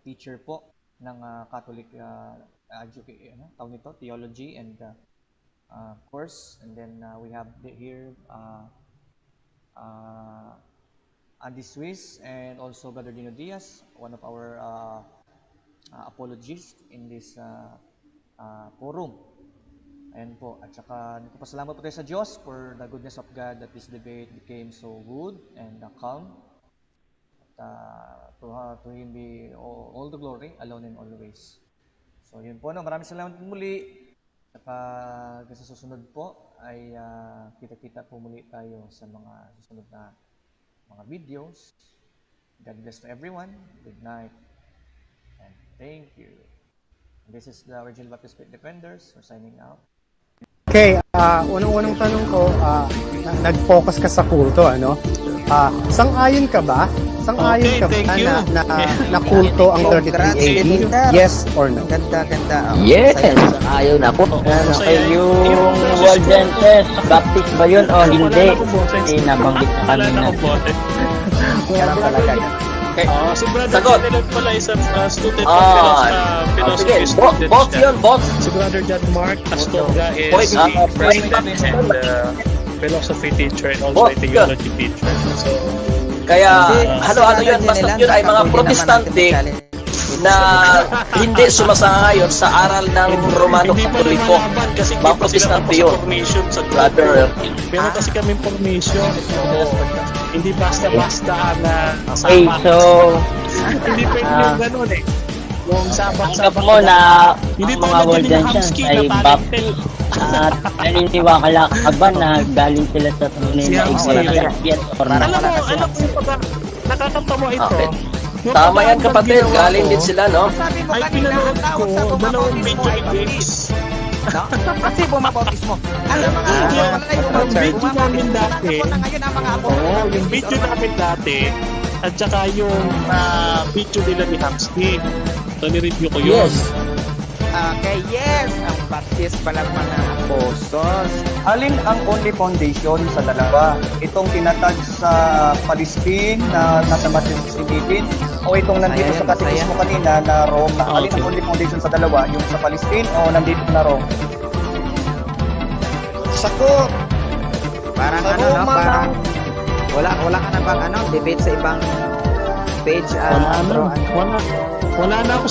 teacher po ng Catholic theology and course. And then we have here Andy Swiss and also Brother Dino Diaz, one of our apologists in this forum. Ayan po. At saka nagpapasalamat po tayo sa Diyos for the goodness of God that this debate became so good and calm. At to Him be all the glory, alone and always. So yun po, no? Maraming salamat muli. At sa susunod po ay kita-kita po muli tayo sa mga susunod na mga videos. God bless to everyone. Good night. And thank you. This is the Original Baptist Faith Defenders. We're signing out. Okay, unang-unang tanong ko, nag-focus ka sa kulto, ano? Sang-ayon ka ba? Sang-ayon ka ba na kulto ang 33 AD? Yes or no? Ganda. Yes! Ayaw na po. Yung Waldenses, Baptist ba yun o hindi? Nabanggit na kanina. Yan talaga. Okay. Si Brother Sagot. Janelon pala isang student of philosophy student. Both yun, both. Si Brother John Mark Astorga is Both, the president and philosophy teacher and also a theology teacher. So, Kaya ano yun, basta yun ay mga protestante na hindi sumasang-ayon sa aral ng Romano Katoliko. Mga protestante yun. Brother. Pero kasi kami formation. Hindi basta-basta na Okay, so hindi pwede yung ganun eh. Yung tanggap sabak-sabak mo na hindi ang mga Waldensians ay Baptist at naniniwala ka ba na galing sila sa tunay na iglesia? Yes or no? Alam mo, nakakatawa ito. Okay. Tama yan, kapatid. Galing din sila, no? Sabi mo Ay, kanina, pinanood ang tawag ko, sa dalawang bumabautismo video ay games. baptist. No? Kasi bumabautismo. Alam mga Yung video namin dati, na ngayon ang mga yung video namin dati, at saka yung video nila ni Hamsky. So, ni-review ko yun. Okay, yes. Ang baptist palang mga apostles. Alin ang only foundation sa dalawa? Itong tinatag sa Palestine na nasa Matthew 2018? O itong nandito Masaya sa yan, katekismo kanina na Rome, na alin ang only foundation sa dalawa? Yung sa Palestine o nandito na Rome? Sagot. Parang Sa ano, no? Roma Parang lang. wala ka na bang ano, debate sa ibang page, Wala na. bro? Wala na ako